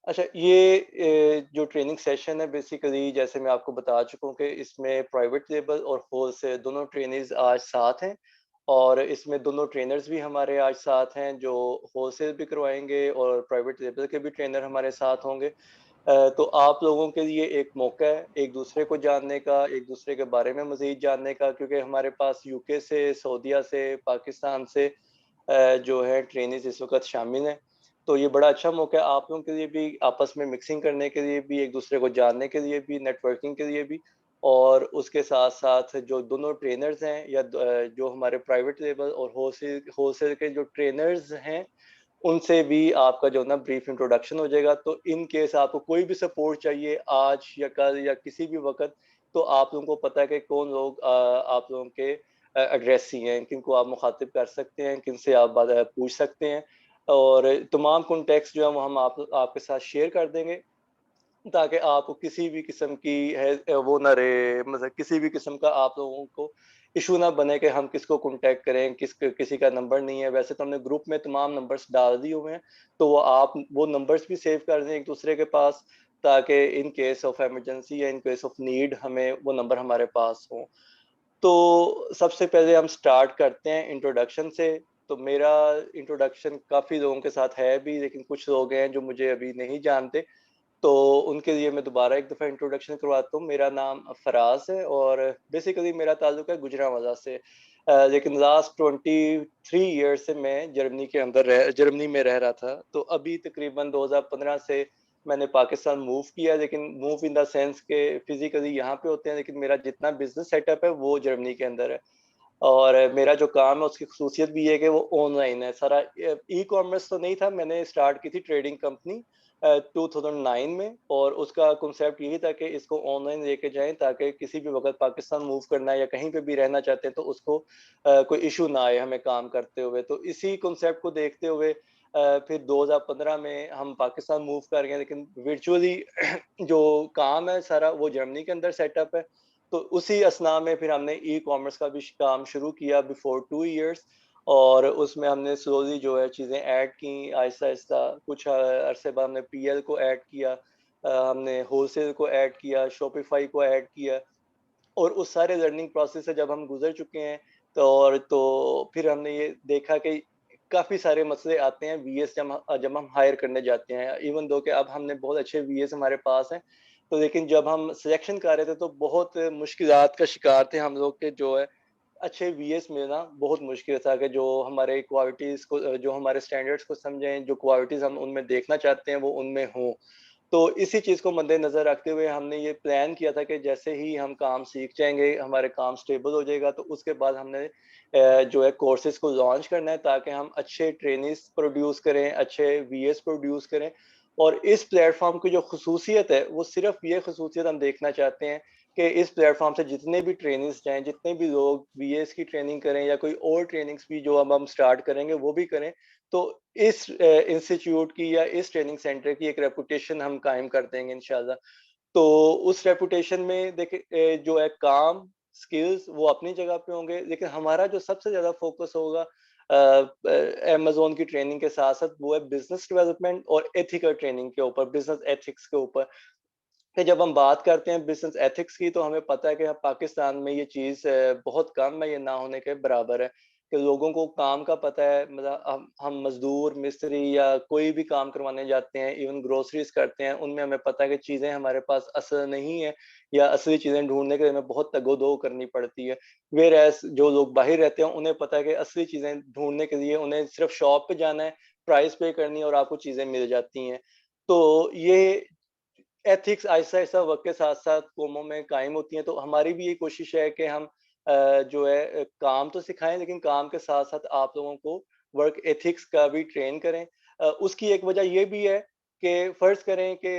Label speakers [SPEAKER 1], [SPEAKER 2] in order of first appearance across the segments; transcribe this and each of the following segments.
[SPEAKER 1] अच्छा, ये जो ट्रेनिंग सेशन है बेसिकली जैसे मैं आपको बता चुका हूँ कि इसमें प्राइवेट लेबल और होलसेल दोनों ट्रेनीज़ आज साथ हैं और इसमें दोनों ट्रेनर्स भी हमारे आज साथ हैं जो होलसेल भी करवाएँगे और प्राइवेट लेबल के भी ट्रेनर हमारे साथ होंगे। तो आप लोगों के लिए एक मौका है एक-दूसरे को जानने का, एक-दूसरे के बारे में मज़ीद जानने का क्योंकि हमारे पास यूके से, सऊदीया से, पाकिस्तान से जो है ट्रेनीज़ इस वक़्त शामिल हैं। तो ये बड़ा अच्छा मौका है आप लोगों के लिए भी, आपस में मिक्सिंग करने के लिए भी, एक-दूसरे को जानने के लिए भी, नेटवर्किंग के लिए भी और उसके साथ-साथ जो दोनों ट्रेनर्स हैं या जो हमारे प्राइवेट लेबल और होलसेल के जो ट्रेनर्स हैं, उनसे भी आपका जो है ना ब्रीफ इंट्रोडक्शन हो जाएगा। तो इन केस आपको कोई भी सपोर्ट चाहिए आज या कल या किसी भी वक़्त, तो आप लोगों को पता है कि कौन लोग आप लोगों के एड्रेसी हैं, किनको आप मुखातिब कर सकते हैं, किनसे आप पूछ सकते हैं और तमाम कॉन्टेक्ट्स जो हैं वो हम आप आपके साथ शेयर कर देंगे, ताकि आपको किसी भी किस्म की वो ना रहे मतलब किसी भी किस्म का आप लोगों को इश्यू ना बने कि हम किसको कॉन्टैक्ट करें, किसी का नंबर नहीं है। वैसे तो हमने ग्रुप में तमाम नंबर्स डाल दिए हुए हैं, तो वो आप वो नंबर्स भी सेव कर दें एक-दूसरे के पास, ताकि इन केस ऑफ इमरजेंसी या इन केस ऑफ नीड हमें वो नंबर हमारे पास हों। तो सबसे पहले हम स्टार्ट करते हैं इंट्रोडक्शन से। तो मेरा इंट्रोडक्शन काफ़ी लोगों के साथ है भी, लेकिन कुछ लोग हैं जो मुझे अभी नहीं जानते, तो उनके लिए मैं दोबारा एक दफ़ा इंट्रोडक्शन करवाता हूँ। मेरा नाम फ़राज़ है और बेसिकली मेरा ताल्लुक है गुजरांवाला से। लेकिन लास्ट 23 ईयर्स से मैं जर्मनी में रह रहा था। तो अभी तकरीबन 2015 से मैंने पाकिस्तान मूव किया, लेकिन मूव इन द सेंस के फिज़िकली यहाँ पे होते हैं, लेकिन मेरा जितना बिज़नेस सेटअप है वो जर्मनी के अंदर है। और मेरा जो काम है उसकी ख़ुसूसियत भी ये है कि वो ऑनलाइन है सारा। ई-कॉमर्स तो नहीं था, मैंने स्टार्ट की थी ट्रेडिंग कंपनी 2009 में और उसका कांसेप्ट यही था कि इसको ऑनलाइन लेके जाएँ ताकि किसी भी वक़्त पाकिस्तान मूव करना है या कहीं पे भी रहना चाहते हैं तो उसको कोई इश्यू ना आए हमें काम करते हुए। तो इसी कांसेप्ट को देखते हुए फिर 2015 में हम पाकिस्तान मूव कर गए, लेकिन वर्चुअली जो काम है सारा वो जर्मनी के अंदर सेटअप है। तो उसी असना में फिर हमने ई-कॉमर्स का भी श काम शुरू किया बिफ़ोर 2 इयर्स और उसमें हमने स्लोली जो है चीज़ें ऐड की आहिस्ता-आहिस्ता। कुछ अरसे बाद हमने पीएल को ऐड किया, हमने होलसेल को ऐड किया, शॉपिफ़ाई को ऐड किया और उस सारे लर्निंग प्रोसेस से जब हम गुज़र चुके हैं, तो फिर हमने ये देखा कि काफ़ी सारे मसले आते हैं वीएस जब हम हायर करने जाते हैं। इवन दो कि अब हमने बहुत अच्छे वीएस हमारे पास हैं, तो लेकिन जब हम सिलेक्शन कर रहे थे तो बहुत मुश्किलात का शिकार थे हम लोग के जो है अच्छे वीएस मिलना बहुत मुश्किल था कि जो हमारे क्वालिटीज़ को जो हमारे स्टैंडर्ड्स को समझें, जो क्वालिटीज़ हम उनमें देखना चाहते हैं वो उनमें हों। तो इसी चीज़ को मद्देनज़र रखते हुए हमने ये प्लान किया था कि जैसे ही हम काम सीख जाएँगे, हमारे काम स्टेबल हो जाएगा, तो उसके बाद हमने जो है कोर्सेज़ को लॉन्च करना है ताकि हम अच्छे ट्रेनीज़ प्रोड्यूस करें, अच्छे वीएस प्रोड्यूस करें और इस प्लेटफ़ॉर्म की जो ख़ुसूसियत है, वो सिर्फ़ ये ख़ुसूसियत हम देखना चाहते हैं कि इस प्लेटफ़ॉर्म से जितने भी ट्रेनीज़ जाएँ, जितने भी लोग वीएस की ट्रेनिंग करें या कोई और ट्रेनिंग्स भी जो अब हम स्टार्ट करेंगे, वो भी करें। तो इस इंस्टीट्यूट की या इस ट्रेनिंग सेंटर की एक रेपुटेशन हम कायम कर देंगे इंशाल्लाह। तो उस रेपुटेशन में देखिए जो है काम, स्किल्स वो अपनी जगह पे होंगे, लेकिन हमारा जो सबसे ज़्यादा फ़ोकस होगा अमेज़न की ट्रेनिंग के साथ-साथ वो है बिज़नेस डेवलपमेंट और एथिकल ट्रेनिंग के ऊपर, बिज़नेस एथिक्स के ऊपर। कि जब हम बात करते हैं बिज़नेस एथिक्स की तो हमें पता है कि पाकिस्तान में ये चीज़ बहुत कम है, ये ना होने के बराबर है कि लोगों को काम का पता है। मतलब हम मज़दूर, मिस्त्री या कोई भी काम करवाने जाते हैं, इवन ग्रोसरीज़ करते हैं, उनमें हमें पता है कि चीज़ें हमारे पास असल नहीं है या असली चीज़ें ढूँढने के लिए हमें बहुत तगो-दो करनी पड़ती है। व्हेयरएज़ जो लोग बाहर रहते हैं, उन्हें पता है कि असली चीज़ें ढूँढने के लिए उन्हें सिर्फ़ शॉप पे जाना है, प्राइस पे करनी है और आपको चीज़ें मिल जाती हैं। तो ये एथिक्स आहिस्ता-आहिस्ता वक़्त के साथ-साथ कौमों में कायम होती हैं, तो हमारी भी ये कोशिश है कि हम जो है काम तो सिखाएँ लेकिन काम के साथ-साथ आप लोगों को वर्क एथिक्स का भी ट्रेन करें। उसकी एक वजह ये भी है कि फ़र्ज़ करें कि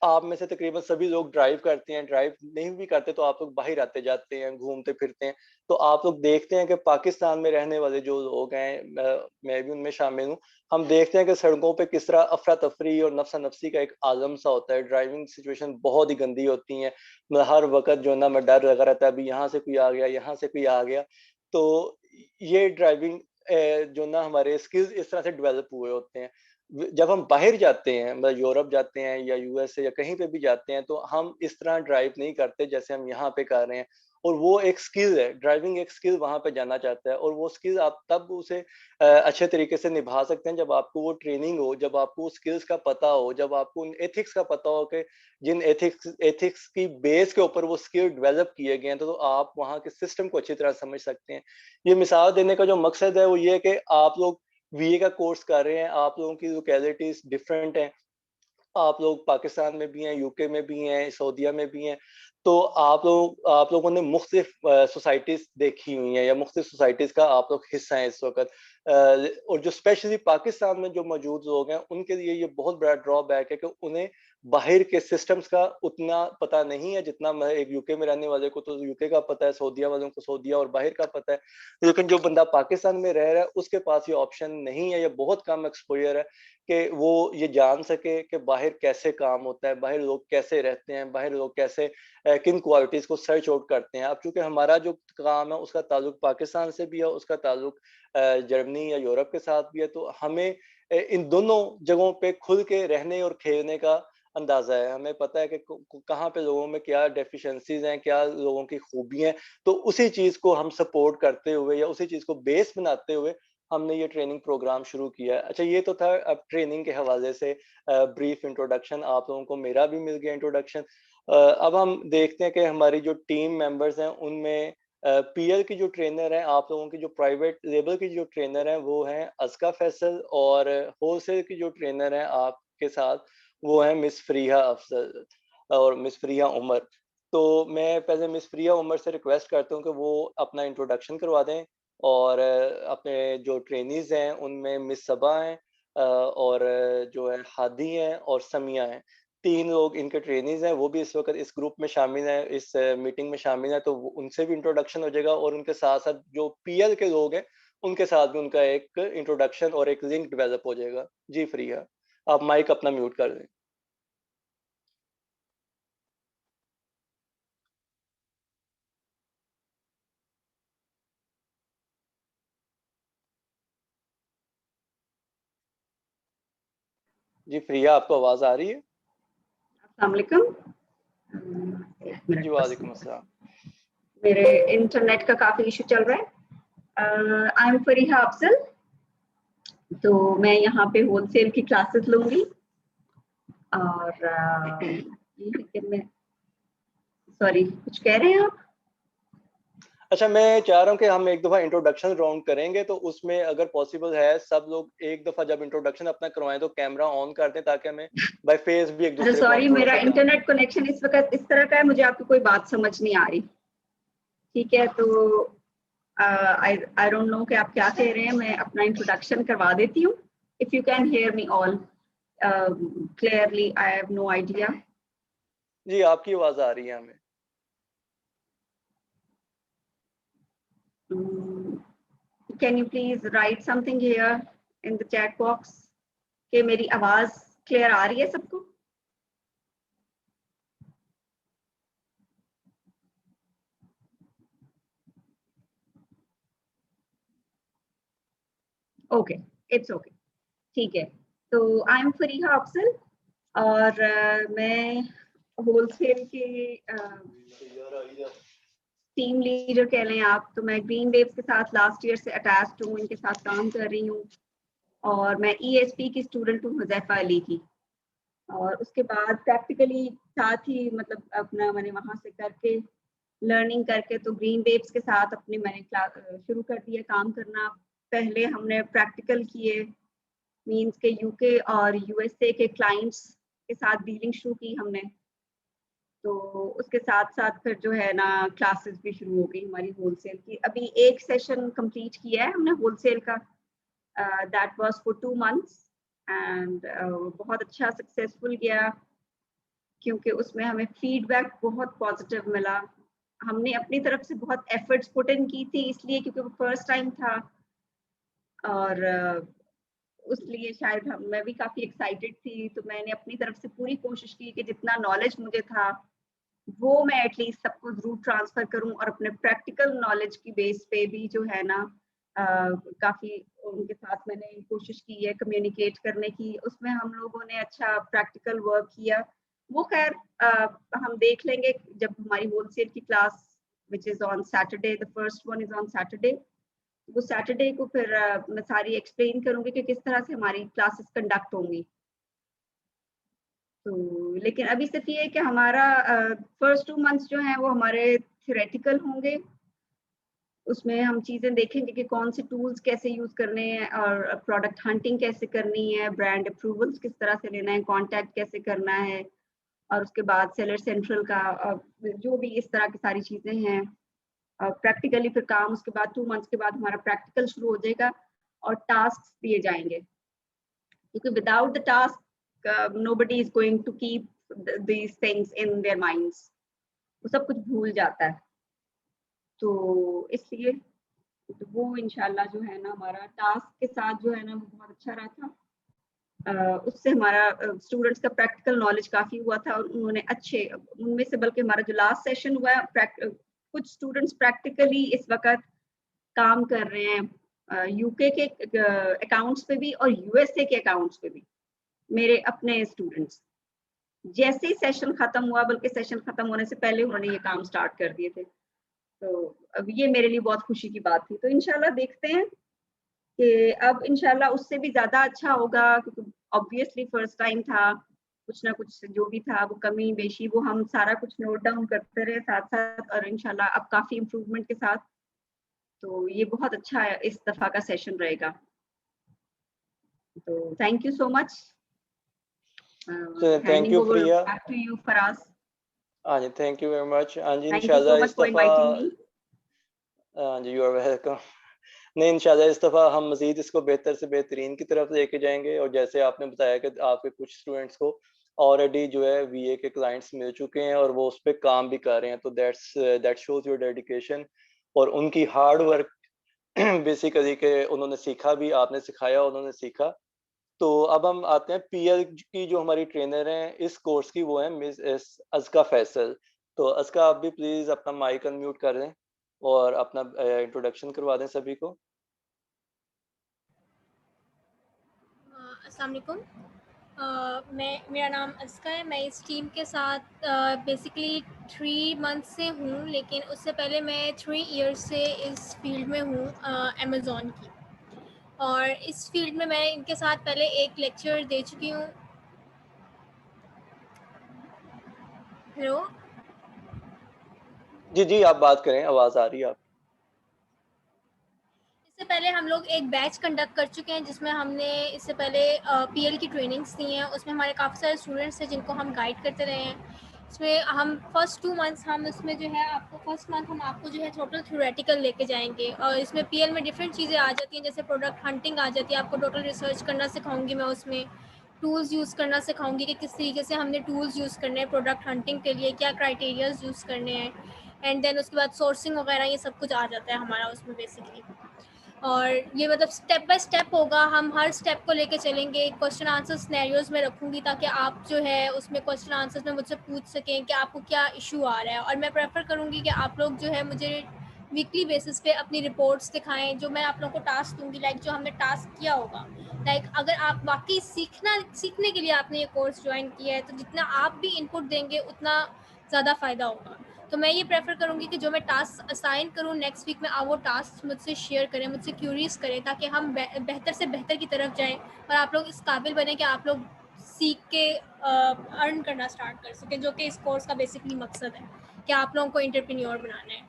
[SPEAKER 1] आप में से तकरीबन सभी लोग ड्राइव करते हैं, ड्राइव नहीं भी करते तो आप लोग बाहर आते-जाते हैं, घूमते-फिरते हैं। तो आप लोग देखते हैं कि पाकिस्तान में रहने वाले जो लोग हैं मैं भी उनमें शामिल हूँ, हम देखते हैं कि सड़कों पे किस तरह अफ़रा-तफ़री और नफ़्सा-नफ़सी का एक आलम-सा होता है, ड्राइविंग सिचुएशन बहुत ही गंदी होती हैं। मतलब हर वक़्त जो है ना मैं डर लगा रहता है, अभी यहाँ से कोई आ गया, यहाँ से कोई आ गया। तो ये ड्राइविंग जो ना हमारे स्किल्स इस तरह से डेवलप हुए होते हैं। जब हम बाहर जाते हैं, मतलब यूरोप जाते हैं या यूएसए या कहीं पे भी जाते हैं, तो हम इस तरह ड्राइव नहीं करते जैसे हम यहाँ पे कर रहे हैं। और वो एक स्किल है, ड्राइविंग एक स्किल वहाँ पे जाना चाहता है, और वो स्किल आप तब उसे अच्छे तरीके से निभा सकते हैं जब आपको वो ट्रेनिंग हो, जब आपको स्किल्स का पता हो, जब आपको उन एथिक्स का पता हो कि जिन एथिक्स एथिक्स की बेस के ऊपर वो स्किल डेवलप किए गए हैं, तो आप वहाँ के सिस्टम को अच्छी तरह समझ सकते हैं। ये मिसाल देने का जो मकसद है वो ये है कि आप लोग बीए का कोर्स कर रहे हैं, आप लोगों की लोकेलिटीज डिफरेंट हैं, आप लोग पाकिस्तान में भी हैं, यूके में भी हैं, सऊदीया में भी हैं, तो आप लोगों ने मुख्तलिफ सोसाइटीज देखी हुई हैं या मुख्तलिफ सोसाइटीज का आप लोग हिस्सा हैं इस वक्त। और जो स्पेशली पाकिस्तान में जो मौजूद लोग हैं, उनके लिए ये बहुत बड़ा ड्रॉबैक है कि उन्हें बाहर के सिस्टम्स का उतना पता नहीं है जितना एक यूके में रहने वाले को तो यूके का पता है, सऊदीया वालों को सऊदीया और बाहर का पता है। लेकिन जो बंदा पाकिस्तान में रह रहा है उसके पास ये ऑप्शन नहीं है, या बहुत कम एक्सपोजर है कि वो ये जान सके कि बाहर कैसे काम होता है, बाहर लोग कैसे रहते हैं, बाहर लोग कैसे किन क्वालिटीज को सर्च आउट करते हैं। अब चूंकि हमारा जो काम है उसका ताल्लुक पाकिस्तान से भी है, उसका ताल्लुक जर्मनी या यूरोप के साथ भी है, तो हमें इन दोनों जगहों पे खुल के रहने और खेलने का अंदाजा है। हमें पता है कि कहाँ पे लोगों में क्या डेफिशिएंसीज हैं, क्या लोगों की खूबियां हैं, तो उसी चीज को हम सपोर्ट करते हुए या उसी चीज को बेस बनाते हुए हमने ये ट्रेनिंग प्रोग्राम शुरू किया है। अच्छा, ये तो था अब ट्रेनिंग के हवाले से ब्रीफ इंट्रोडक्शन, आप लोगों को मेरा भी मिल गया इंट्रोडक्शन। अब हम देखते हैं कि हमारी जो टीम मेंबर्स हैं उनमें पीएल की जो ट्रेनर है, आप लोगों की जो प्राइवेट लेवल की जो ट्रेनर है वो है अज़का फैसल, और होलसेल की जो ट्रेनर है आपके साथ वो है मिस फ्रीहा अफजल और मिस फ्रीहा उमर। तो मैं पहले मिस फ्रीहा उमर से रिक्वेस्ट करता हूँ कि वो अपना इंट्रोडक्शन करवा दें, और अपने जो ट्रेनीज हैं उनमें मिस सबा हैं, और जो है हादी हैं और समिया हैं। 3 लोग इनके ट्रेनीज हैं, वो भी इस वक़्त इस ग्रुप में शामिल हैं, इस मीटिंग में शामिल हैं, तो उनसे भी इंट्रोडक्शन हो जाएगा, और उनके साथ-साथ जो पीएल के लोग हैं, उनके साथ भी उनका एक इंट्रोडक्शन और एक लिंक डेवलप हो जाएगा। जी, फ्रीहा, आप माइक अपना म्यूट कर दें। जी, फ्रीहा, आपको आवाज़ आ रही है?
[SPEAKER 2] अस्सलाम वालेकुम। एक
[SPEAKER 1] जी,
[SPEAKER 2] मिनट बस,
[SPEAKER 1] वालेकुम अस्सलाम।
[SPEAKER 2] मेरे इंटरनेट का काफी इशू चल रहा है। आई एम फरीहा अफजल, तो मैं यहाँ पे होलसेल की क्लासेस लूंगी, और ये है कि मैं, सॉरी, कुछ कह रहे हैं आप?
[SPEAKER 1] अच्छा, मैं चाह रहा हूँ कि हम एक दफ़ा इंट्रोडक्शन राउंड करेंगे, तो उसमें अगर पॉसिबल है सब लोग एक दफ़ा जब इंट्रोडक्शन अपना करवाएं तो कैमरा ऑन कर दें, ताकि हमें बाय फेस भी एक
[SPEAKER 2] अच्छा
[SPEAKER 1] दूसरे को हम
[SPEAKER 2] सॉरी,
[SPEAKER 1] थोड़ा
[SPEAKER 2] मेरा
[SPEAKER 1] सा जान
[SPEAKER 2] इंटरनेट
[SPEAKER 1] लें।
[SPEAKER 2] कनेक्शन इस वक्त इस तरह का है, मुझे आपकी कोई बात समझ नहीं आ रही। ठीक है, तो आई आई डोंट नो कि आप क्या कह रहे हैं, मैं अपना इंट्रोडक्शन करवा देती हूँ। If you can hear me all clearly, I have no idea.
[SPEAKER 1] जी, आपकी आवाज़ आ रही है हमें।
[SPEAKER 2] Can you please write something here in the chat box कि मेरी आवाज क्लियर आ रही है सबको? ओके, इट्स ओके, ठीक है। तो आई एम फरीहा अफजल, और मैं होलसेल के टीम लीडर कह लें आप, तो मैं ग्रीन वेव्स के साथ लास्ट ईयर से अटैच्ड हूँ, इनके साथ काम कर रही हूँ, और मैं ईएसपी की स्टूडेंट हूँ हुज़ैफा अली की। और उसके बाद प्रैक्टिकली साथ ही मतलब अपना मैंने वहां से करके लर्निंग करके तो ग्रीन वेव्स के साथ अपने मैंने क्लास शुरू कर दिया काम करना। पहले हमने प्रैक्टिकल किए, मींस के यूके और यूएसए के क्लाइंट्स के साथ डीलिंग शुरू की हमने। तो उसके साथ साथ फिर जो है ना क्लासेस भी शुरू हो गई हमारी होलसेल की। अभी एक सेशन कंप्लीट किया है हमने होलसेल का, that was for 2 months, and बहुत अच्छा सक्सेसफुल गया, क्योंकि उसमें हमें फीडबैक बहुत पॉजिटिव मिला। हमने अपनी तरफ से बहुत एफर्ट्स पुट इन की थी, इसलिए क्योंकि वो फर्स्ट टाइम था, और उसलिए शायद मैं भी काफी एक्साइटेड थी, तो मैंने अपनी तरफ से पूरी कोशिश की कि जितना नॉलेज मुझे था वो मैं एटलीस्ट सबको जरूर ट्रांसफर करूं, और अपने प्रैक्टिकल नॉलेज की बेस पे भी जो है ना काफी उनके साथ मैंने कोशिश की है कम्युनिकेट करने की, उसमें हम लोगों ने अच्छा प्रैक्टिकल वर्क किया। वो खैर हम देख लेंगे जब हमारी होलसेल की class which is on Saturday, the first one is on Saturday. वो सैटरडे को फिर मैं सारी एक्सप्लेन करूंगी कि किस तरह से हमारी क्लासेस कंडक्ट होंगी। तो लेकिन अभी सिर्फ ये है कि हमारा फर्स्ट 2 मंथ्स जो हैं वो हमारे थ्योरेटिकल होंगे। उसमें हम चीजें देखेंगे कि कौन से टूल्स कैसे यूज करने हैं और प्रोडक्ट हंटिंग कैसे करनी है, ब्रांड अप्रूवल्स किस तरह से लेना है, कॉन्टैक्ट कैसे करना है, और उसके बाद सेलर सेंट्रल का जो भी इस तरह की सारी चीजें हैं। प्रैक्टिकली फिर काम उसके बाद 2 मंथ्स के बाद हमारा प्रैक्टिकल शुरू हो जाएगा और टास्क दिए जाएंगे, क्योंकि without the task nobody is going to keep these things in their minds. वो सब कुछ भूल जाता है। तो इसलिए तो वो इंशाल्लाह जो है ना हमारा टास्क के साथ जो है ना वो बहुत अच्छा रहा था। उससे हमारा स्टूडेंट्स का प्रैक्टिकल नॉलेज काफी हुआ था और उन्होंने अच्छे, उनमें से बल्कि हमारा जो लास्ट सेशन हुआ है कुछ स्टूडेंट्स प्रैक्टिकली इस वक्त काम कर रहे हैं यूके के अकाउंट्स पे भी और यूएसए के अकाउंट्स पे भी, मेरे अपने स्टूडेंट्स। जैसे ही सेशन खत्म हुआ, बल्कि सेशन खत्म होने से पहले उन्होंने ये काम स्टार्ट कर दिए थे। तो अब ये मेरे लिए बहुत खुशी की बात थी। तो इंशाल्लाह देखते हैं कि अब इंशाल्लाह उससे भी ज्यादा अच्छा होगा, क्योंकि ऑब्वियसली फर्स्ट टाइम था, कुछ ना कुछ जो भी था वो कमी बेशी वो हम सारा कुछ नोट डाउन करते रहे साथ साथ, और इंशाल्लाह अब काफी इम्प्रूवमेंट के साथ। तो ये बहुत अच्छा इस दफा का सेशन रहेगा। तो thank you so much.
[SPEAKER 1] Thank
[SPEAKER 2] handing
[SPEAKER 1] you
[SPEAKER 2] over
[SPEAKER 1] Priya.
[SPEAKER 2] Back to you Faraz.
[SPEAKER 1] हाँ जी, थैंक यू वेरी मच। हाँ जी,
[SPEAKER 2] थैंक यू सो
[SPEAKER 1] इंशाल्लाह
[SPEAKER 2] मच
[SPEAKER 1] इस
[SPEAKER 2] फॉर
[SPEAKER 1] दफ़ा,
[SPEAKER 2] इनवाइटिंग मी।
[SPEAKER 1] हाँ जी, यू आर वेलकम। नहीं, इंशाल्लाह इस दफ़ा हम मज़ीद इसको बेहतर से बेहतरीन की तरफ लेके जाएँगे, और जैसे आपने बताया कि आपके कुछ स्टूडेंट्स को ऑलरेडी जो है वीए के क्लाइंट्स मिल चुके हैं और वो उस पे काम भी कर रहे हैं, तो दैट शोज़ योर डेडिकेशन और उनकी हार्ड वर्क। बेसिकली कि उन्होंने सीखा भी, आपने सिखाया, उन्होंने सीखा। तो अब हम आते हैं पीएल की जो हमारी ट्रेनर हैं इस कोर्स की, वो है मिस एस अज़का फैसल। तो अज़का, आप भी प्लीज़ अपना माइक अनम्यूट कर दें और अपना इंट्रोडक्शन करवा दें सभी को।
[SPEAKER 3] अस्सलाम वालेकुम। मेरा नाम अस्का है। मैं इस टीम के साथ बेसिकली 3 मंथ से हूँ, लेकिन उससे पहले मैं 3 ईयर्स से इस फील्ड में हूँ अमेज़ॉन की। और इस फील्ड में मैं इनके साथ पहले एक लेक्चर दे चुकी हूँ। हेलो।
[SPEAKER 1] जी, जी, आप बात करें, आवाज़ आ रही है आपकी।
[SPEAKER 3] इससे पहले हम लोग एक बैच कंडक्ट कर चुके हैं जिसमें हमने इससे पहले पीएल की ट्रेनिंग्स दी हैं। उसमें हमारे काफ़ी सारे स्टूडेंट्स हैं जिनको हम गाइड करते रहे हैं। इसमें हम फर्स्ट 2 मंथ्स हम इसमें जो है आपको फर्स्ट मंथ हम आपको जो है टोटल थ्योरेटिकल लेके जाएंगे, और इसमें पीएल में डिफरेंट चीज़ें आ जाती हैं, जैसे प्रोडक्ट हंटिंग आ जाती है, आपको टोटल रिसर्च करना सिखाऊंगी मैं। उसमें टूल्स यूज़ करना सिखाऊंगी कि किस तरीके से हमने टूल्स यूज़ करने हैं प्रोडक्ट हंटिंग के लिए, क्या क्राइटेरियाज यूज़ करने हैं। एंड देन उसके बाद सोर्सिंग वगैरह ये सब कुछ आ जाता है हमारा उसमें बेसिकली। और ये मतलब स्टेप बाय स्टेप होगा, हम हर स्टेप को लेके चलेंगे। क्वेश्चन आंसर सिनेरियोज में रखूँगी ताकि आप जो है उसमें क्वेश्चन आंसर्स में मुझसे पूछ सकें कि आपको क्या इशू आ रहा है। और मैं प्रेफर करूँगी कि आप लोग जो है मुझे वीकली बेसिस पे अपनी रिपोर्ट्स दिखाएं, जो मैं आप लोगों को टास्क दूंगी, लाइक जो हमने टास्क किया होगा। लाइक अगर आप वाकई सीखने के लिए आपने ये कोर्स ज्वाइन किया है, तो जितना आप भी इनपुट देंगे उतना ज़्यादा फ़ायदा होगा। तो मैं ये प्रेफर करूँगी कि जो मैं टास्क असाइन करूँ नेक्स्ट वीक में, आप वो टास्क मुझसे शेयर करें, मुझसे क्यूरीज करें, ताकि हम बेहतर से बेहतर की तरफ जाएं और आप लोग इस काबिल बने कि आप लोग सीख के अर्न करना स्टार्ट कर सकें, जो कि इस कोर्स का बेसिकली मकसद है कि आप लोगों को एंटरप्रेन्योर बनाना है।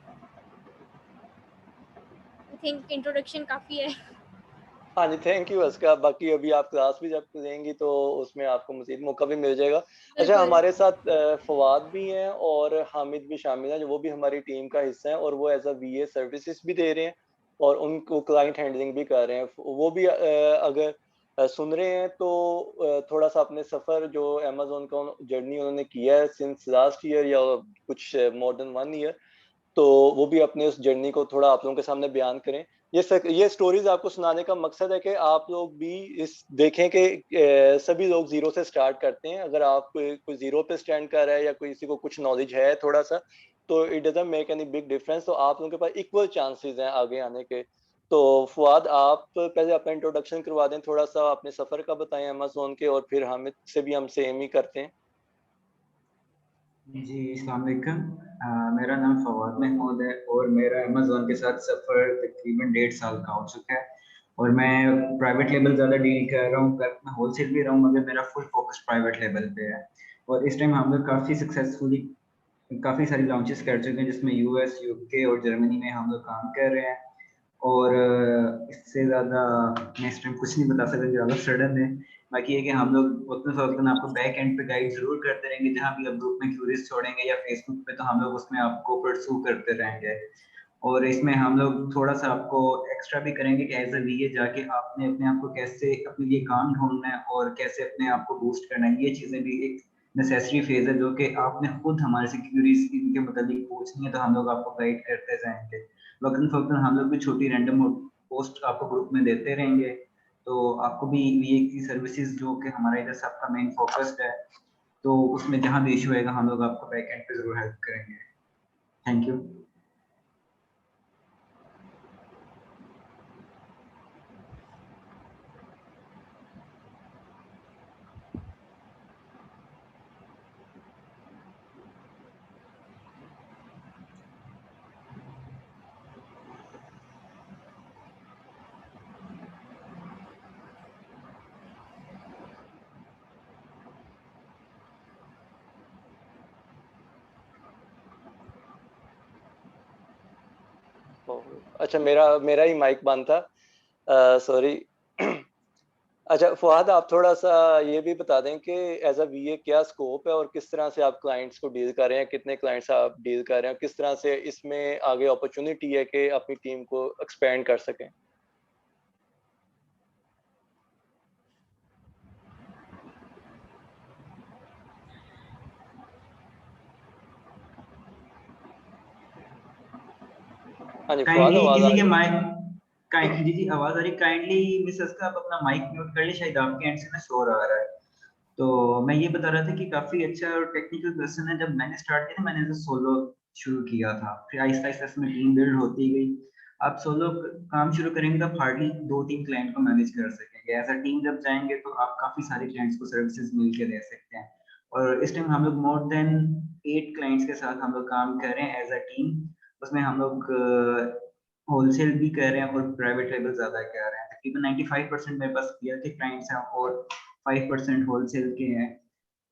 [SPEAKER 3] आई थिंक इंट्रोडक्शन काफ़ी है।
[SPEAKER 1] हाँ जी, थैंक यू अस्का। बाकी अभी आप क्लास भी जब लेंगी तो उसमें आपको मज़ीद मौका भी मिल जाएगा। अच्छा,
[SPEAKER 3] बिल्कुल।
[SPEAKER 1] हमारे साथ फवाद भी हैं और हामिद भी शामिल हैं, जो वो भी हमारी टीम का हिस्सा हैं और वो एज़ अ वीए सर्विसेज़ भी दे रहे हैं और उनको क्लाइंट हैंडलिंग भी कर रहे हैं। वो भी अगर सुन रहे हैं तो थोड़ा-सा अपने सफ़र जो अमेज़न का जर्नी उन्होंने किया है सिंस लास्ट ईयर या कुछ मोर देन 1 ईयर, तो वो भी अपने उस जर्नी को थोड़ा आप लोगों के सामने बयान करें। ये स्टोरीज़ आपको सुनाने का मकसद है कि आप लोग भी इस देखें कि सभी लोग ज़ीरो से स्टार्ट करते हैं। अगर आप कोई ज़ीरो पे स्टैंड कर रहा है या किसी को कुछ नॉलेज है थोड़ा-सा, तो it doesn't make any big difference. तो आप लोगों के पास इक्वल चांसेस हैं आगे आने के। तो फुआद, आप पहले अपना इंट्रोडक्शन करवा दें, थोड़ा सा अपने सफ़र का बताएं अमेज़न के, और फिर हामिद से भी हम सेम ही करते हैं।
[SPEAKER 4] जी, अस्सलाम वालेकुम। मेरा नाम फवाद महमूद है और मेरा अमेज़न के साथ सफ़र तकरीबन 1.5 साल का हो चुका है और मैं प्राइवेट लेबल ज़्यादा डील कर रहा हूँ, मैं होलसेल भी रहा हूँ, मगर मेरा फुल फोकस प्राइवेट लेबल पे है। और इस टाइम हम लोग काफ़ी सक्सेसफुली काफ़ी सारी लॉन्चेस कर चुके हैं, जिसमें यूएस, यूके और जर्मनी में हम लोग काम कर रहे हैं। और इससे ज़्यादा मैं इस टाइम कुछ नहीं बता सकता, ज़्यादा सडन है। बाकी ये कि हम लोग वक्तन फ़वक्तन आपको बैक एंड पे गाइड ज़रूर करते रहेंगे, जहाँ भी आप ग्रुप में क्यूरीज छोड़ेंगे या फेसबुक पे, तो हम लोग उसमें आपको परसू करते रहेंगे। और इसमें हम लोग थोड़ा-सा आपको एक्स्ट्रा भी करेंगे कि एज़ अ वीए जाके आपने अपने आप को कैसे अपने लिए काम ढूँढना है और कैसे अपने आप को बूस्ट करना है। ये चीज़ें भी एक नेसेसरी फ़ेज़ है, जो कि आपने खुद हमारे से क्यूरीज इनके मुताबिक पूछनी है, तो हम लोग आपको गाइड करते जाएँगे। वक़्तन-फ़वक़्तन हम लोग भी छोटी रैंडम पोस्ट आपको ग्रुप में देते रहेंगे, तो आपको भी वीए की सर्विसेज़, जो कि हमारा इधर सबका मेन फ़ोकस्ड है, तो उसमें जहाँ भी इश्यू आएगा हम लोग आपको बैक एंड पे ज़रूर हेल्प करेंगे। Thank you.
[SPEAKER 1] अच्छा, मेरा मेरा ही माइक बंद था, सॉरी। अच्छा फुआद, आप थोड़ा सा ये भी बता दें कि एज अ वीए क्या स्कोप है और किस तरह से आप क्लाइंट्स को डील कर रहे हैं, कितने क्लाइंट्स आप डील कर रहे हैं, किस तरह से इसमें आगे अपॉर्चुनिटी है कि अपनी टीम को एक्सपेंड कर सकें। हाँ जी फुआद,
[SPEAKER 4] काइंडली
[SPEAKER 1] आवाज़ आ
[SPEAKER 4] किसी के
[SPEAKER 1] रही है?
[SPEAKER 4] माइक जी जी आवाज़ आ रही है। काइंडली मिस अस्का आप अपना माइक म्यूट कर लें, शायद आपके एंड से ना शोर आ रहा है। तो मैं ये बता रहा था कि काफ़ी अच्छा और टेक्निकल पर्सन है। जब मैंने स्टार्ट किया था, मैंने एज़ अ सोलो शुरू किया था, फिर आहिस्ता-आहिस्ता इसमें टीम बिल्ड होती गई। आप सोलो काम शुरू करेंगे तो आप हार्डली 2-3 क्लाइंट को मैनेज कर सकेंगे। एज़ अ टीम जब जाएँगे तो आप काफ़ी सारे क्लाइंट्स को सर्विसेज़ मिल के दे सकते हैं। और इस टाइम हम लोग मोर देन 8 क्लाइंट्स के साथ हम लोग काम कर रहे हैं एज़ अ टीम। उसमें हम लोग होलसेल भी कर रहे हैं और प्राइवेट लेबल ज़्यादा कर रहे हैं। तकरीबन 95% मेरे पास पीएल के क्लाइंट्स हैं और 5% होलसेल के हैं।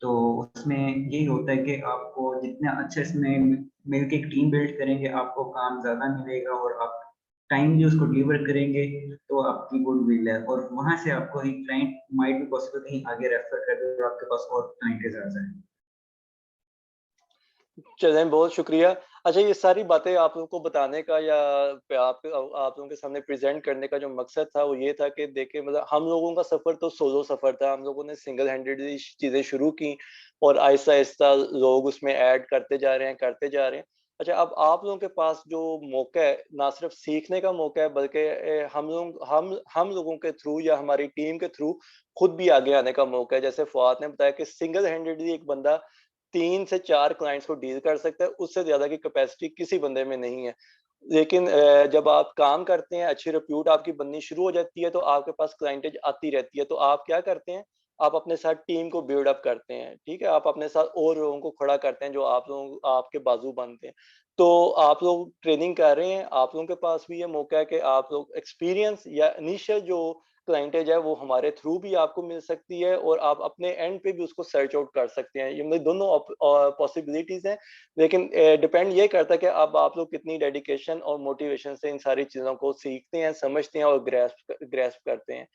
[SPEAKER 4] तो उसमें यही होता है कि आपको जितना अच्छा इसमें मिलके एक टीम बिल्ड करेंगे, आपको काम ज़्यादा मिलेगा और आप टाइमली उसको डिलीवर करेंगे, तो आपकी गुडविल है और वहाँ से आपको एक क्लाइंट माइट भी पॉसिबल कहीं आगे रेफर कर दे और आपके पास और क्लाइंटेज आ जाए।
[SPEAKER 1] चलें, बहुत शुक्रिया। अच्छा, ये सारी बातें आप लोगों को बताने का या आप लोगों के सामने प्रेज़ेंट करने का जो मकसद था, वो ये था कि देखिए, मतलब हम लोगों का सफ़र तो सोलो सफ़र था। हम लोगों ने सिंगल हैंडेडली चीज़ें शुरू की और आहिस्ता-आहिस्ता लोग उसमें ऐड करते जा रहे हैं, करते जा रहे हैं। अच्छा, अब आप लोगों के पास जो मौका है, ना सिर्फ़ सीखने का मौका है, बल्कि हम लोगों के थ्रू या हमारी टीम के थ्रू खुद भी आगे आने का मौका है। जैसे फ़ुआद ने बताया कि सिंगल हैंडेडली एक बंदा 3 से 4 क्लाइंट्स को डील कर सकता है, उससे ज़्यादा की कैपेसिटी किसी बंदे में नहीं है। लेकिन जब आप काम करते हैं, अच्छी रिप्यूट आपकी बननी शुरू हो जाती है, तो आपके पास क्लाइंटेज आती रहती है। तो आप क्या करते हैं, आप अपने साथ टीम को बिल्ड अप करते हैं, ठीक है? आप अपने साथ और लोगों को खड़ा करते हैं, जो आपके बाजू बनते हैं। तो आप लोग ट्रेनिंग कर रहे हैं, आप लोगों के पास भी ये मौका है कि आप लोग एक्सपीरियंस या इनिशियल जो क्लाइंटेज है, वो हमारे थ्रू भी आपको मिल सकती है और आप अपने एंड पे भी उसको सर्च आउट कर सकते हैं। ये मतलब दोनों पॉसिबिलिटीज़ हैं, लेकिन डिपेंड ये करता है कि अब आप लोग कितनी डेडिकेशन और मोटिवेशन से इन सारी चीज़ों को सीखते हैं, समझते हैं और ग्रैस्प करते हैं।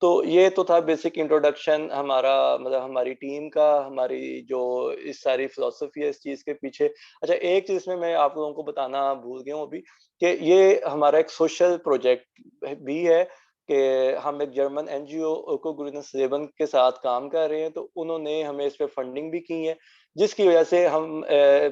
[SPEAKER 1] तो ये तो था बेसिक इंट्रोडक्शन हमारा, मतलब हमारी टीम का, हमारी जो इस सारी फिलॉसफी है इस चीज़ के पीछे। अच्छा, एक चीज़ इसमें मैं आप लोगों को बताना भूल गया हूँ अभी, कि ये हमारा एक सोशल प्रोजेक्ट भी है कि हम एक जर्मन एनजीओ ओको-ग्रुनेस-लेबन के साथ काम कर रहे हैं, तो उन्होंने हमें इस पे फंडिंग भी की है, जिसकी वजह से हम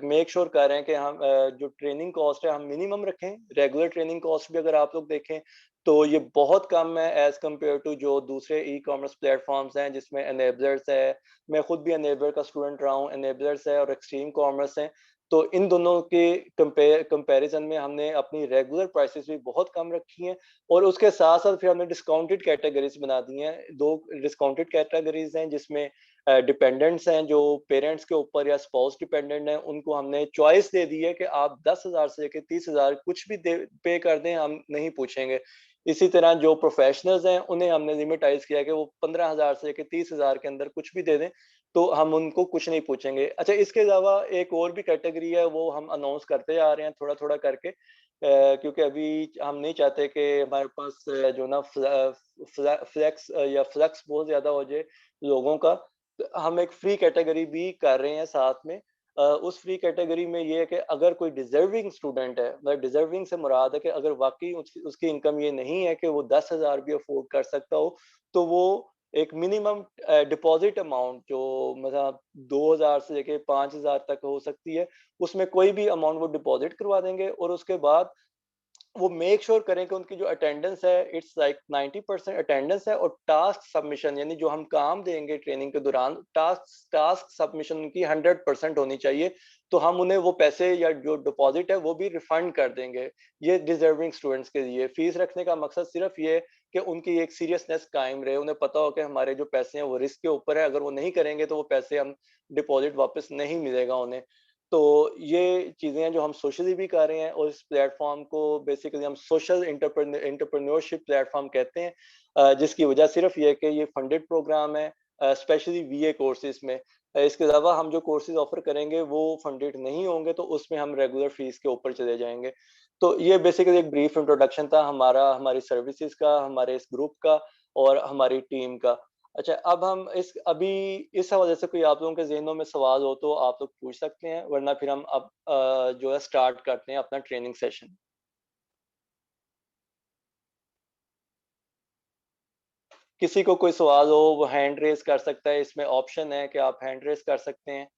[SPEAKER 1] मेक श्योर कर रहे हैं कि हम जो ट्रेनिंग कॉस्ट है हम मिनिमम रखें। रेगुलर ट्रेनिंग कॉस्ट भी अगर आप लोग देखें, तो ये बहुत कम है एज़ कम्पेयर टू जो दूसरे ई-कॉमर्स प्लेटफ़ॉर्म्स हैं, जिसमें एनेबलर्स है। मैं खुद भी एनेबलर का स्टूडेंट रहा हूँ, एनेबलर्स है और एक्सट्रीम कॉमर्स है। तो इन दोनों के कंपैरिजन में हमने अपनी रेगुलर प्राइसेस भी बहुत कम रखी हैं, और उसके साथ साथ फिर हमने डिस्काउंटेड कैटेगरीज बना दी हैं। 2 डिस्काउंटेड कैटेगरीज हैं जिसमें डिपेंडेंट्स हैं जो पेरेंट्स के ऊपर या स्पाउस डिपेंडेंट हैं, उनको हमने चॉइस दे दी है कि आप 10,000 से लेकर 30,000 कुछ भी पे कर दें, हम नहीं पूछेंगे। इसी तरह जो प्रोफेशनल्स हैं उन्हें हमने लिमिटाइज किया कि वो 15,000 से लेकर 30,000 के अंदर कुछ भी दे दें, तो हम उनको कुछ नहीं पूछेंगे। अच्छा, इसके अलावा एक और भी कैटेगरी है, वो हम अनाउंस करते जा रहे हैं थोड़ा-थोड़ा करके, क्योंकि अभी हम नहीं चाहते कि हमारे पास जो ना फ्लेक्स या फ्लक्स बहुत ज़्यादा हो जाए लोगों का। तो हम एक फ्री कैटेगरी भी कर रहे हैं साथ में। उस फ्री कैटेगरी में ये है कि अगर कोई डिज़र्विंग स्टूडेंट है, मतलब डिज़र्विंग से मुराद है कि अगर वाक़ई उसकी इनकम ये नहीं है कि वो 10,000 भी अफ़ोर्ड कर सकता हो, तो वो एक मिनिमम डिपॉज़िट अमाउंट जो मतलब 2,000 से लेके 5,000 तक हो सकती है, उसमें कोई भी अमाउंट वो डिपॉज़िट करवा देंगे, और उसके बाद वो मेक श्योर करें कि उनकी जो अटेंडेंस है इट्स लाइक 90% अटेंडेंस है, और टास्क सबमिशन यानी जो हम काम देंगे ट्रेनिंग के दौरान, टास्क सबमिशन उनकी 100% होनी चाहिए। तो हम उन्हें वो पैसे या जो डिपॉजिट है वो भी रिफंड कर देंगे। ये डिजर्विंग स्टूडेंट्स के लिए फीस रखने का मकसद सिर्फ ये है कि उनकी एक सीरियसनेस कायम रहे, उन्हें पता हो कि हमारे जो पैसे हैं वो रिस्क के ऊपर है, अगर वो नहीं करेंगे तो वो पैसे हम डिपॉजिट वापस नहीं मिलेगा उन्हें। तो ये चीज़ें हैं जो हम सोशली भी कर रहे हैं, और इस प्लेटफॉर्म को बेसिकली हम सोशल एंटरप्रेन्योरशिप प्लेटफॉर्म कहते हैं, जिसकी वजह सिर्फ ये है कि ये फंडेड प्रोग्राम है, स्पेशली वीए कोर्सेज में। इसके अलावा हम जो कोर्सेज ऑफर करेंगे वो फंडेड नहीं होंगे, तो उसमें हम रेगुलर फीस के ऊपर चले जाएंगे। तो ये बेसिकली एक ब्रीफ इंट्रोडक्शन था हमारा, हमारी सर्विसेज का, हमारे इस ग्रुप का और हमारी टीम का। अच्छा, अब हम अभी इस हवाले से कोई आप लोगों के ज़हनों में सवाल हो तो आप लोग पूछ सकते हैं, वरना फिर हम अब जो है स्टार्ट करते हैं अपना ट्रेनिंग सेशन। किसी को कोई सवाल हो वो हैंड रेज़ कर सकता है, इसमें ऑप्शन है कि आप हैंड रेज़ कर सकते हैं।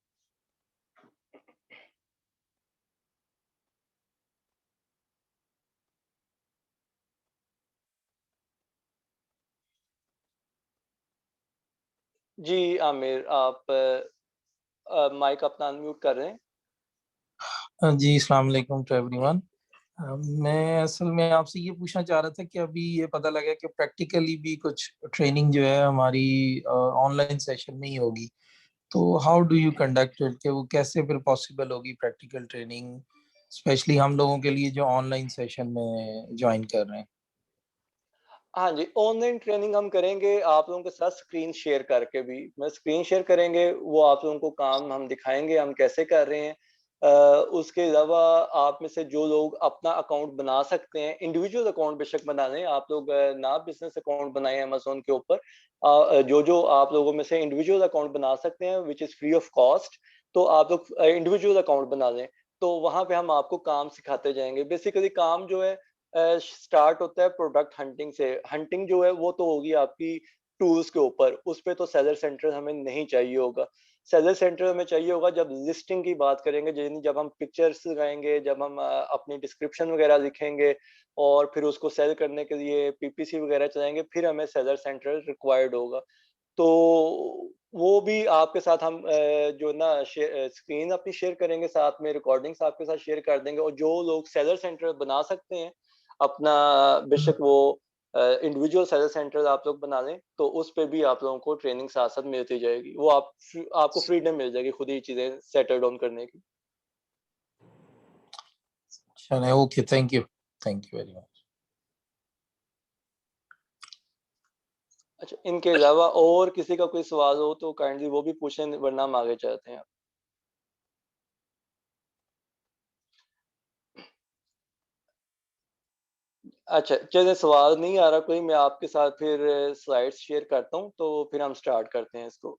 [SPEAKER 1] जी, आमिर, आप माइक अपना अनम्यूट कर रहे हैं।
[SPEAKER 5] जी, अस्सलाम वालेकुम टू एवरीवन। मैं असल में आपसे ये पूछना चाह रहा था कि अभी ये पता लगा कि प्रैक्टिकली भी कुछ ट्रेनिंग जो है हमारी ऑनलाइन सेशन में ही होगी, तो how do you conduct it, कि वो कैसे फिर पॉसिबल होगी प्रैक्टिकल ट्रेनिंग, स्पेशली हम लोगों के लिए जो ऑनलाइन सेशन में ज्वाइन कर रहे हैं।
[SPEAKER 1] हाँ जी, ऑनलाइन ट्रेनिंग हम करेंगे आप लोगों के साथ स्क्रीन शेयर करके भी। मैं स्क्रीन शेयर करेंगे, वो आप लोगों को काम हम दिखाएँगे हम कैसे कर रहे हैं। उसके अलावा आप में से जो लोग अपना अकाउंट बना सकते हैं, इंडिविजुअल अकाउंट बेशक बना लें, आप लोग ना बिज़नेस अकाउंट बनाएँ अमेज़न के ऊपर। जो आप लोगों में से इंडिविजुअल अकाउंट बना सकते हैं which is free of cost, तो आप लोग इंडिविजुअल अकाउंट बना लें। तो वहाँ पे हम आपको काम सिखाते जाएँगे। बेसिकली काम जो है स्टार्ट होता है प्रोडक्ट हंटिंग से। हंटिंग जो है वो तो होगी आपकी टूल्स के ऊपर, उस पे तो सेलर सेंटर हमें नहीं चाहिए होगा। सेलर सेंटर हमें चाहिए होगा जब लिस्टिंग की बात करेंगे, यानी जब हम पिक्चर्स लगाएँगे, जब हम अपनी डिस्क्रिप्शन वगैरह लिखेंगे और फिर उसको सेल करने के लिए पीपीसी वगैरह चलाएँगे, फिर हमें सेलर सेंटर रिक्वायर्ड होगा। तो वो भी आपके साथ हम जो ना स्क्रीन अपनी शेयर करेंगे, साथ में रिकॉर्डिंग्स आपके साथ शेयर कर देंगे, और जो लोग सेलर सेंटर बना सकते हैं अपना, बेशक वो इंडिविजुअल सेलर सेंटर आप लोग बना लें, तो उस पे भी आप लोगों को ट्रेनिंग साथ-साथ मिलती जाएगी। वो आपको फ्रीडम मिल जाएगी खुद ही चीज़ें सेटल डाउन करने की।
[SPEAKER 5] चलिए, okay, thank you very much.
[SPEAKER 1] अच्छा, इनके अलावा और किसी का कोई सवाल हो तो काइंडली वो भी पूछें, वरना हम आगे चलते हैं। अच्छा, चलिए, सवाल नहीं आ रहा कोई, मैं आपके साथ फिर स्लाइड्स शेयर करता हूँ, तो फिर हम स्टार्ट करते हैं इसको।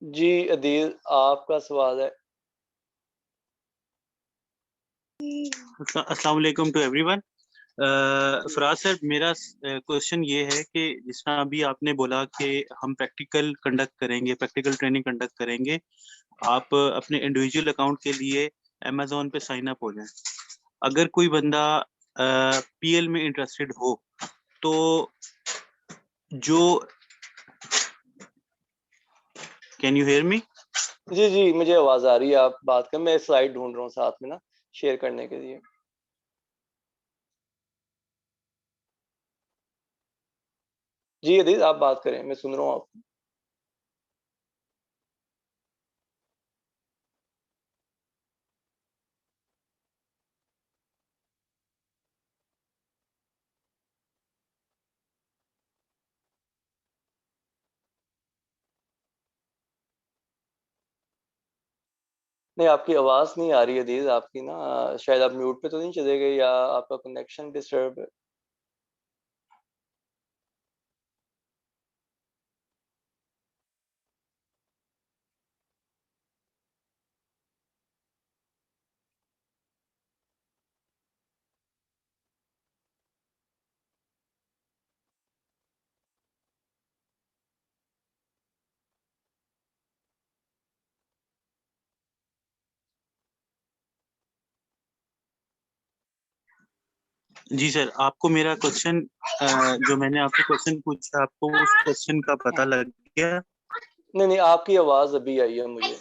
[SPEAKER 1] जी, अदील, आपका सवाल है।
[SPEAKER 6] अस्सलाम वालेकुम टू एवरीवन। फराज सर, मेरा क्वेश्चन ये है कि जिस तरह अभी आपने बोला कि हम प्रैक्टिकल ट्रेनिंग कंडक्ट करेंगे, आप अपने इंडिविजुअल अकाउंट के लिए अमेज़न पे साइन अप हो जाएं। अगर कोई बंदा पीएल में इंटरेस्टेड हो तो जो कैन यू हेयर मी?
[SPEAKER 1] जी जी, मुझे आवाज आ रही है, आप बात कर, मैं स्लाइड ढूंढ रहा हूँ साथ में ना शेयर करने के लिए। जी अदीज, आप बात करें, मैं सुन रहा हूँ आपको। नहीं, आपकी आवाज नहीं आ रही है अदीज, आपकी ना शायद आप म्यूट पे तो नहीं चले गए या आपका कनेक्शन डिस्टर्ब है।
[SPEAKER 6] जी सर, आपको मेरा क्वेश्चन जो मैंने आपको क्वेश्चन पूछा, आपको उस क्वेश्चन का पता लग गया?
[SPEAKER 1] नहीं नहीं, आपकी आवाज अभी आई है मुझे।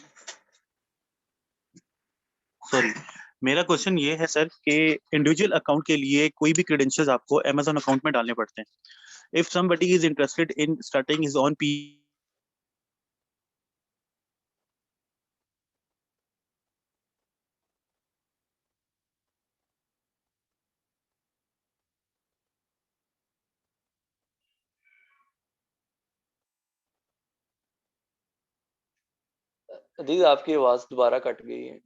[SPEAKER 6] सॉरी, मेरा क्वेश्चन ये है सर कि इंडिविजुअल अकाउंट के लिए कोई भी क्रेडेंशियल्स आपको Amazon अकाउंट में डालने पड़ते हैं। If somebody is interested in starting his own P
[SPEAKER 1] अदीज, आपकी आवाज दोबारा कट गई है।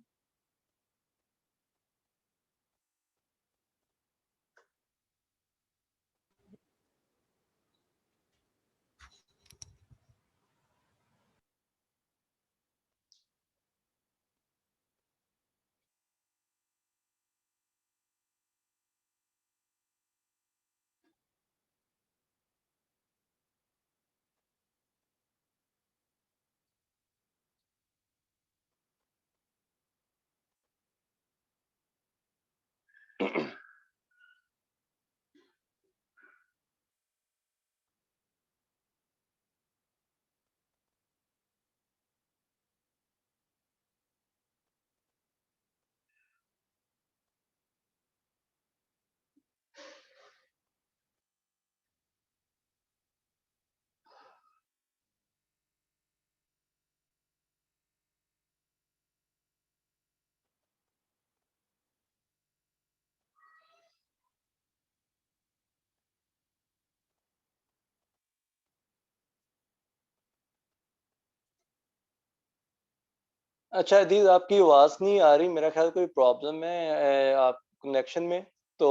[SPEAKER 1] अच्छा अदीज, आपकी आवाज नहीं आ रही, मेरा ख्याल कोई प्रॉब्लम है आप कनेक्शन में। तो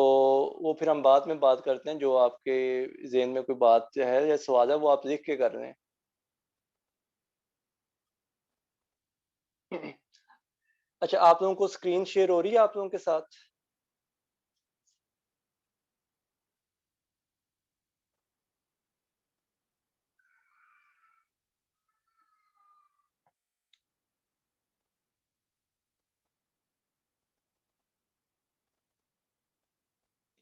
[SPEAKER 1] वो फिर हम बाद में बात करते हैं, जो आपके ज़हन में कोई बात है या सवाल है वो आप लिख के कर रहे हैं। अच्छा, आप लोगों को स्क्रीन शेयर हो रही है आप लोगों के साथ?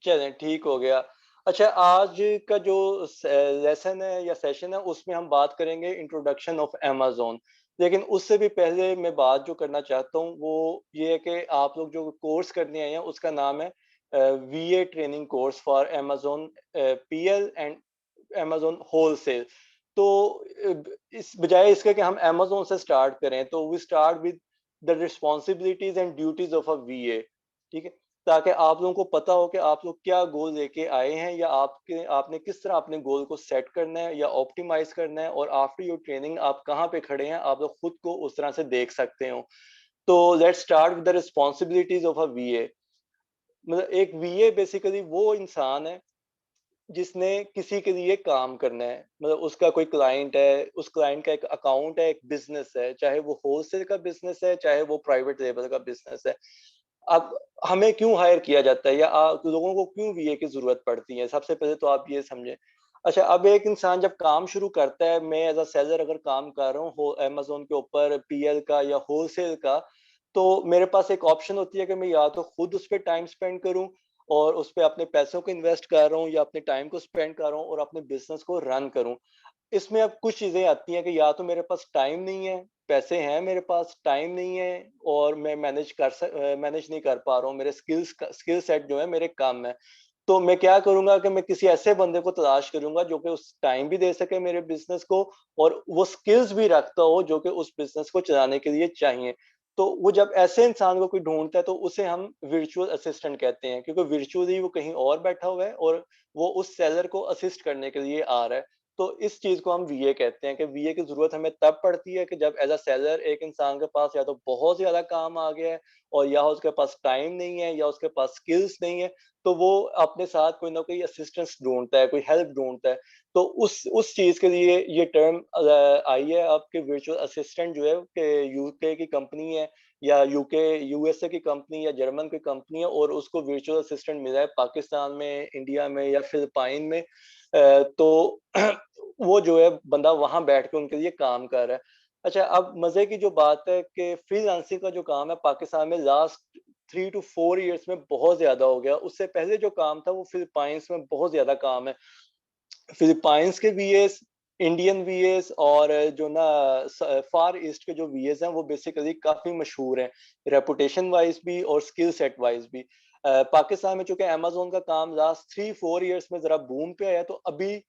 [SPEAKER 1] चलें, ठीक हो गया। अच्छा, आज का जो लेसन है या सेशन है उसमें हम बात करेंगे इंट्रोडक्शन ऑफ अमेज़न। लेकिन उससे भी पहले मैं बात जो करना चाहता हूँ वो ये है कि आप लोग जो कोर्स करने आए हैं उसका नाम है वीए training course for Amazon PL and Amazon wholesale. तो इस बजाय इसके कि हम अमेज़न से स्टार्ट करें, तो we start with the responsibilities and duties of a VA, ठीक है? ताकि आप लोगों को पता हो कि आप लोग क्या गोल लेके आए हैं या आपने किस तरह अपने गोल को सेट करना है या ऑप्टिमाइज करना है, और आफ्टर योर ट्रेनिंग आप कहाँ पे खड़े हैं आप लोग खुद को उस तरह से देख सकते हो। तो let's start with the responsibilities of a वीए। मतलब एक वीए बेसिकली वो इंसान है जिसने किसी के लिए काम करना है। मतलब उसका कोई क्लाइंट है, उस क्लाइंट का एक अकाउंट है, एक बिजनेस है, चाहे वो होलसेल का बिजनेस है, चाहे वो प्राइवेट लेवल का बिजनेस है। अब हमें क्यों हायर किया जाता है या लोगों को क्यों वीए की जरूरत पड़ती है, सबसे पहले तो आप ये समझें। अच्छा, अब एक इंसान जब काम शुरू करता है, मैं एज अ सेलर अगर काम कर रहा हूँ अमेजोन के ऊपर पीएल का या होलसेल का, तो मेरे पास एक ऑप्शन होती है कि मैं या तो खुद उस पर टाइम स्पेंड करूँ, और उस पे अपने पैसों को इन्वेस्ट कर रहा हूँ या अपने टाइम को स्पेंड कर रहा हूँ और अपने बिजनेस को रन करूँ। इसमें अब कुछ चीज़ें आती हैं कि या तो मेरे पास टाइम नहीं है, पैसे हैं मेरे पास, टाइम नहीं है और मैं मैनेज नहीं कर पा रहा हूँ, मेरे स्किल सेट जो है मेरे कम है। तो मैं क्या करूँगा कि मैं किसी ऐसे बंदे को तलाश करूँगा जो कि उस टाइम भी दे सके मेरे बिज़नेस को और वो स्किल्स भी रखता हो जो कि उस बिज़नेस को चलाने के लिए चाहिए। तो वो जब ऐसे इंसान को कोई ढूँढता है तो उसे हम वर्चुअल असिस्टेंट कहते हैं, क्योंकि वर्चुअली वो कहीं और बैठा हुआ है और वो उस सेलर को असिस्ट करने के लिए आ रहा है। तो इस चीज़ को हम वीए कहते हैं कि वीए की ज़रूरत हमें तब पड़ती है कि जब एज़ अ सेलर एक इंसान के पास या तो बहुत ज़्यादा काम आ गया है और या उसके पास टाइम नहीं है या उसके पास स्किल्स नहीं है, तो वो अपने साथ कोई ना कोई असिस्टेंस ढूँढता है, कोई हेल्प ढूँढता है। तो उस चीज़ के लिए ये टर्म आई है अब कि वर्चुअल असिस्टेंट जो है कि यूके की कंपनी है या यूएसए की कंपनी या जर्मन की कंपनी है और उसको वर्चुअल असिस्टेंट मिला है पाकिस्तान में, इंडिया में या फिलिपाइन में। तो वो जो है बंदा वहाँ बैठ के उनके लिए काम कर रहा है। अच्छा, अब मज़े की जो बात है कि फ्रीलांसिंग का जो काम है पाकिस्तान में लास्ट 3 टू 4 इयर्स में बहुत ज़्यादा हो गया। उससे पहले जो काम था वो फिलिपाइंस में बहुत ज़्यादा काम है। फिलिपाइंस के वीएस, इंडियन वीएस और जो ना फार ईस्ट के जो वीएस हैं वो बेसिकली काफ़ी मशहूर हैं, रेपुटेशन वाइज़ भी और स्किल सेट वाइज़ भी। पाकिस्तान में चूँकि अमेज़न का काम लास्ट 3-4 इयर्स में ज़रा बूम पे आया तो अभी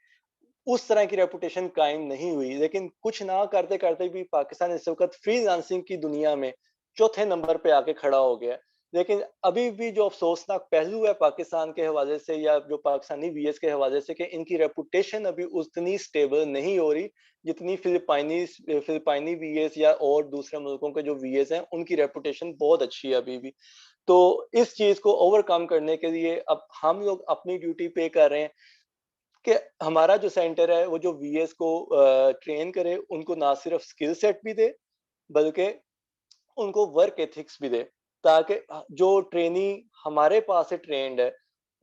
[SPEAKER 1] उस तरह की रेपुटेशन कायम नहीं हुई, लेकिन कुछ ना करते-करते भी पाकिस्तान इस वक़्त फ्रीलांसिंग की दुनिया में चौथे नंबर पे आके खड़ा हो गया है। लेकिन अभी भी जो अफ़सोसनाक पहलू है पाकिस्तान के हवाले से या जो पाकिस्तानी वीएस के हवाले से कि इनकी रेपुटेशन अभी उतनी स्टेबल नहीं हो रही, जितनी फिलिपाइनी वीएस या और दूसरे मुल्कों के जो वीएस हैं, उनकी रेपुटेशन बहुत अच्छी है अभी भी। तो इस चीज़ को ओवरकम करने के लिए अब हम लोग अपनी ड्यूटी पे कर रहे हैं कि हमारा जो सेंटर है वो जो वीएस को ट्रेन करे, उनको ना सिर्फ स्किल सेट भी दे बल्कि उनको वर्क एथिक्स भी दे, ताकि जो ट्रेनी हमारे पास से ट्रेंड है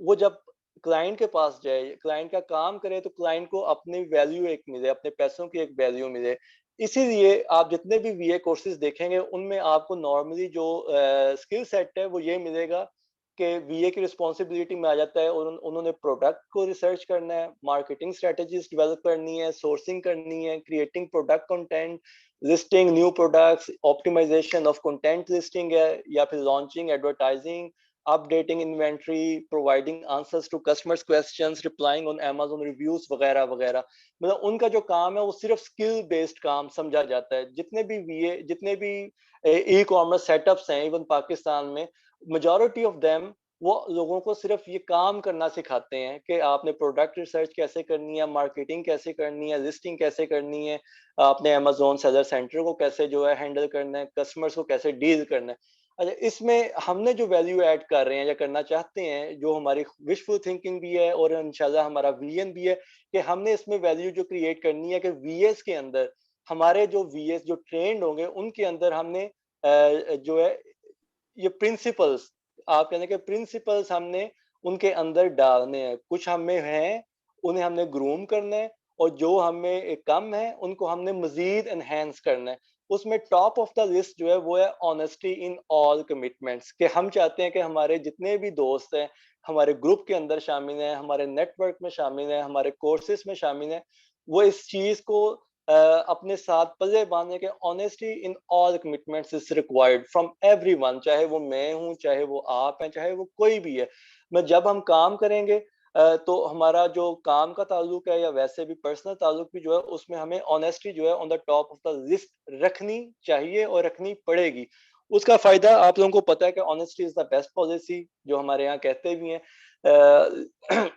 [SPEAKER 1] वो जब क्लाइंट के पास जाए, क्लाइंट का काम करे तो क्लाइंट को अपनी वैल्यू एक मिले, अपने पैसों की एक वैल्यू मिले। इसीलिए आप जितने भी वीए कोर्सेज देखेंगे उनमें आपको नॉर्मली जो स्किल सेट है वो ये मिलेगा कि वीए की रिस्पॉन्सिबिलिटी में आ जाता है और उन्होंने प्रोडक्ट को रिसर्च करना है, मार्केटिंग स्ट्रेटजीज डेवलप करनी है, सोर्सिंग करनी है, creating product content, listing new products, optimization of content listing है या फिर launching, advertising, updating inventory, providing answers to customers questions, replying on Amazon reviews वगैरह वगैरह। मतलब उनका जो काम है वो सिर्फ स्किल बेस्ड काम समझा जाता है। जितने भी ई कॉमर्स सेटअप्स हैं इवन पाकिस्तान में, मेजॉरिटी ऑफ देम वो लोगों को सिर्फ ये काम करना सिखाते हैं कि आपने प्रोडक्ट रिसर्च कैसे करनी है, मार्केटिंग कैसे करनी है, लिस्टिंग कैसे करनी है, आपने अमेज़न सेलर सेंटर को कैसे जो है हैंडल करना है, कस्टमर्स को कैसे डील करना है। अच्छा, इसमें हमने जो वैल्यू ऐड कर रहे हैं या करना चाहते हैं, जो हमारी विशफुल थिंकिंग भी है और इंशाल्लाह हमारा विजन भी है कि हमने इसमें वैल्यू जो क्रिएट करनी है कि वीएस के अंदर हमारे जो वीएस जो ट्रेंड होंगे उनके अंदर हमने जो है ये प्रिंसिपल्स, आप कहने के प्रिंसिपल्स हमने उनके अंदर डालने हैं। कुछ हम में हैं, उन्हें हमने ग्रूम करना है और जो हमें कम है, उनको हमने मज़ीद एनहांस करना है। उसमें टॉप ऑफ द लिस्ट जो है वो है ऑनेस्टी इन ऑल कमिटमेंट्स, कि हम चाहते हैं कि हमारे जितने भी दोस्त हैं, हमारे ग्रुप के अंदर शामिल हैं, हमारे नेटवर्क में शामिल हैं, हमारे कोर्सेज़ में शामिल हैं, वो इस चीज़ को अपने साथ पल्ले बांधने के honesty in all commitments is required from everyone, चाहे वो मैं हूँ, चाहे वो आप हैं, चाहे वो कोई भी है। मैं जब हम काम करेंगे तो हमारा जो काम का ताल्लुक है या वैसे भी पर्सनल ताल्लुक भी जो है उसमें हमें ऑनेस्टी जो है on the top of the list रखनी चाहिए और रखनी पड़ेगी। उसका फायदा आप लोगों को पता है कि honesty is the best policy, जो हमारे यहाँ कहते भी हैं।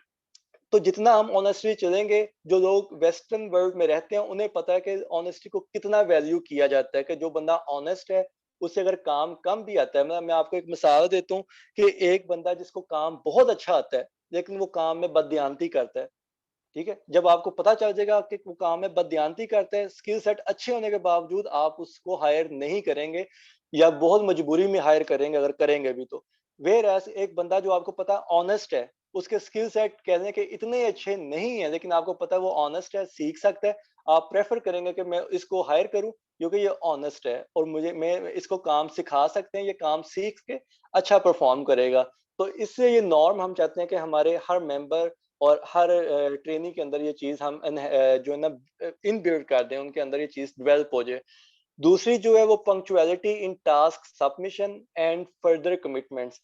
[SPEAKER 1] तो जितना हम ऑनेस्टली चलेंगे, जो लोग वेस्टर्न वर्ल्ड में रहते हैं उन्हें पता है कि ऑनेस्टी को कितना वैल्यू किया जाता है, कि जो बंदा ऑनेस्ट है उससे अगर काम कम भी आता है, मैं आपको एक मिसाल देता हूँ कि एक बंदा जिसको काम बहुत अच्छा आता है लेकिन वो काम में बददियानती करता है, ठीक है? जब आपको पता चल जाएगा कि वो काम में बददियानती करता है, स्किल सेट अच्छे होने के बावजूद आप उसको हायर नहीं करेंगे या बहुत मजबूरी में हायर करेंगे अगर करेंगे भी तो। व्हेयरएज़ एक बंदा जो आपको पता है ऑनेस्ट है, उसके स्किल सेट कहने के इतने अच्छे नहीं है लेकिन आपको पता है वो ऑनेस्ट है, सीख सकता है, आप प्रेफ़र करेंगे कि मैं इसको हायर करूँ क्योंकि ये ऑनेस्ट है और मैं इसको काम सिखा सकते हैं, ये काम सीख के अच्छा परफ़ॉर्म करेगा। तो इससे ये नॉर्म हम चाहते हैं कि हमारे हर मेंबर और हर ट्रेनी के अंदर ये चीज़ हम जो है ना इनबिल्ट कर दें, उनके अंदर ये चीज़ डेवलप हो जाए। दूसरी जो है वो punctuality in task submission and further commitments.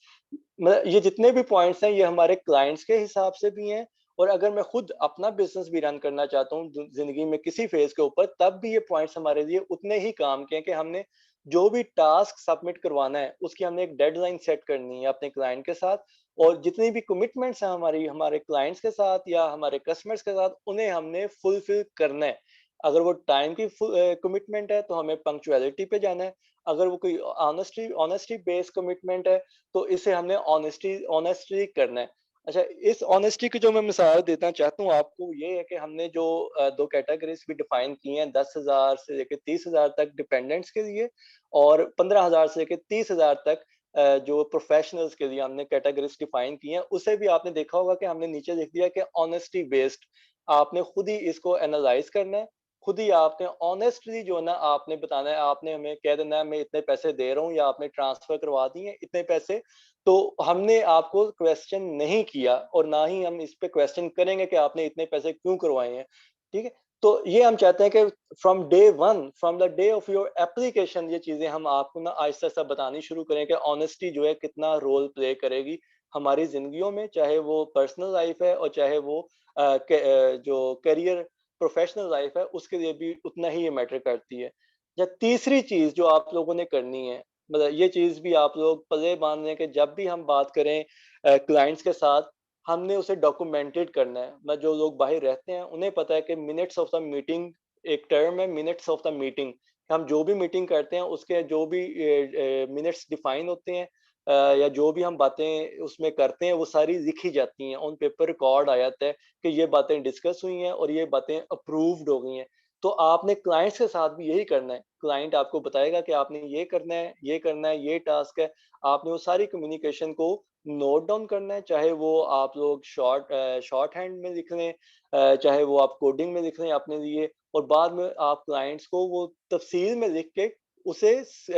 [SPEAKER 1] मतलब ये जितने भी पॉइंट्स हैं ये हमारे क्लाइंट्स के हिसाब से भी हैं, और अगर मैं खुद अपना बिजनेस भी रन करना चाहता हूँ जिंदगी में किसी फेज के ऊपर, तब भी ये पॉइंट्स हमारे लिए उतने ही काम के हैं कि हमने जो भी टास्क सबमिट करवाना है उसकी हमने एक डेडलाइन सेट करनी है अपने क्लाइंट के साथ, और जितनी भी कमिटमेंट्स हैं हमारी हमारे क्लाइंट्स के साथ या हमारे कस्टमर्स के साथ उन्हें हमने फुलफिल करना है। अगर वो टाइम की कमिटमेंट है तो हमें पंक्चुअलिटी पे जाना है। अगर वो कोई ऑनेस्टी ऑनेस्टी बेस्ड कमिटमेंट है तो इसे हमने ऑनेस्टली करना है। अच्छा, इस ऑनेस्टी की जो मैं मिसाल देना चाहता हूँ आपको, ये है कि हमने जो दो कैटेगरीज भी डिफाइन की हैं, 10,000 से लेकर 30,000 तक डिपेंडेंट्स के लिए, और 15,000 से लेकर 30,000 तक जो प्रोफेशनल्स के लिए हमने कैटेगरीज डिफाइन की हैं। उसे भी आपने देखा होगा कि हमने नीचे लिख दिया कि ऑनेस्टी बेस्ड। आपने खुद ही इसको एनालाइज करना है, खुद ही आपने ऑनेस्टली जो है ना आपने बताना है, आपने हमें कह देना है मैं इतने पैसे दे रहा हूँ, या आपने ट्रांसफर करवा दिए इतने पैसे। तो हमने आपको क्वेश्चन नहीं किया और ना ही हम इस पे क्वेश्चन करेंगे कि आपने इतने पैसे क्यों करवाए हैं। ठीक है, तो ये हम चाहते हैं कि from day one, from the day of your application, ये चीजें हम आपको ना आहिस्ता आहिस्ता बतानी शुरू करें कि ऑनेस्टी जो है कितना रोल प्ले करेगी हमारी जिंदगियों में, चाहे वो पर्सनल लाइफ है और चाहे वो जो करियर प्रोफेशनल लाइफ है उसके लिए भी उतना ही ये मैटर करती है। या तीसरी चीज जो आप लोगों ने करनी है, मतलब ये चीज भी आप लोग पल्ले बांध लें कि जब भी हम बात करें क्लाइंट्स के साथ, हमने उसे डॉक्यूमेंटेड करना है। मतलब जो लोग बाहर रहते हैं उन्हें पता है कि मिनट्स ऑफ द मीटिंग, एक टर्म है मिनट्स ऑफ द मीटिंग। हम जो भी मीटिंग करते हैं उसके जो भी मिनट्स डिफाइन होते हैं, या जो भी हम बातें उसमें करते हैं वो सारी लिखी जाती हैं, ऑन पेपर रिकॉर्ड आ जाता है कि ये बातें डिस्कस हुई हैं और ये बातें अप्रूव्ड हो गई हैं। तो आपने क्लाइंट्स के साथ भी यही करना है। क्लाइंट आपको बताएगा कि आपने ये करना है, ये करना है, ये टास्क है। आपने वो सारी कम्युनिकेशन को नोट डाउन करना है, चाहे वो आप लोग शॉर्ट हैंड में लिख लें, चाहे वो आप कोडिंग में लिख लें अपने लिए, और बाद में आप क्लाइंट्स को वो तफसील में लिख के उसे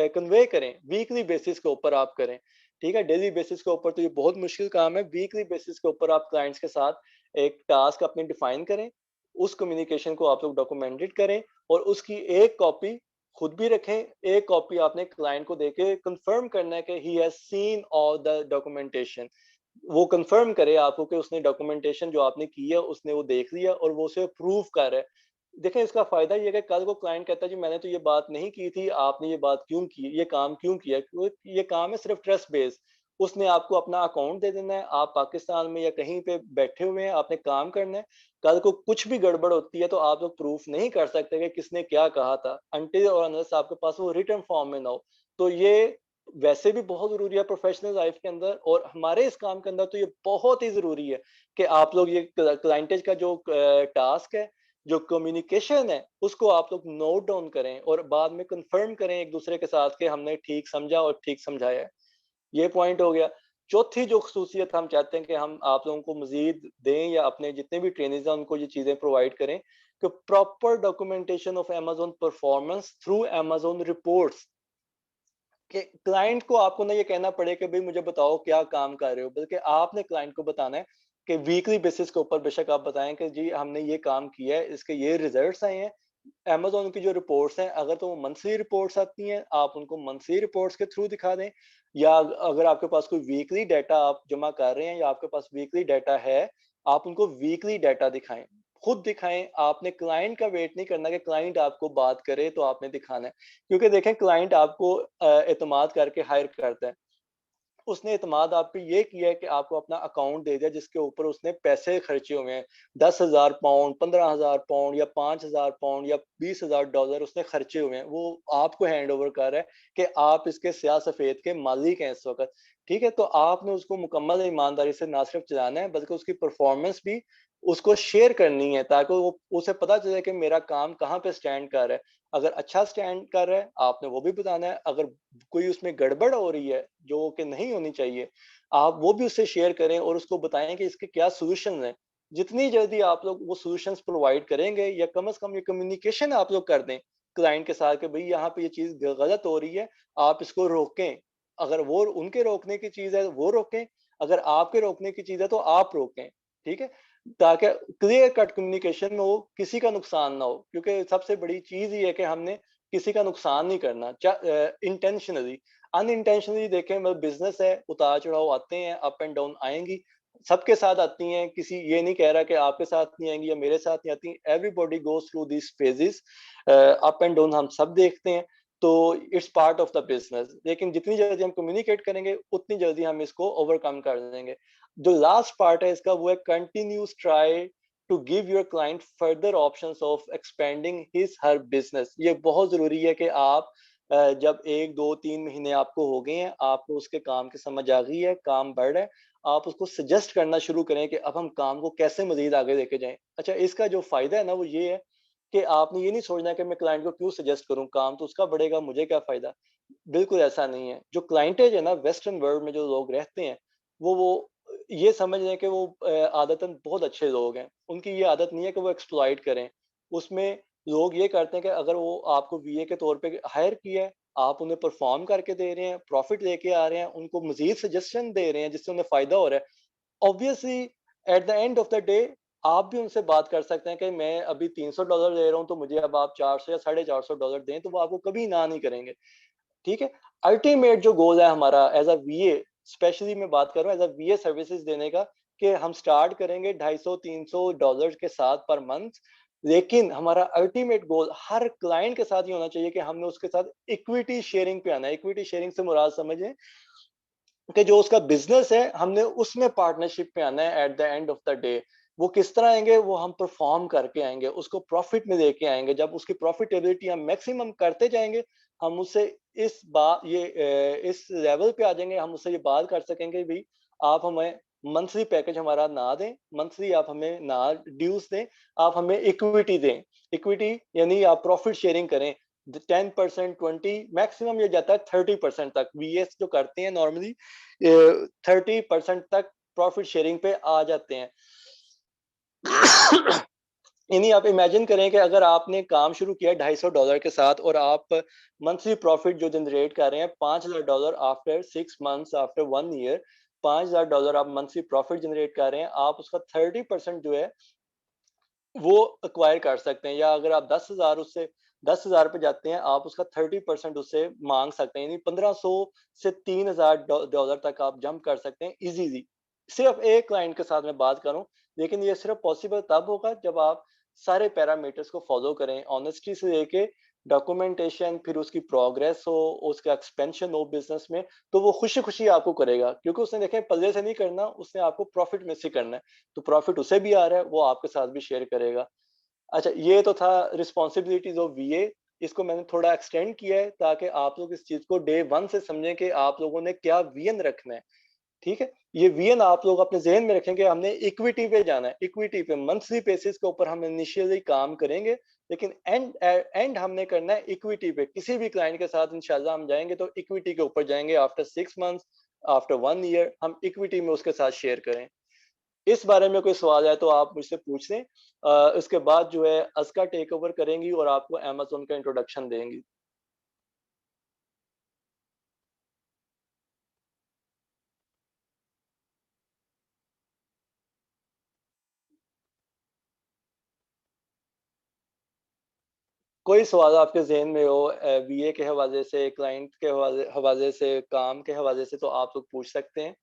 [SPEAKER 1] कन्वे करें। वीकली बेसिस के ऊपर आप करें, ठीक है। डेली बेसिस के ऊपर तो ये बहुत मुश्किल काम है। वीकली बेसिस के ऊपर आप क्लाइंट्स के साथ एक टास्क अपने डिफाइन करें, उस कम्युनिकेशन को आप लोग डॉक्यूमेंटेड करें, और उसकी एक कॉपी खुद भी रखें, एक कॉपी आपने क्लाइंट को देके कंफर्म करना है कि he has seen all the documentation. वो कंफर्म करे आपको कि उसने डॉक्यूमेंटेशन जो आपने की है उसने वो देख लिया और वो उसे प्रूव कर रहा है। देखें, इसका फायदा ये है कि कल को क्लाइंट कहता है जी मैंने तो ये बात नहीं की थी, आपने ये बात क्यों की, ये काम क्यों किया। ये काम है सिर्फ ट्रस्ट बेस्ड। उसने आपको अपना अकाउंट दे देना है, आप पाकिस्तान में या कहीं पे बैठे हुए हैं, आपने काम करना है। कल को कुछ भी गड़बड़ होती है तो आप लोग प्रूफ नहीं कर सकते कि किसने क्या कहा था, अनटिल और अनलेस आपके पास वो रिटन फॉर्म में ना हो। तो ये वैसे भी बहुत जरूरी है प्रोफेशनल लाइफ के अंदर, और हमारे इस काम के अंदर तो ये बहुत ही जरूरी है कि आप लोग ये क्लाइंटेज का जो टास्क है, जो कम्युनिकेशन है, उसको आप लोग नोट डाउन करें और बाद में कंफर्म करें एक दूसरे के साथ कि हमने ठीक समझा और ठीक समझाया है। ये पॉइंट हो गया। चौथी जो खसूसियत हम चाहते हैं कि हम आप लोगों को मजीद दें, या अपने जितने भी ट्रेनर्स हैं उनको ये चीजें प्रोवाइड करें, कि proper documentation of Amazon performance through Amazon reports. कि क्लाइंट को आपको ना ये कहना पड़े कि भाई मुझे बताओ क्या काम कर रहे हो, बल्कि आपने क्लाइंट को बताना है कि वीकली बेसिस के ऊपर बेशक आप बताएं कि जी हमने ये काम किया है, इसके ये रिजल्ट्स आए हैं। अमेज़न की जो रिपोर्ट्स हैं, अगर तो वो मंथली रिपोर्ट्स आती हैं, आप उनको मंथली रिपोर्ट्स के थ्रू दिखा दें, या अगर आपके पास कोई वीकली डाटा आप जमा कर रहे हैं या आपके पास वीकली डाटा है, आप उनको वीकली डाटा दिखाएं, खुद दिखाएं। आपने क्लाइंट का वेट नहीं करना कि क्लाइंट आपको बात करे तो आपने दिखाना है, क्योंकि देखें क्लाइंट आपको एतमाद करके हायर करता है। उसने एतमाद आप पे ये किया है कि आपको अपना अकाउंट दे दिया जिसके ऊपर उसने पैसे खर्चे हुए हैं, 10,000 पाउंड, 15,000 पाउंड, या 5,000 पाउंड, या 20,000 डॉलर उसने खर्चे हुए हैं। वो आपको हैंड ओवर कर रहा है कि आप इसके स्याह सफेद के मालिक हैं इस वक्त। ठीक है, तो आपने उसको मुकम्मल ईमानदारी से ना सिर्फ चलाना है बल्कि उसकी परफॉर्मेंस भी उसको शेयर करनी है, ताकि वो उसे पता चले कि मेरा काम कहाँ पे स्टैंड कर रहा है। अगर अच्छा स्टैंड कर रहा है आपने वो भी बताना है, अगर कोई उसमें गड़बड़ हो रही है जो कि नहीं होनी चाहिए, आप वो भी उससे शेयर करें और उसको बताएं कि इसके क्या सॉल्यूशंस हैं। जितनी जल्दी आप लोग वो सॉल्यूशंस प्रोवाइड करेंगे, या कम से कम ये कम्युनिकेशन आप लोग कर दें क्लाइंट के साथ कि भाई यहाँ पे ये चीज गलत हो रही है, आप इसको रोकें। अगर वो उनके रोकने की चीज है वो रोकें, अगर आपके रोकने की चीज है तो आप रोकें, ठीक है, ताकि क्लियर कट कम्युनिकेशन में हो, किसी का नुकसान ना हो, क्योंकि सबसे बड़ी चीज ये है कि हमने किसी का नुकसान नहीं करना इंटेंशनली। अनइंटेंशनली देखें, मतलब बिजनेस है, उतार चढ़ाव आते हैं, अप एंड डाउन आएंगी, सबके साथ आती हैं, किसी ये नहीं कह रहा कि आपके साथ नहीं आएंगी या मेरे साथ नहीं आती, everybody goes through this phases, up and down हम सब देखते हैं, तो it's part of the business. लेकिन जितनी जल्दी हम कम्युनिकेट करेंगे उतनी जल्दी हम इसको ओवरकम कर देंगे। जो लास्ट पार्ट है इसका वो है continuous try to give your client further options of expanding his her business. ये बहुत जरूरी है कि आप जब 1 2 3 महीने आपको हो गए हैं, आपको उसके काम की समझ आ गई है, काम बढ़ रहा है, आप उसको सजेस्ट करना शुरू करें कि अब हम काम को कैसे मजीद आगे लेके जाएं। अच्छा, इसका जो फायदा है ना वो ये है कि आपने ये नहीं सोचना कि मैं क्लाइंट को क्यों सजेस्ट करूं, काम तो उसका बढ़ेगा, मुझे क्या फायदा। बिल्कुल ऐसा नहीं है। जो क्लाइंटेज है ना वेस्टर्न वर्ल्ड में जो लोग रहते हैं, वो ये समझ रहे हैं कि वो आदतन बहुत अच्छे लोग हैं, उनकी ये आदत नहीं है कि वो एक्सप्लॉइट करें। उसमें लोग ये करते हैं कि अगर वो आपको वीए के तौर पे हायर किया है, आप उन्हें परफॉर्म करके दे रहे हैं, प्रॉफिट लेके आ रहे हैं, उनको मजीद सजेशन दे रहे हैं जिससे उन्हें फायदा हो रहा है, obviously at the end of the day आप भी उनसे बात कर सकते हैं कि मैं अभी $300 ले रहा हूँ, तो मुझे अब आप 400 या $450 दें, तो वो आपको कभी ना नहीं करेंगे, ठीक है। अल्टीमेट जो गोल है हमारा एज अ वीए, स्पेशली मैं बात कर रहा हूँ एज अ वीए सर्विसेज देने का, कि हम स्टार्ट करेंगे $250-300 के साथ पर मंथ। लेकिन हमारा अल्टीमेट गोल हर क्लाइंट के साथ ये होना चाहिए कि हमने उसके साथ इक्विटी शेयरिंग पे आना है। इक्विटी शेयरिंग से मुराद समझें कि जो उसका बिजनेस है हमने उसमें पार्टनरशिप पे आना है at the end of the day. वो किस तरह आएंगे, वो हम परफॉर्म करके आएंगे, उसको प्रॉफिट में लेके आएंगे। जब उसकी प्रॉफिटेबिलिटी हम मैक्सिमम करते जाएंगे, हम उससे इस लेवल पे आ जाएंगे, हम उससे ये बात कर सकेंगे भी आप हमें मंथली पैकेज हमारा ना दें, मंथली आप हमें ना ड्यूज दें, आप हमें इक्विटी दें। इक्विटी यानी आप प्रॉफिट शेयरिंग करें, 10%, 20, मैक्सिमम ये जाता है 30% तक। वीएस जो करते हैं नॉर्मली 30% तक प्रॉफिट शेयरिंग पे आ जाते हैं। यानी आप इमेजिन करें कि अगर आपने काम शुरू किया $250 के साथ और आप मंथली प्रॉफिट जो जनरेट कर रहे हैं $5000 आफ्टर 6 मंथ्स, आफ्टर 1 ईयर, $5000 आप मंथली प्रॉफिट जनरेट कर रहे हैं, आप उसका 30% जो है वो एक्वायर कर सकते हैं। या अगर आप 10,000 पे जाते हैं, आप उसका 30% उससे मांग सकते हैं, यानी 1500 से $3000 तक आप जंप कर सकते हैं इजीली। सिर्फ एक क्लाइंट के साथ मैं बात करूं, लेकिन ये सिर्फ पॉसिबल तब होगा जब आप सारे पैरामीटर्स को फॉलो करें, ऑनेस्टी से लेके डॉक्यूमेंटेशन, फिर उसकी प्रोग्रेस हो, उसका एक्सपेंशन हो बिजनेस में, तो वो खुशी खुशी आपको करेगा, क्योंकि उसने देखें पल्ले से नहीं करना, उसने आपको प्रॉफिट में से करना है, तो प्रॉफिट उसे भी आ रहा है, वो आपके साथ भी शेयर करेगा। अच्छा, ये तो था रिस्पॉन्सिबिलिटीज ऑफ वीए। इसको मैंने थोड़ा एक्सटेंड किया है ताकि आप लोग इस चीज को डे 1 से समझें कि आप लोगों ने क्या विजन रखना है, ठीक है। ये विजन आप लोग अपने जहन में रखेंगे, हमने इक्विटी पे जाना है, इक्विटी पे मंथली बेसिस के ऊपर हम इनिशियली काम करेंगे, लेकिन एंड हमने करना है इक्विटी पे। किसी भी क्लाइंट के साथ इंशाल्लाह हम जाएंगे तो इक्विटी के ऊपर जाएंगे, आफ्टर 6 मंथ्स, आफ्टर 1 ईयर हम इक्विटी में उसके साथ शेयर करें। इस बारे में कोई सवाल है तो आप मुझसे पूछ लें। इसके बाद जो है अस्का टेक ओवर करेंगी और आपको अमेज़न का इंट्रोडक्शन देंगी। कोई सवाल आपके ज़हन में हो वीए के हवाले से, क्लाइंट के हवाले हवाले से, काम के हवाले से, तो आप लोग पूछ सकते हैं।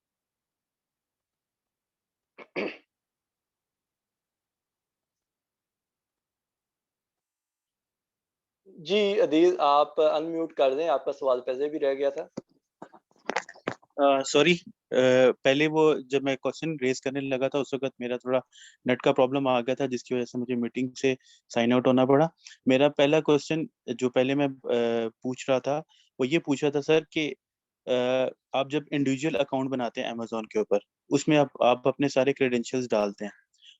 [SPEAKER 1] जी अदील, आप अनम्यूट कर दें, आपका सवाल पहले भी रह गया था।
[SPEAKER 6] सॉरी, पहले वो जब मैं क्वेश्चन रेज करने लगा था उस वक्त मेरा थोड़ा नेट का प्रॉब्लम आ गया था, जिसकी वजह से मुझे मीटिंग से साइन आउट होना पड़ा। मेरा पहला क्वेश्चन जो पहले मैं पूछ रहा था वो ये पूछ रहा था सर कि आप जब इंडिविजुअल अकाउंट बनाते हैं अमेजोन के ऊपर, उसमें आप अपने सारे क्रेडेंशियल्स डालते हैं।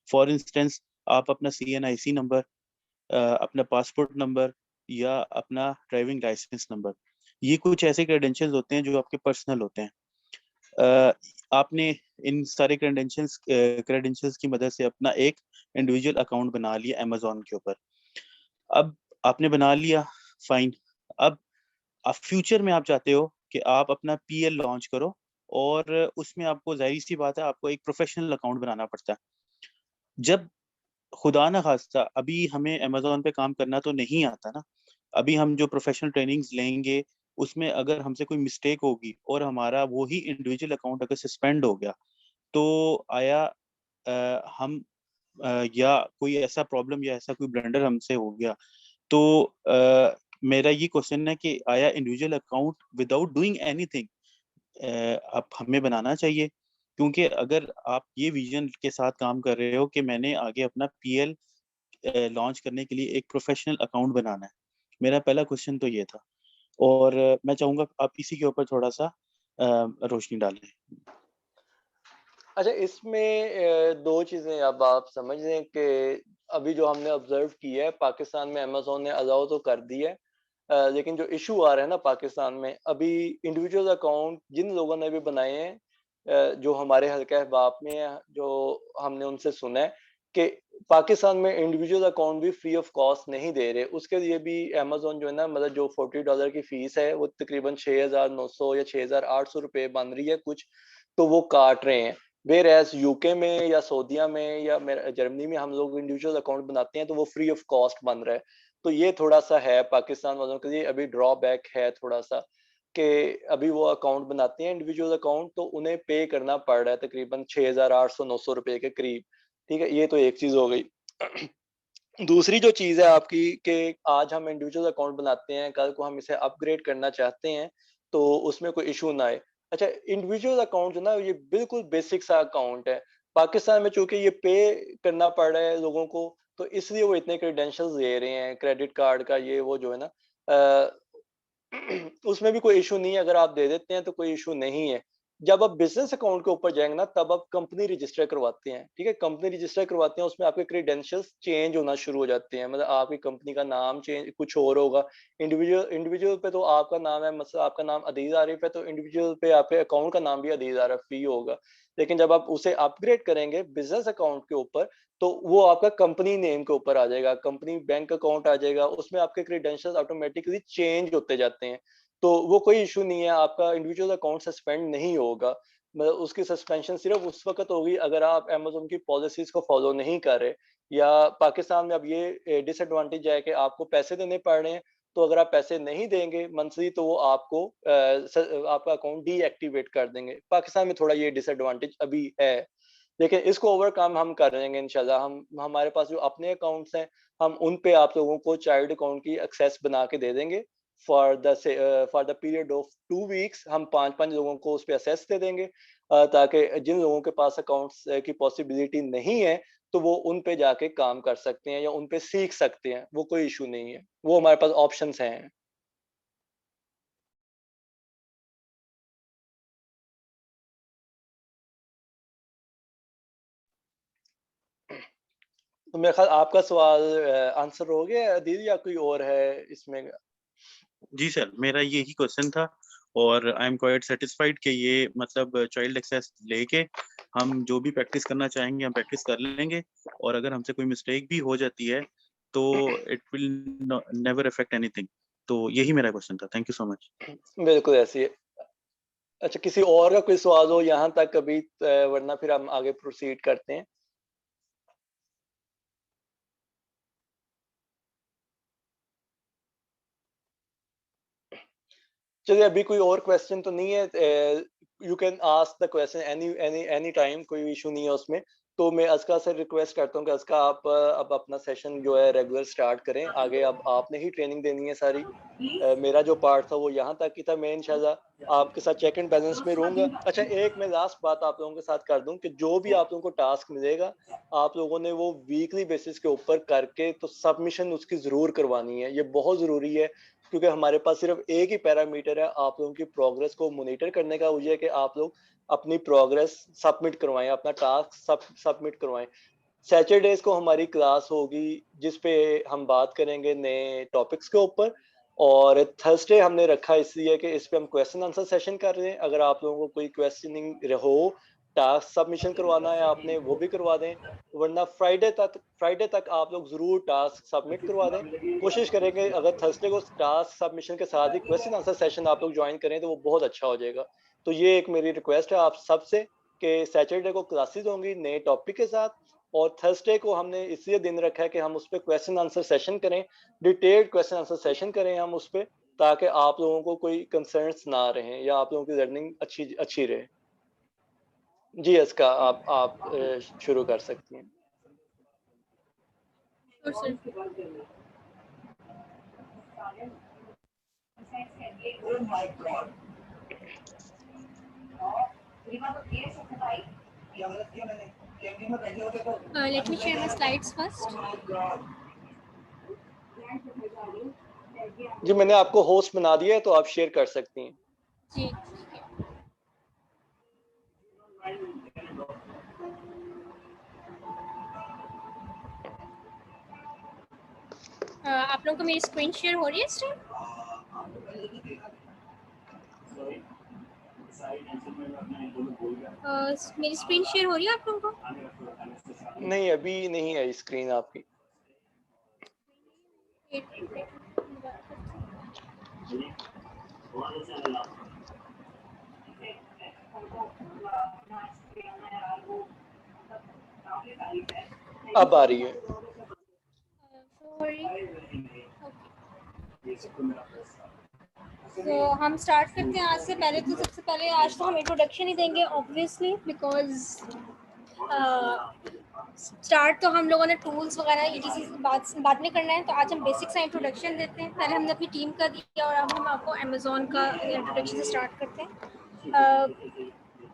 [SPEAKER 6] फॉर इंस्टेंस आप अपना CNIC नंबर, अपना पासपोर्ट नंबर या अपना ड्राइविंग लाइसेंस नंबर, ये कुछ ऐसे क्रेडेंशियल्स होते हैं जो आपके पर्सनल होते हैं। आपने इन सारे क्रेडेंशियल्स की मदद से अपना एक इंडिविजुअल अकाउंट बना लिया अमेजोन के ऊपर। अब आपने बना लिया, फाइन। अब फ्यूचर में आप चाहते हो कि आप अपना PL लॉन्च करो और उसमें आपको जाहिर सी बात है आपको एक प्रोफेशनल अकाउंट बनाना पड़ता है। जब खुदा ना खास्ता अभी हमें अमेज़न पे काम करना तो नहीं आता ना, अभी हम जो प्रोफेशनल ट्रेनिंग्स लेंगे उसमें अगर हमसे कोई मिस्टेक होगी और हमारा वो ही इंडिविजुअल अकाउंट अगर सस्पेंड हो गया, तो आया हम या कोई ऐसा प्रॉब्लम या ऐसा कोई ब्लंडर हमसे हो गया, तो मेरा ये क्वेश्चन है कि आया individual account without doing anything अब हमें बनाना चाहिए? क्योंकि अगर आप ये विजन के साथ काम कर रहे हो कि मैंने आगे अपना पीएल लॉन्च करने के लिए एक प्रोफेशनल अकाउंट बनाना है, मेरा पहला क्वेश्चन तो ये था और मैं चाहूँगा आप इसी के ऊपर थोड़ा-सा रोशनी डालें।
[SPEAKER 1] अच्छा, इसमें 2 चीज़ें अब आप समझ लें कि अभी जो हमने ऑब्ज़र्व किया है, पाकिस्तान में अमेज़न ने अलाउ तो कर दिया है, लेकिन जो इश्यू आ रहा है ना पाकिस्तान में, अभी इंडिविजुअल अकाउंट जिन लोगों ने भी बनाए हैं, जो हमारे हल्का अहबाब में है, जो हमने उनसे सुना है कि पाकिस्तान में इंडिविजुअल अकाउंट भी फ्री ऑफ कॉस्ट नहीं दे रहे। उसके लिए भी अमेज़न जो है ना, मतलब जो $40 की फ़ीस है, वो तकरीबन 6,900 या 6,800 रुपए बन रही है कुछ, तो वो काट रहे हैं। व्हेयरएज़ यूके में या सऊदीया में या जर्मनी में हम लोग इंडिविजुअल अकाउंट बनाते हैं तो वो फ्री ऑफ कॉस्ट बन रहा है। तो ये थोड़ा-सा है पाकिस्तान वालों के लिए अभी ड्रॉबैक है थोड़ा-सा, कि अभी वो अकाउंट बनाते हैं इंडिविजुअल अकाउंट, तो उन्हें पे करना पड़ रहा है तकरीबन 6,800-900 रुपए के करीब। ठीक है? ये तो एक चीज़ हो गई। दूसरी जो चीज़ है आपकी कि आज हम इंडिविजुअल अकाउंट बनाते हैं, कल को हम इसे अपग्रेड करना चाहते हैं, तो उसमें कोई इश्यू ना आए। अच्छा, इंडिविजुअल अकाउंट जो ना, ये बिल्कुल बेसिक सा अकाउंट है। पाकिस्तान में चूँकि ये पे करना पड़ रहा है लोगों को, तो इसलिए वो इतने क्रेडेंशियल्स दे रहे हैं, क्रेडिट कार्ड का ये वो जो है ना, अ, उसमें भी कोई इश्यू नहीं है, अगर आप दे देते हैं तो कोई इश्यू नहीं है। जब आप बिज़नेस अकाउंट के ऊपर जाएँगे ना, तब आप कंपनी रजिस्टर करवाते हैं, ठीक है? कंपनी रजिस्टर करवाते हैं, उसमें आपके क्रेडेंशियल्स चेंज होना शुरू हो जाते हैं, मतलब आपकी कंपनी का नाम चेंज कुछ और होगा। इंडिविजुअल इंडिविजुअल पे तो आपका नाम है, मतलब आपका नाम अदील आरिफ है, तो इंडिविजुअल पे आपके अकाउंट का नाम भी अदील आरिफ ही होगा। लेकिन जब आप उसे अपग्रेड करेंगे बिज़नेस अकाउंट के ऊपर, तो वो आपका कंपनी नेम के ऊपर आ जाएगा, कंपनी बैंक अकाउंट आ जाएगा, उसमें आपके क्रेडेंशियल्स ऑटोमैटिकली चेंज होते जाते हैं। तो वो कोई इश्यू नहीं है, आपका इंडिविजुअल अकाउंट सस्पेंड नहीं होगा। मतलब उसकी सस्पेंशन सिर्फ़ उस वक़्त होगी अगर आप अमेज़न की पॉलिसीज़ को फ़ॉलो नहीं कर रहे, या पाकिस्तान में अब ये डिसएडवांटेज है कि आपको पैसे देने पड़ रहे हैं, तो अगर आप पैसे नहीं देंगे मंथली, तो वो आपको आपका अकाउंट डीएक्टिवेट कर देंगे। पाकिस्तान में थोड़ा ये डिसएडवांटेज अभी है, लेकिन इसको ओवरकम हम कर लेंगे इंशाल्लाह। हम हमारे पास जो अपने अकाउंट्स हैं, हम उन पे आप लोगों को चाइल्ड अकाउंट की एक्सेस बना के दे देंगे। For the period of 2 weeks हम 5-5 लोगों को उस पे एक्सेस दे देंगे, ताकि जिन लोगों के पास अकाउंट्स की पॉसिबिलिटी नहीं है, तो वो उन पे जाके काम कर सकते हैं या उन पे सीख सकते हैं, वो कोई इश्यू नहीं है। वो हमारे पास ऑप्शंस हैं। तो मेरा ख़्याल आपका सवाल आंसर हो गया है अदील, या कोई और है इसमें?
[SPEAKER 6] जी सर, मेरा यही क्वेश्चन था और आई एम क्वाइट सैटिस्फाइड कि ये मतलब चाइल्ड एक्सेस लेके हम जो भी प्रैक्टिस करना चाहेंगे हम प्रैक्टिस कर लेंगे और अगर हमसे कोई मिस्टेक भी हो जाती है तो it will never affect anything. तो यही मेरा क्वेश्चन था। Thank you so much.
[SPEAKER 1] बिल्कुल ऐसे ही है। अच्छा, किसी और का कोई सवाल हो यहाँ तक अभी, वरना फिर हम आगे प्रोसीड करते हैं। चलिए, अभी कोई और क्वेश्चन तो नहीं है। You can ask the question any any any time, कोई इशू नहीं है उसमें। तो मैं अज़का से रिक्वेस्ट करता हूँ कि अज़का आप अब अपना सेशन जो है रेगुलर स्टार्ट करें। आगे अब आपने ही ट्रेनिंग देनी है सारी। मेरा जो पार्ट था वो यहाँ तक ही था। मैं इंशाल्लाह आपके साथ चेक एंड बैलेंस में रहूँगा। अच्छा, एक मैं लास्ट बात आप लोगों के साथ कर दूँ कि जो भी आप लोगों को टास्क मिलेगा, आप लोगों ने वो वीकली बेसिस के ऊपर करके तो सबमिशन उसकी ज़रूर करवानी है। ये बहुत ज़रूरी है, क्योंकि हमारे पास सिर्फ एक ही पैरामीटर है आप लोगों की प्रोग्रेस को मॉनिटर करने का, वो ये है कि आप लोग अपनी प्रोग्रेस सबमिट करवाएँ, अपना टास्क सबमिट करवाएँ। सैटरडेज़ को हमारी क्लास होगी जिस पे हम बात करेंगे नए टॉपिक्स के ऊपर, और थर्सडे हमने रखा इसलिए कि इस पे हम क्वेश्चन आंसर सेशन कर रहे हैं। अगर आप लोगों को कोई क्वेश्चनिंग हो, टास्क सबमिशन करवाना है आपने, वो भी करवा दें, वरना फ्राइडे तक आप लोग ज़रूर टास्क सबमिट करवा दें। कोशिश करेंगे अगर थर्सडे को टास्क सबमिशन के साथ ही क्वेश्चन आंसर सेशन आप लोग ज्वाइन करें तो वो बहुत अच्छा हो जाएगा, तो ये एक मेरी रिक्वेस्ट है आप सबसे कि सैटरडे को क्लासेस होंगी नए टॉपिक के साथ, और थर्सडे को हमने इसलिए दिन रखा है कि हम उस पर क्वेश्चन आंसर सेशन करें, डिटेल्ड क्वेश्चन आंसर सेशन करें हम उस पर, ताकि आप लोगों को कोई कंसर्न्स ना रहें या आप लोगों की लर्निंग अच्छी रहे। जी इसका आप शुरू कर सकती हैं।
[SPEAKER 3] Let me share my slides first.
[SPEAKER 1] जी मैंने आपको होस्ट बना दिया है, तो आप शेयर कर सकती हैं।
[SPEAKER 3] जी आप लोगों को मेरी स्क्रीन शेयर हो रही है इस टाइम? मेरी स्क्रीन शेयर हो रही है आप लोगों को?
[SPEAKER 1] नहीं अभी नहीं है स्क्रीन आपकी। अब आ रही है।
[SPEAKER 3] तो हम स्टार्ट करते हैं आज से। पहले तो सबसे पहले आज तो हम इंट्रोडक्शन ही देंगे ऑब्वियसली, बिकॉज स्टार्ट तो हम लोगों ने टूल्स वगैरह ये चीज़ बात में करना है, तो आज हम बेसिक सा इंट्रोडक्शन देते हैं। पहले हमने अपनी टीम का दिया और अब हम आपको अमेज़ॉन का इंट्रोडक्शन से स्टार्ट करते हैं।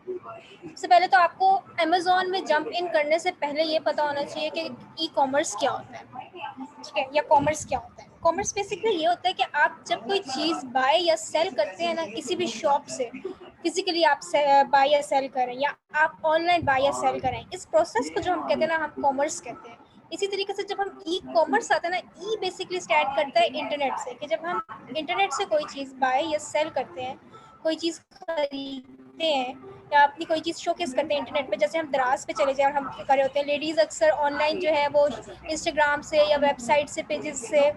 [SPEAKER 3] सबसे पहले तो आपको अमेज़ॉन में जंप इन करने से पहले ये पता होना चाहिए कि ई कॉमर्स क्या होता है, ठीक है, या कॉमर्स क्या होता है। कॉमर्स बेसिकली ये होता है कि आप जब कोई चीज़ बाय या सेल करते हैं ना किसी भी शॉप से, फिजिकली आप बाय या सेल करें या आप ऑनलाइन बाय या सेल करें, इस प्रोसेस को जो हम कहते हैं ना हम कॉमर्स कहते हैं। इसी तरीके से जब हम ई कॉमर्स आता है ना, ई बेसिकली स्टार्ट करता है इंटरनेट से, कि जब हम इंटरनेट से कोई चीज़ बाय या सेल करते हैं, कोई चीज़ खरीदते हैं या अपनी कोई चीज़ शोकेस करते हैं इंटरनेट पे। जैसे हम दराज पे चले जाए और हम कर रहे होते हैं, लेडीज़ अक्सर ऑनलाइन जो है वो इंस्टाग्राम से या वेबसाइट से पेजेस से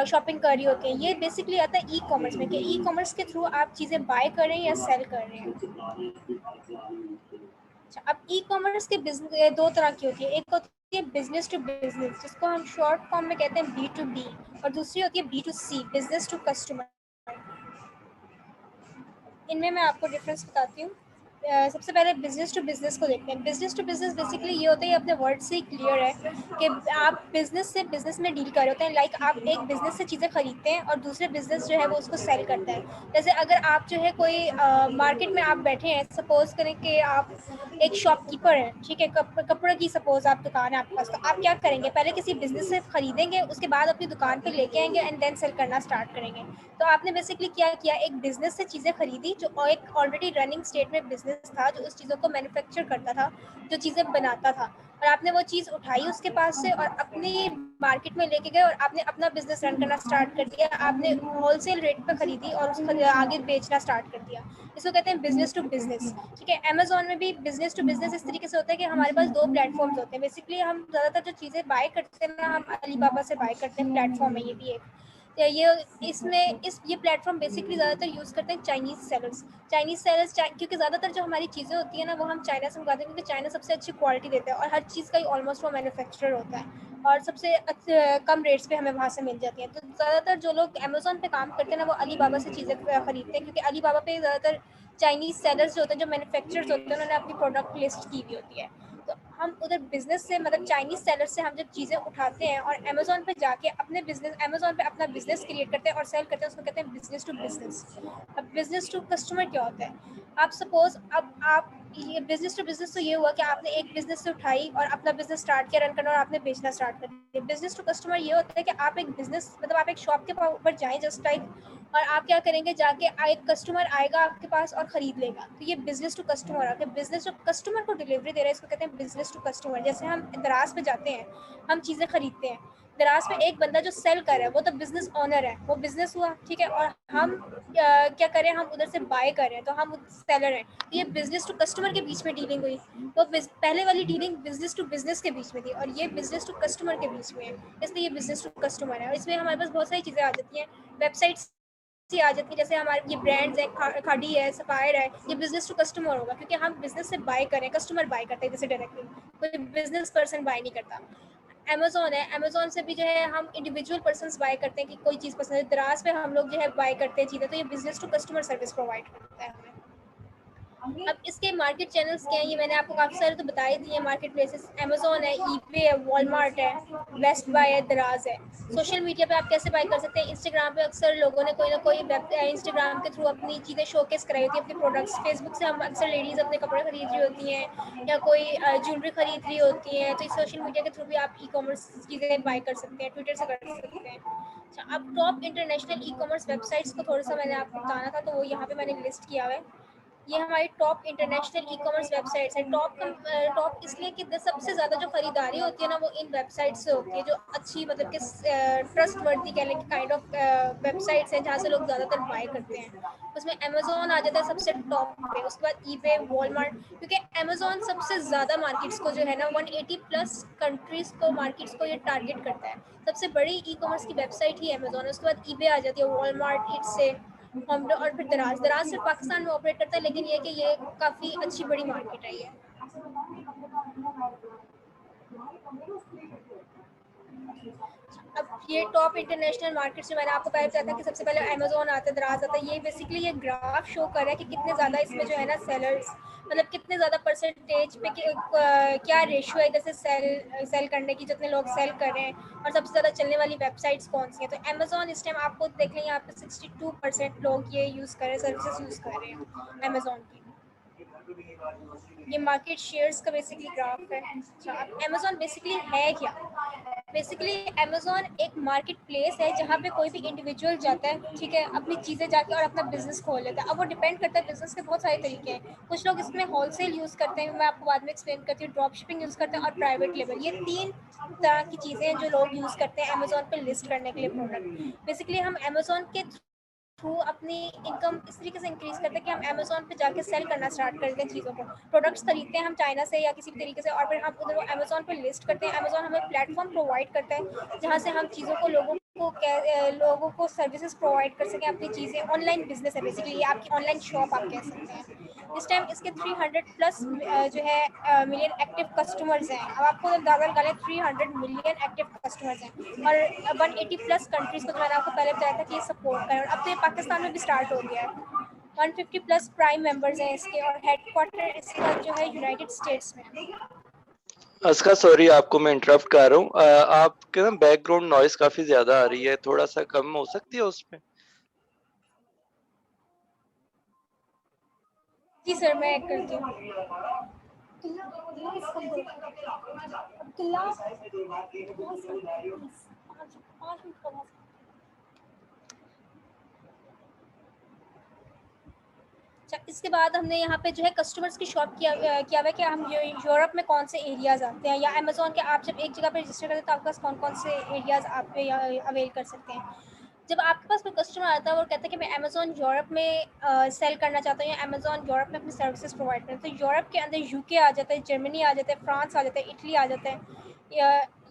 [SPEAKER 3] शॉपिंग कर रही होती हैं। ये बेसिकली आता है ई कॉमर्स में, कि ई कॉमर्स के थ्रू आप चीज़ें बाय कर रहे हैं या सेल कर रहे हैं। अच्छा, अब ई कॉमर्स के बिजनेस दो तरह की होती है। एक होती है बिजनेस टू बिजनेस, जिसको हम शॉर्ट फॉर्म में कहते हैं B2B, और दूसरी होती है B2C, बिजनेस टू कस्टमर। इनमें मैं आपको डिफरेंस बताती हूँ। सबसे पहले बिजनेस टू बिजनेस को देखते हैं। बिजनेस टू बिजनेस बेसिकली ये होता है, ये अपने वर्ड से ही क्लियर है कि आप बिजनेस से बिजनेस में डील कर रहे होते हैं। लाइक आप एक बिजनेस से चीज़ें खरीदते हैं और दूसरे बिजनेस जो है वो उसको सेल करता है। जैसे अगर आप जो है कोई मार्केट में आप बैठे हैं, सपोज करें कि आप एक शॉपकीपर हैं, ठीक है, कपड़े की सपोज आप दुकान है आपके पास, तो आप क्या करेंगे, पहले किसी बिजनेस से खरीदेंगे, उसके बाद अपनी दुकान पे लेके आएंगे एंड देन सेल करना स्टार्ट करेंगे। तो आपने बेसिकली क्या किया, एक बिजनेस से चीज़ें खरीदी जो एक ऑलरेडी रनिंग स्टेट में बिजनेस था, जो उस चीज़ों को मैन्युफैक्चर करता था, जो चीज़ें बनाता था, और आपने वो चीज़ उठाई उसके पास से और अपनी मार्केट में लेके गए और आपने अपना बिजनेस रन करना स्टार्ट कर दिया। आपने होलसेल रेट पे खरीदी और उसको आगे बेचना स्टार्ट कर दिया। इसको कहते हैं बिजनेस टू बिजनेस, ठीक है। अमेजोन में भी बिजनेस टू बिजनेस इस तरीके से होता है कि हमारे पास दो प्लेटफॉर्म्स होते हैं। बेसिकली हम ज़्यादातर जो चीज़ें बाय करते हैं ना, हम अलीबाबा से बाय करते हैं, प्लेटफॉर्म है ये भी एक। ये इसमें ये प्लेटफॉर्म बेसिकली ज़्यादातर यूज़ करते हैं चाइनीज़ सेलर्स। क्योंकि ज़्यादातर जो हमारी चीज़ें होती है ना वो हम चाइना से मंगाते हैं, क्योंकि चाइना सबसे अच्छी क्वालिटी देता है और हर चीज़ का ही ऑलमोस्ट वो मैन्युफैक्चरर होता है और सबसे कम रेट्स पे हमें वहाँ से मिल जाती हैं। तो ज़्यादातर जो लोग अमेज़ॉन पे काम करते हैं ना वो अलीबाबा से चीज़ें खरीदते हैं, क्योंकि अलीबाबा पे ज़्यादातर चाइनीज़ सेलर्स जो होते हैं, जो मैन्युफैक्चरर्स होते हैं, उन्होंने अपनी प्रोडक्ट लिस्ट की हुई होती है। तो हम उधर बिजनेस से मतलब चाइनीज़ सेलर से हम जब चीज़ें उठाते हैं और अमेज़ॉन पे जाके अपने बिजनेस अमेज़ॉन पे अपना बिजनेस क्रिएट करते हैं और सेल करते हैं, उसको कहते हैं बिजनेस टू बिजनेस। अब बिजनेस टू कस्टमर क्या होता है, आप सपोज अब आप ये बिजनेस टू बिजनेस तो ये हुआ कि आपने एक बिजनेस से उठाई और अपना बिजनेस स्टार्ट किया रन करना और आपने बेचना स्टार्ट कर दिया। बिजनेस टू कस्टमर ये होता है कि आप एक बिजनेस मतलब आप एक शॉप के ऊपर जाएं जस्ट लाइक, और आप क्या करेंगे, जाके एक कस्टमर आएगा आपके पास और खरीद लेगा। तो ये बिजनेस टू कस्टमर है। बिजनेस जो कस्टमर को डिलीवरी दे रहा है इसको कहते हैं बिजनेस टू कस्टमर। जैसे हम दराज पे जाते हैं, हम चीज़ें खरीदते हैं, दराज पे एक बंदा जो सेल कर रहा है वो तो बिजनेस ओनर है, वो बिजनेस हुआ, ठीक है, और हम क्या करें, हम उधर से बाय कर रहे हैं तो हम सेलर हैं। तो ये बिजनेस टू कस्टमर के बीच में डीलिंग हुई। तो पहले वाली डीलिंग बिजनेस टू बिजनेस के बीच में थी और ये बिजनेस टू कस्टमर के बीच में है, इसलिए ये बिजनेस टू कस्टमर है। और इसमें हमारे पास बहुत सारी चीज़ें आ जाती हैं। वेबसाइट्स आ जाती है, जैसे हमारे ये ब्रांड्स है, खाड़ी है, सफायर है, ये बिजनेस टू कस्टमर होगा क्योंकि हम बिजनेस से बाय करें, कस्टमर बाय करते हैं जैसे डायरेक्टली, कोई बिजनेस पर्सन बाय नहीं करता। अमेजोन है, अमेजोन से भी जो है हम इंडिविजुअल पर्सन्स बाय करते हैं कि कोई चीज़ पसंद है, दराज पे हम लोग जो है बाय करते हैं चीज़ें, तो ये business to customer service provide करता है हमें। अब इसके मार्केट चैनल्स क्या हैं, ये मैंने आपको काफ़ी सारे तो बता ही दिए। मार्केट प्लेसेस अमेजोन है, ईबे है, वॉलमार्ट है, बेस्ट बाय है, दराज है। सोशल मीडिया पे आप कैसे बाय कर सकते हैं, इंस्टाग्राम पे अक्सर लोगों ने कोई ना कोई इंस्टाग्राम के थ्रू अपनी चीज़ें शोकेस कराई होती है, अपने प्रोडक्ट्स। फेसबुक से हम अक्सर लेडीज़ अपने कपड़े खरीद रही होती हैं या कोई ज्वेलरी खरीद रही होती हैं, तो सोशल मीडिया के थ्रू भी आप ई कॉमर्स चीज़ें बाय कर सकते हैं, ट्विटर से कर सकते हैं। अच्छा, अब top international e commerce websites को थोड़ा सा मैंने आपको बताना था, तो वो यहाँ पे मैंने लिस्ट किया हुआ है। ये हमारी top international e commerce websites है। टॉप इसलिए कि सबसे ज़्यादा जो खरीदारी होती है ना वो इन वेबसाइट से होती है, जो अच्छी मतलब कि ट्रस्ट वर्दी कह लें कि काइंड ऑफ वेबसाइट्स हैं जहाँ से लोग ज़्यादातर बाय करते हैं। उसमें अमेजोन आ जाता है सबसे टॉप पे, उसके बाद ईबे, वॉलमार्ट, क्योंकि अमेजोन सबसे ज़्यादा मार्केट्स को जो है ना 180 प्लस कंट्रीज़ को, मार्केट्स को ये टारगेट करता है। सबसे बड़ी ई कॉमर्स की वेबसाइट ही अमेजोन है। उसके बाद ईबे आ जाती है, वॉलमार्ट, इट्स हम और फिर दराज सिर्फ पाकिस्तान में ऑपरेट करता है, लेकिन ये कि ये काफ़ी अच्छी बड़ी मार्केट है ये। अब ये टॉप इंटरनेशनल मार्केट्स में मैंने आपको पहले बताया था कि सबसे पहले अमेजोन आता है, दराज आता है। ये बेसिकली ये ग्राफ शो कर रहा है कि कितने ज़्यादा इसमें जो है ना सेलर्स, मतलब कितने ज़्यादा परसेंटेज पे क्या रेशियो है इधर से सेल करने की, जितने लोग सेल कर रहे हैं और सबसे ज़्यादा चलने वाली वेबसाइट्स कौन सी हैं। तो अमेजोन इस टाइम आपको देख लें यहाँ पे 62% लोग ये यूज़ कर रहे हैं, सर्विसेज यूज़ कर रहे हैं अमेजोन की। ये मार्केट शेयर्स का बेसिकली ग्राफ है। अच्छा, अब अमेजोन बेसिकली है क्या? बेसिकली अमेजोन एक मार्केट प्लेस है जहाँ पे कोई भी इंडिविजुअल जाता है, ठीक है, अपनी चीज़ें जाके और अपना बिजनेस खोल लेता है। अब वो डिपेंड करता है, बिजनेस के बहुत सारे तरीके हैं। कुछ लोग इसमें होलसेल यूज़ करते हैं, मैं आपको बाद में एक्सप्लेन करती हूँ, ड्रॉप शिपिंग यूज़ करते हैं और प्राइवेट लेबल। ये 3 तरह की चीज़ें हैं जो लोग यूज़ करते हैं अमेजोन पे लिस्ट करने के लिए प्रोडक्ट। बेसिकली हम अमेजोन के थ्रू अपनी इनकम इस तरीके से इंक्रीज करते हैं कि हम अमेजोन पे जाके सेल करना स्टार्ट करते हैं चीज़ों को, प्रोडक्ट्स खरीदते हैं हम चाइना से या किसी भी तरीके से, और फिर हम उधर अमेजोन पे लिस्ट करते हैं। अमेजोन हमें प्लेटफॉर्म प्रोवाइड करता है जहाँ से हम चीज़ों को लोगों को सर्विसेज प्रोवाइड कर सकें। अपनी चीज़ें ऑनलाइन बिजनेस है बेसिकली, ये आपकी ऑनलाइन शॉप आप कह सकते हैं। इस टाइम इसके 300 प्लस जो है मिलियन एक्टिव कस्टमर्स हैं। अब आपको अंदाजा लगा लें 300 मिलियन एक्टिव कस्टमर्स हैं और 180 प्लस कंट्रीज़ को, जो मैंने आपको पहले बताया था कि ये सपोर्ट करें, और अब तो ये पाकिस्तान में भी स्टार्ट हो गया है। 150 प्लस प्राइम मेंबर्स हैं इसके, और हेडक्वार्टर इसका जो है यूनाइटेड स्टेट्स में है।
[SPEAKER 1] अस्का सॉरी आपको मैं इंटरप्ट कर रहा हूँ, आपके ना बैकग्राउंड नॉइस काफी ज्यादा आ रही है, थोड़ा सा कम हो सकती है उसमें?
[SPEAKER 3] जी सर, मैं करती हूँ। अच्छा, इसके बाद हमने यहाँ पे जो है कस्टमर्स की शॉप किया हुआ है कि हम यूरोप में कौन से एरियाज़ आते हैं, या अमेजोन के आप जब एक जगह पे रजिस्टर करते हैं तो आपके पास कौन कौन से एरियाज़ आप अवेल कर सकते हैं। जब आपके पास कोई कस्टमर आता है और कहता है कि मैं अमेजोन यूरोप में सेल करना चाहता हूँ या अमेजोन यूरोप में अपनी सर्विसेज प्रोवाइड करता हूँ, तो यूरोप के अंदर यूके आ जाता है, जर्मनी आ जाता है, फ्रांस आ जाता है, इटली आ जाता है,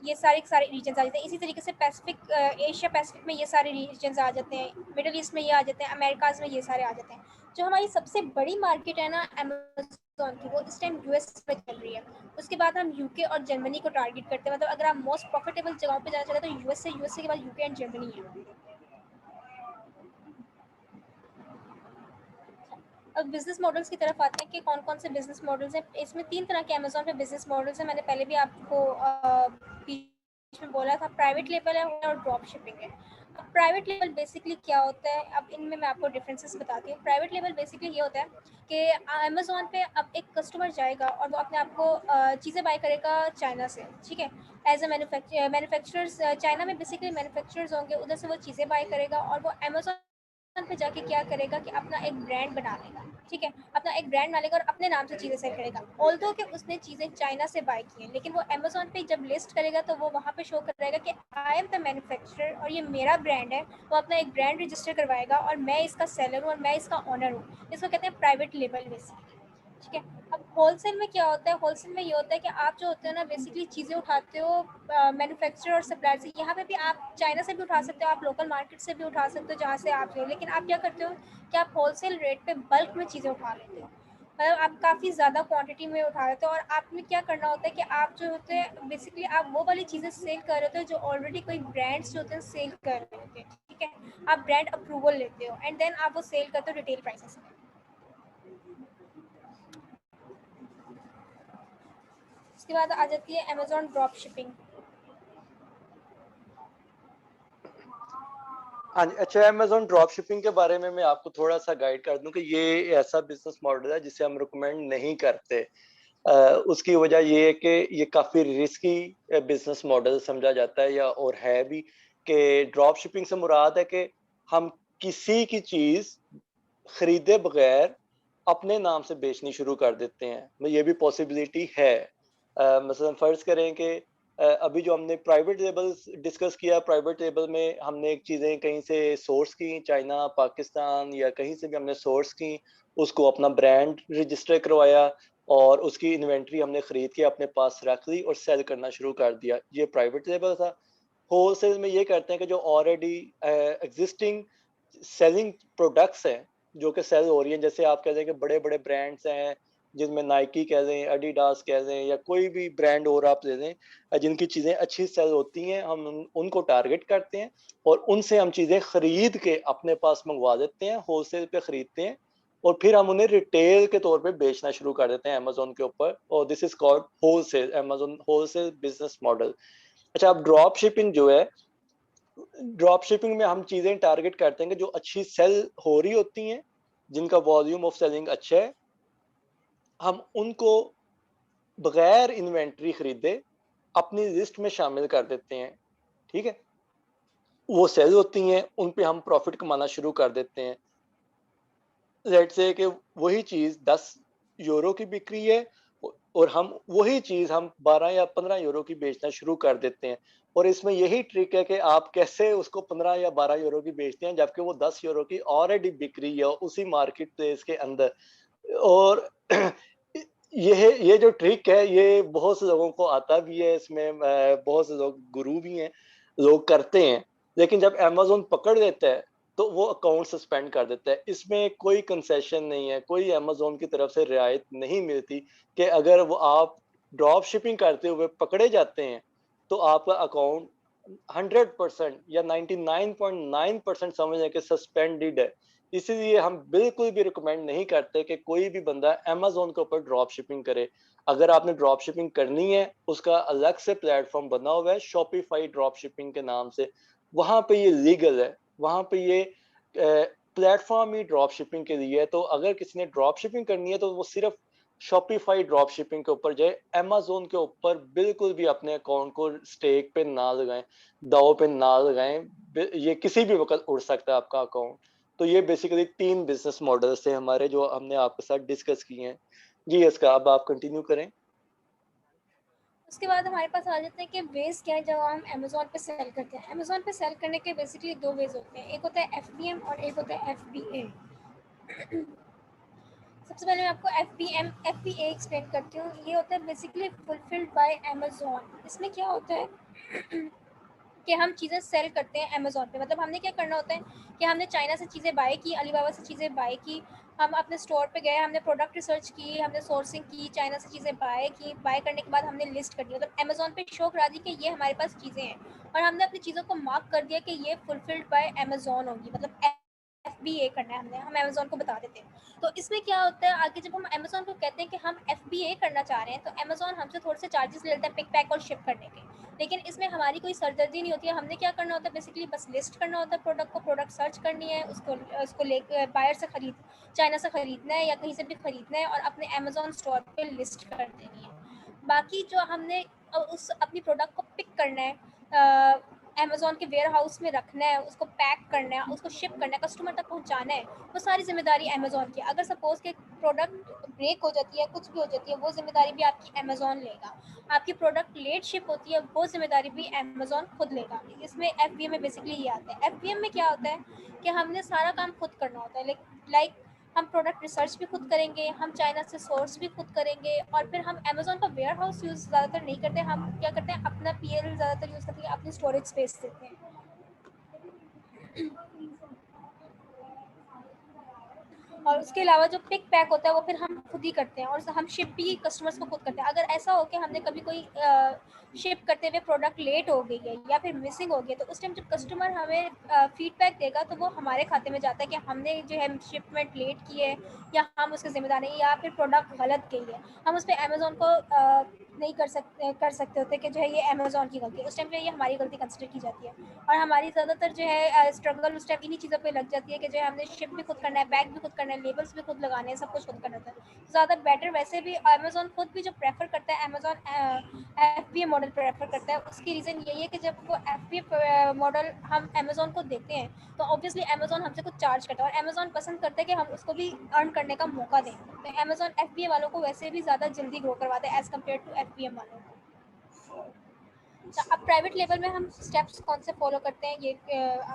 [SPEAKER 3] ये सारे रीजन्स आ जाते हैं। इसी तरीके से पैसिफिक, एशिया पैसिफिक में ये सारे रीजन्स आ जाते हैं, मिडल ईस्ट में ये आ जाते हैं, अमेरिकाज में ये सारे आ जाते हैं। जो हमारी सबसे बड़ी मार्केट है ना अमेजोन की, वो इस टाइम यूएस में चल रही है। उसके बाद हम यूके और जर्मनी को टारगेट करते हैं। मतलब अगर आप मोस्ट प्रॉफिटेबल जगहों पे जाना चाहते हैं तो यूएसए के बाद यूके एंड जर्मनी है। अब बिजनेस मॉडल्स की तरफ आते हैं कि कौन कौन से बिजनेस मॉडल्स हैं। इसमें 3 तरह के अमेजोन पे बिजनेस मॉडल्स हैं। मैंने पहले भी आपको बीच में बोला था, प्राइवेट लेबल है और ड्रॉप शिपिंग है। अब प्राइवेट लेबल बेसिकली क्या होता है, अब इनमें मैं आपको डिफरेंसेस बताती हूँ। प्राइवेट लेबल बेसिकली ये होता है कि अमेजोन पे अब एक कस्टमर जाएगा और वो अपने आप को चीज़ें बाय करेगा चाइना से, ठीक है, एज ए मैन्युफैक्चरर्स। चाइना में बेसिकली मैन्युफैक्चरर्स होंगे, उधर से वो चीज़ें बाय करेगा और वो अमेजोन पे जाके क्या करेगा कि अपना एक ब्रांड बना लेगा, ठीक है, अपना एक ब्रांड बना लेगा और अपने नाम से चीज़ें सेल करेगा। ऑल्दो कि उसने चीज़ें चाइना से बाय की हैं, लेकिन वो अमेजोन पे जब लिस्ट करेगा तो वो वहाँ पे शो करेगा कि आई एम द मैन्युफैक्चरर और ये मेरा ब्रांड है। वो अपना एक ब्रांड रजिस्टर करवाएगा और मैं इसका सेलर हूँ और मैं इसका ऑनर हूँ। इसको कहते हैं प्राइवेट लेबल बेसिकली। ठीक है। अब होलसेल में क्या होता है, होलसेल में ये होता है कि आप जो होते हो ना बेसिकली चीज़ें उठाते हो मैन्युफैक्चरर और सप्लायर से। यहाँ पे भी आप चाइना से भी उठा सकते हो, आप लोकल मार्केट से भी उठा सकते हो जहाँ से आप हो, लेकिन आप क्या करते हो कि आप होलसेल रेट पे बल्क में चीज़ें उठा लेते हो, मतलब आप काफ़ी ज़्यादा क्वांटिटी में उठा लेते हो। और आपने क्या करना होता है कि आप जो होते हैं बेसिकली आप वो वाली चीज़ें सेल कर रहे होते हो जो ऑलरेडी कोई ब्रांड्स जो होते हैं सेल कर रहे होते हैं, ठीक है। आप ब्रांड अप्रूवल लेते हो एंड देन आप वो सेल करते हो रिटेल प्राइसेस में। उसके बाद आ जाती है अमेजोन ड्रॉप शिपिंग।
[SPEAKER 1] हाँ जी, अच्छा अमेजोन ड्रॉप शिपिंग के बारे में मैं आपको थोड़ा सा गाइड कर दूं कि ये ऐसा बिजनेस मॉडल है जिसे हम रिकमेंड नहीं करते। उसकी वजह ये है कि ये काफ़ी रिस्की बिजनेस मॉडल समझा जाता है या और है भी, कि ड्रॉप शिपिंग से मुराद है कि हम किसी की चीज़ खरीदे बगैर अपने नाम से बेचनी शुरू कर देते हैं। ये भी पॉसिबिलिटी है। मसलन फ़र्ज़ करें कि अभी जो हमने प्राइवेट लेबल्स डिस्कस किया, प्राइवेट लेबल में हमने एक चीज़ें कहीं से सोर्स की, चाइना, पाकिस्तान या कहीं से भी हमने सोर्स की, उसको अपना ब्रांड रजिस्टर करवाया और उसकी इन्वेंट्री हमने खरीद के अपने पास रख ली और सेल करना शुरू कर दिया। ये प्राइवेट लेबल था। होलसेल में ये करते हैं कि जो ऑलरेडी एग्जिस्टिंग सेलिंग प्रोडक्ट्स हैं, जो कि सेल हो रही हैं, जैसे आप कह दें कि बड़े-बड़े ब्रांड्स हैं, जिनमें नाइकी कह लें, एडिडास कह लें या कोई भी ब्रांड और आप ले लें, जिनकी चीज़ें अच्छी सेल होती हैं, हम उनको टारगेट करते हैं और उनसे हम चीज़ें खरीद के अपने पास मंगवा देते हैं, होलसेल पे खरीदते हैं और फिर हम उन्हें रिटेल के तौर पे बेचना शुरू कर देते हैं अमेज़न के ऊपर, और this is called wholesale, Amazon wholesale business model. अच्छा, अब ड्रॉप शिपिंग जो है, ड्रॉप शिपिंग में हम चीज़ें टारगेट करते हैं कि जो अच्छी सेल हो रही होती हैं, जिनका वॉल्यूम ऑफ सेलिंग अच्छा है, हम उनको बगैर इन्वेंट्री खरीदे अपनी लिस्ट में शामिल कर देते हैं, ठीक है। वो सेल होती हैं, उन पे हम प्रॉफिट कमाना शुरू कर देते हैं। लेट्स से कि वही चीज़ 10 यूरो की बिक्री है और हम वही चीज़ हम 12 या 15 यूरो की बेचना शुरू कर देते हैं, और इसमें यही ट्रिक है कि आप कैसे उसको 15 या 12 यूरो की बेचते हैं जबकि वो 10 यूरो की ऑलरेडी बिक रही है उसी मार्केट प्लेस के अंदर। और ये जो ट्रिक है, ये बहुत से लोगों को आता भी है, इसमें बहुत से लोग गुरु भी हैं, लोग करते हैं, लेकिन जब अमेज़न पकड़ लेता है तो वो अकाउंट सस्पेंड कर देता है। इसमें कोई कंसेशन नहीं है, कोई अमेज़न की तरफ से रियायत नहीं मिलती कि अगर वो आप ड्रॉप शिपिंग करते हुए पकड़े जाते हैं तो आपका अकाउंट 100% या 99.9% समझ लें कि सस्पेंडेड है। इसीलिए हम बिल्कुल भी रिकमेंड नहीं करते कि कोई भी बंदा अमेज़न के ऊपर ड्रॉप शिपिंग करे। अगर आपने ड्रॉप शिपिंग करनी है, उसका अलग से प्लेटफ़ॉर्म बना हुआ है शॉपिफ़ाई ड्रॉप शिपिंग के नाम से। वहाँ पे ये लीगल है, वहाँ पे ये प्लेटफ़ॉर्म ही ड्रॉप शिपिंग के लिए है। तो अगर किसी ने ड्रॉप शिपिंग करनी है तो वो सिर्फ़ शॉपिफ़ाई ड्रॉप शिपिंग के ऊपर जाए, अमेज़न के ऊपर बिल्कुल भी अपने अकाउंट को स्टेक पे ना लगाएँ, दाँव पे ना लगाएँ। ये किसी भी वक़्त उड़ सकता है आपका अकाउंट। तो ये बेसिकली 3 बिज़नेस मॉडल्स थे हमारे जो हमने आपके साथ डिस्कस किए हैं। जी, इसका अब आप कंटिन्यू करें।
[SPEAKER 3] उसके बाद हमारे पास आ जाते हैं कि वेज क्या है जब हम अमेज़न पे सेल करते हैं। अमेज़न पे सेल करने के बेसिकली 2 वेज होते हैं, एक होता है एफबीएम और एक होता है एफबीए। सबसे पहले मैं आपको एफबीए एक्सप्लेन करती हूँ। ये होता है बेसिकली फुलफिल्ड बाय अमेज़न। इसमें क्या होता है कि हम चीज़ें सेल करते हैं अमेज़न पे, मतलब हमने क्या करना होता है कि हमने चाइना से चीज़ें बाय की, अलीबाबा से चीज़ें बाय की, हम अपने स्टोर पे गए, हमने प्रोडक्ट रिसर्च की, हमने सोर्सिंग की, चाइना से चीज़ें बाय की, बाय करने के बाद हमने लिस्ट कर दी, मतलब अमेज़न पे शो करा दी कि ये हमारे पास चीज़ें हैं और हमने अपनी चीज़ों को मार्क कर दिया कि ये फुलफिल्ड बाय अमेज़न होगी, मतलब एफबीए करना है हमने, हम अमेज़न को बता देते हैं। तो इसमें क्या होता है आगे जब हम अमेज़न को कहते हैं कि हम एफबीए करना चाह रहे हैं तो अमेज़न हमसे थोड़े से चार्जेस लेता है पिक पैक और शिप करने के, लेकिन इसमें हमारी कोई सरदर्दी नहीं होती है। हमने क्या करना होता है बेसिकली बस लिस्ट करना होता है प्रोडक्ट को, प्रोडक्ट सर्च करनी है, उसको ले बायर से खरीद चाइना से खरीदना है या कहीं से भी खरीदना है और अपने अमेज़न स्टोर पे लिस्ट कर देनी है। बाकी जो हमने उस अपनी प्रोडक्ट को पिक करना है, अमेज़न के वेयर हाउस में रखना है, उसको पैक करना है, उसको शिप करना है, कस्टमर तक पहुंचाना है, वो सारी जिम्मेदारी अमेज़न की है। अगर सपोज के प्रोडक्ट ब्रेक हो जाती है, कुछ भी हो जाती है, वो जिम्मेदारी भी आपकी अमेज़न लेगा। आपकी प्रोडक्ट लेट शिप होती है, वो जिम्मेदारी भी अमेज़न खुद लेगा। इसमें एफबीएम में बेसिकली ये आता है। एफबीएम में क्या होता है कि हमने सारा काम खुद करना होता है, लाइक हम प्रोडक्ट रिसर्च भी खुद करेंगे, हम चाइना से सोर्स भी खुद करेंगे, और फिर हम अमेज़न का वेयर हाउस यूज़ ज़्यादातर नहीं करते। हम क्या करते हैं, अपना पीएल ज़्यादातर यूज़ करते हैं, अपनी स्टोरेज स्पेस देते हैं। और उसके अलावा जो पिक पैक होता है वो फिर हम खुद ही करते हैं, और हम शिप भी कस्टमर्स को खुद करते हैं। अगर ऐसा हो कि हमने कभी कोई शिप करते हुए प्रोडक्ट लेट हो गई है या फिर मिसिंग हो गई है, तो उस टाइम जब कस्टमर हमें फीडबैक देगा तो वो हमारे खाते में जाता है कि हमने जो है शिपमेंट लेट की है, या हम उसके जिम्मेदार नहीं, या फिर प्रोडक्ट गलत गई है। हम उस पर अमेज़ोन को नहीं कर सकते होते कि जो है ये अमेज़ोन की गलती है। उस टाइम पे ये हमारी गलती कंसिडर की जाती है, और हमारी ज़्यादातर जो है स्ट्रगल उस टाइम इन्हीं चीज़ों पे लग जाती है कि जो है हमने शिप भी खुद करना है, बैग भी खुद करना है, लेबल्स भी खुद लगाने हैं, सब कुछ खुद करना होता है। ज़्यादा बेटर वैसे भी अमेज़ोन खुद भी जो प्रेफर करता है, अमेज़ोन FBA मॉडल प्रेफर करता है। उसकी रीज़न यही है कि जब वो FBA मॉडल हम अमेज़ोन को देते हैं तो ऑब्वियसली अमेज़ोन हमसे कुछ चार्ज करता है, और अमेज़ोन पसंद करता है कि हम उसको भी अर्न करने का मौका दें। तो अमेज़ोन FBA वालों को वैसे भी ज़्यादा जल्दी ग्रो करवाता है एज़ कम्पेयर टू FBM वालों को। अब प्राइवेट लेवल में हम स्टेप्स कौन से फॉलो करते हैं, ये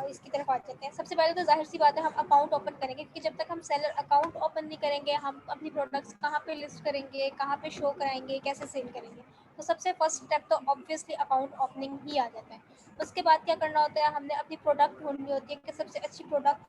[SPEAKER 3] इसकी तरफ आ जाते हैं। सबसे पहले तो जाहिर सी बात है, हम अकाउंट ओपन करेंगे, क्योंकि जब तक हम सेलर अकाउंट ओपन नहीं करेंगे, हम अपनी प्रोडक्ट्स कहाँ पे लिस्ट करेंगे, कहाँ पे शो कराएंगे, कैसे सेल करेंगे। तो सबसे फर्स्ट स्टेप तो ऑब्वियसली अकाउंट ओपनिंग ही आ जाता है। उसके बाद क्या करना होता है, हमने अपनी प्रोडक्ट ढूंढनी होती है कि सबसे अच्छी प्रोडक्ट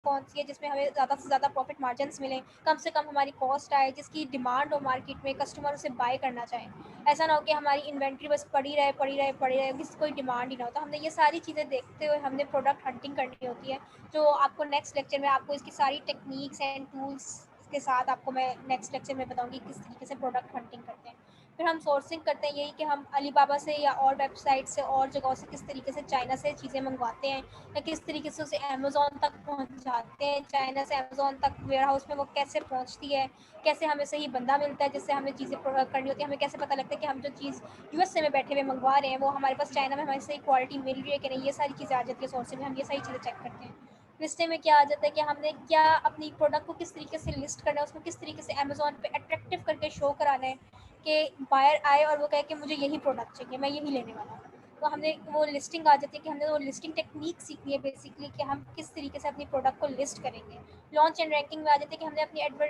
[SPEAKER 3] कौन सी है जिसमें हमें ज़्यादा से ज़्यादा प्रॉफिट मार्जिन्स मिलें, कम से कम हमारी कॉस्ट आए, जिसकी डिमांड हो मार्केट में, कस्टमर उसे बाय करना चाहें। ऐसा ना हो कि हमारी इन्वेंट्री बस पड़ी रहे, किसी कोई डिमांड ही ना हो। तो हमने ये सारी चीज़ें देखते हुए हमने प्रोडक्ट हंटिंग करनी होती है, जो आपको नेक्स्ट लेक्चर में आपको इसकी सारी टेक्निक्स एंड टूल्स के साथ आपको मैं नेक्स्ट लेक्चर में बताऊंगी किस तरीके से प्रोडक्ट हंटिंग करते हैं। फिर हम सोर्सिंग करते हैं, यही कि हम अलीबाबा से या और वेबसाइट से और जगहों से किस तरीके से चाइना से चीज़ें मंगवाते हैं, या किस तरीके से उसे अमेज़ोन तक पहुंचाते हैं। चाइना से अमेज़ोन तक वेयर हाउस में वो कैसे पहुंचती है, कैसे हमें सही बंदा मिलता है जिससे हमें चीज़ें करनी होती है, हमें कैसे पता लगता है कि हम जो चीज़ USA में बैठे हुए मंगवा रहे हैं वो हमारे पास चाइना में हमारी सही क्वालिटी मिल रही है कि नहीं। ये सारी चीज़ें आ जाती है सोर्सिंग में, हम ये सारी चीज़ें चेक करते हैं। लिस्टिंग में क्या आ जाता है कि हमने क्या अपनी प्रोडक्ट को किस तरीके से लिस्ट करना है, उसमें किस तरीके से अमेज़ोन पे अट्रैक्टिव करके शो कराना है कि बायर आए और वो कहे कि मुझे यही प्रोडक्ट चाहिए, मैं यही लेने वाला हूँ। तो हमने वो लिस्टिंग आ जाती है कि हमने वो लिस्टिंग टेक्निक सीखनी है बेसिकली, कि हम किस तरीके से अपनी प्रोडक्ट को लिस्ट करेंगे। लॉन्च एंड रैंकिंग में आ जाती है कि हमने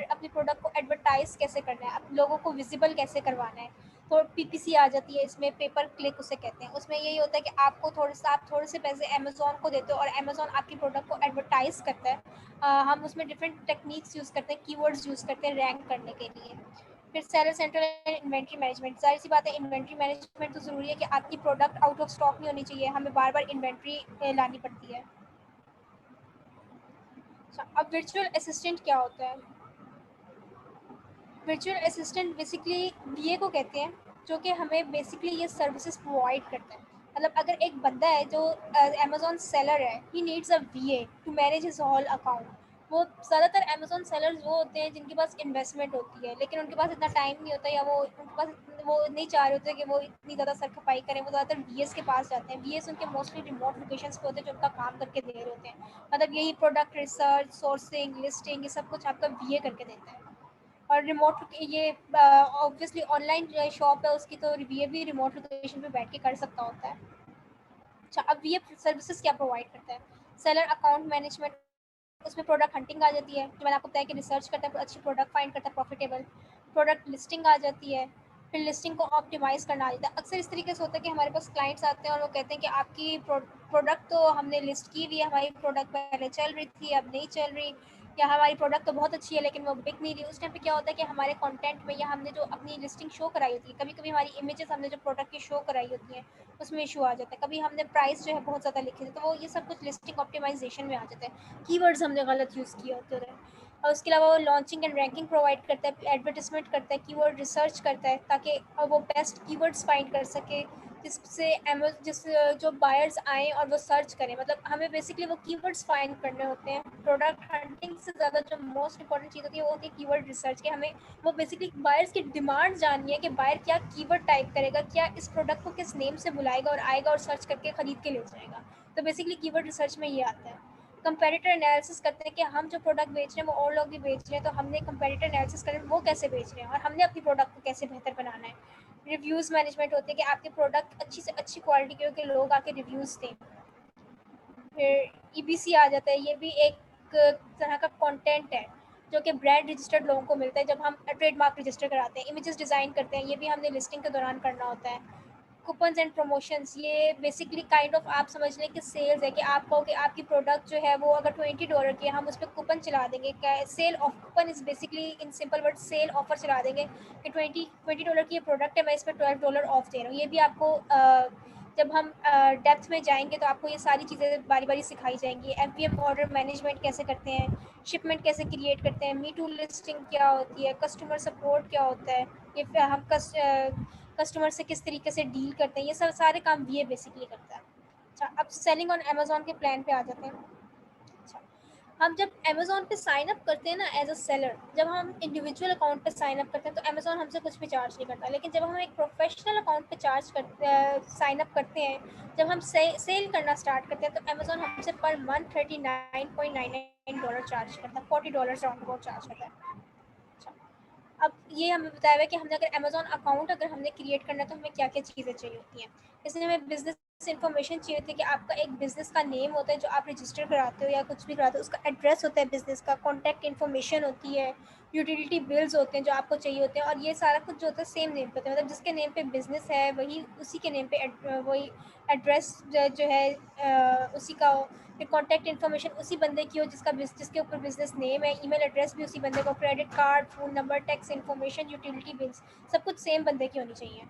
[SPEAKER 3] अपनी प्रोडक्ट को एडवर्टाइज कैसे करना है, लोगों को विजिबल कैसे करवाना है। तो PPC आ जाती है इसमें, पेपर क्लिक उसे कहते हैं। उसमें यही होता है कि आप थोड़े से पैसे अमेज़ोन को देते हो और अमेज़ोन आपकी प्रोडक्ट को एडवर्टाइज करता है। हम उसमें डिफरेंट टेक्निक्स यूज़ करते हैं, कीवर्ड्स यूज़ करते हैं रैंक करने के लिए। फिर seller central and inventory management, जाहिर सी बात है इन्वेंट्री मैनेजमेंट तो ज़रूरी है कि आपकी प्रोडक्ट आउट ऑफ स्टॉक नहीं होनी चाहिए, हमें बार बार इन्वेंट्री लानी पड़ती है। अब वर्चुअल असिस्टेंट क्या होता है? वर्चुअल असिस्टेंट बेसिकली VA को कहते हैं, जो कि हमें बेसिकली ये सर्विसेज प्रोवाइड करता है। मतलब अगर एक बंदा है जो अमेज़ॉन सेलर है, he needs a VA to manage his whole account. वो ज़्यादातर अमेज़ॉन सेलर्स वो होते हैं जिनके पास इन्वेस्टमेंट होती है, लेकिन उनके पास इतना टाइम नहीं होता, या उनके पास वो नहीं चाह रहे होते कि वो इतनी ज़्यादा सर खपाई करें। वो ज़्यादातर VAs के पास जाते हैं। VAs उनके मोस्टली रिमोट लोकेशंस पे होते हैं जो उनका काम करके दे रहे होते हैं। मतलब यही प्रोडक्ट रिसर्च, सोर्सिंग, लिस्टिंग, ये सब कुछ आपका VA करके देता है। और रिमोट ये ऑब्वियसली ऑनलाइन शॉप है उसकी, तो VA भी रिमोट लोकेशन पे बैठ के कर सकता होता है। अच्छा, अब VA सर्विसेज क्या प्रोवाइड करता है? सेलर अकाउंट मैनेजमेंट, उसमें प्रोडक्ट हंटिंग आ जाती है, जो मैंने आपको बताया कि रिसर्च करता है, अच्छी प्रोडक्ट फाइंड करता है प्रॉफिटेबल। प्रोडक्ट लिस्टिंग आ जाती है, फिर लिस्टिंग को ऑप्टिमाइज़ करना आ जाता है। अक्सर इस तरीके से होता है कि हमारे पास क्लाइंट्स आते हैं और वो कहते हैं कि आपकी प्रोडक्ट तो हमने लिस्ट की हुई है, हमारी प्रोडक्ट पहले चल रही थी, अब नहीं चल रही, या हमारी प्रोडक्ट तो बहुत अच्छी है लेकिन वो बिक नहीं रही। उस टाइम पे क्या होता है कि हमारे कंटेंट में, या हमने जो अपनी लिस्टिंग शो कराई होती है, कभी कभी हमारी इमेजेस हमने जो प्रोडक्ट की शो कराई होती हैं उसमें इशू आ जाता है। कभी हमने प्राइस जो है बहुत ज़्यादा लिखे थे, तो वो ये सब कुछ लिस्टिंग ऑप्टिमाइजेशन में आ जाता है। कीवर्ड्स हमने गलत यूज़ किए होते हैं। और उसके अलावा वो लॉन्चिंग एंड रैंकिंग प्रोवाइड करता है, एडवर्टिजमेंट करता है, कीवर्ड रिसर्च करता है ताकि वो बेस्ट कीवर्ड्स फाइंड कर सके जिस जो बायर्स आएँ और वो सर्च करें। मतलब हमें बेसिकली वो कीवर्ड्स फाइंड करने होते हैं। प्रोडक्ट हंटिंग से ज़्यादा जो मोस्ट इंपॉर्टेंट चीज़ होती है वो होती है कीवर्ड रिसर्च, के हमें वो बेसिकली बायर्स की डिमांड जाननी है कि बायर क्या कीवर्ड टाइप करेगा, क्या इस प्रोडक्ट को किस नेम से बुलाएगा और आएगा और सर्च करके ख़रीद के ले जाएगा। तो बेसिकली कीवर्ड रिसर्च में ये आता है। कंपैरेटर एनालिसिस करते हैं कि हम जो प्रोडक्ट बेच रहे हैं वो और लोग भी बेच रहे हैं, तो हमने कंपैरेटर एनालिसिस करें वो कैसे बेच रहे हैं और हमने अपनी प्रोडक्ट को कैसे बेहतर बनाना है। रिव्यूज़ मैनेजमेंट होते हैं कि आपके प्रोडक्ट अच्छी से अच्छी क्वालिटी के हो कि लोग आके रिव्यूज़ दें। फिर EBC आ जाता है, ये भी एक तरह का कंटेंट है जो कि ब्रांड रजिस्टर्ड लोगों को मिलता है जब हम ट्रेडमार्क रजिस्टर कराते हैं। इमेजेस डिज़ाइन करते हैं, ये भी हमने लिस्टिंग के दौरान करना होता है। कूपन्स एंड प्रमोशंस, ये बेसिकली काइंड ऑफ आप समझ लें कि सेल्स है, कि आप कहो कि आपकी प्रोडक्ट जो है वो अगर $20 की है, हम उस पर कूपन चला देंगे। क्या sale of coupon is basically in simple word sale offer चला देंगे कि $20 की ये प्रोडक्ट है, मैं इस पर $12 ऑफ दे रहा हूँ। ये भी आपको जब हम डेप्थ में जाएंगे तो आपको ये सारी चीज़ें बारी बारी सिखाई जाएंगी। FBM ऑर्डर मैनेजमेंट कैसे करते हैं, शिपमेंट कैसे क्रिएट करते हैं, मी टू लिस्टिंग क्या होती है, कस्टमर सपोर्ट क्या होता है, ये फिर हम कस्टमर से किस तरीके से डील करते हैं, ये सब सारे काम VA बेसिकली करता है। अच्छा, अब सेलिंग ऑन अमेजोन के प्लान पे आ जाते हैं। अच्छा, हम जब अमेजोन पे साइन अप करते हैं ना एज अ सेलर, जब हम इंडिविजुअल अकाउंट पे साइन अप करते हैं तो अमेजोन हमसे कुछ भी चार्ज नहीं करता। लेकिन जब हम एक प्रोफेशनल अकाउंट पे साइन अप करते हैं, जब हम सेल करना स्टार्ट करते हैं तो अमेजोन हमसे पर मंथ $39.99 चार्ज करता है, $40 राउंड अबाउट चार्ज करता है। अब ये हमें बताया हुआ है कि हमने अगर अमेजोन अकाउंट अगर हमने क्रिएट करना है तो हमें क्या क्या चीज़ें चाहिए होती हैं। इसलिए हमें बिजनेस इन्फॉर्मेशन चाहिए होती है कि आपका एक बिज़नेस का नेम होता है जो आप रजिस्टर कराते हो या कुछ भी कराते हो, उसका एड्रेस होता है बिज़नेस का, कॉन्टैक्ट इन्फॉर्मेशन होती है, यूटिलिटी बिल्स होते हैं जो आपको चाहिए होते हैं, और ये सारा कुछ जो होता है सेम नेम पे होता है। मतलब जिसके नेम पे बिज़नेस है वही उसी के नेम पे वही एड्रेस जो है उसी का, फिर कॉन्टैक्ट इन्फॉर्मेशन उसी बंदे की हो जिसके ऊपर बिजनेस नेम है, ईमेल एड्रेस भी उसी बंदे को, credit card, phone number, tax information, utility bills, सब कुछ सेम बंदे की होनी चाहिए।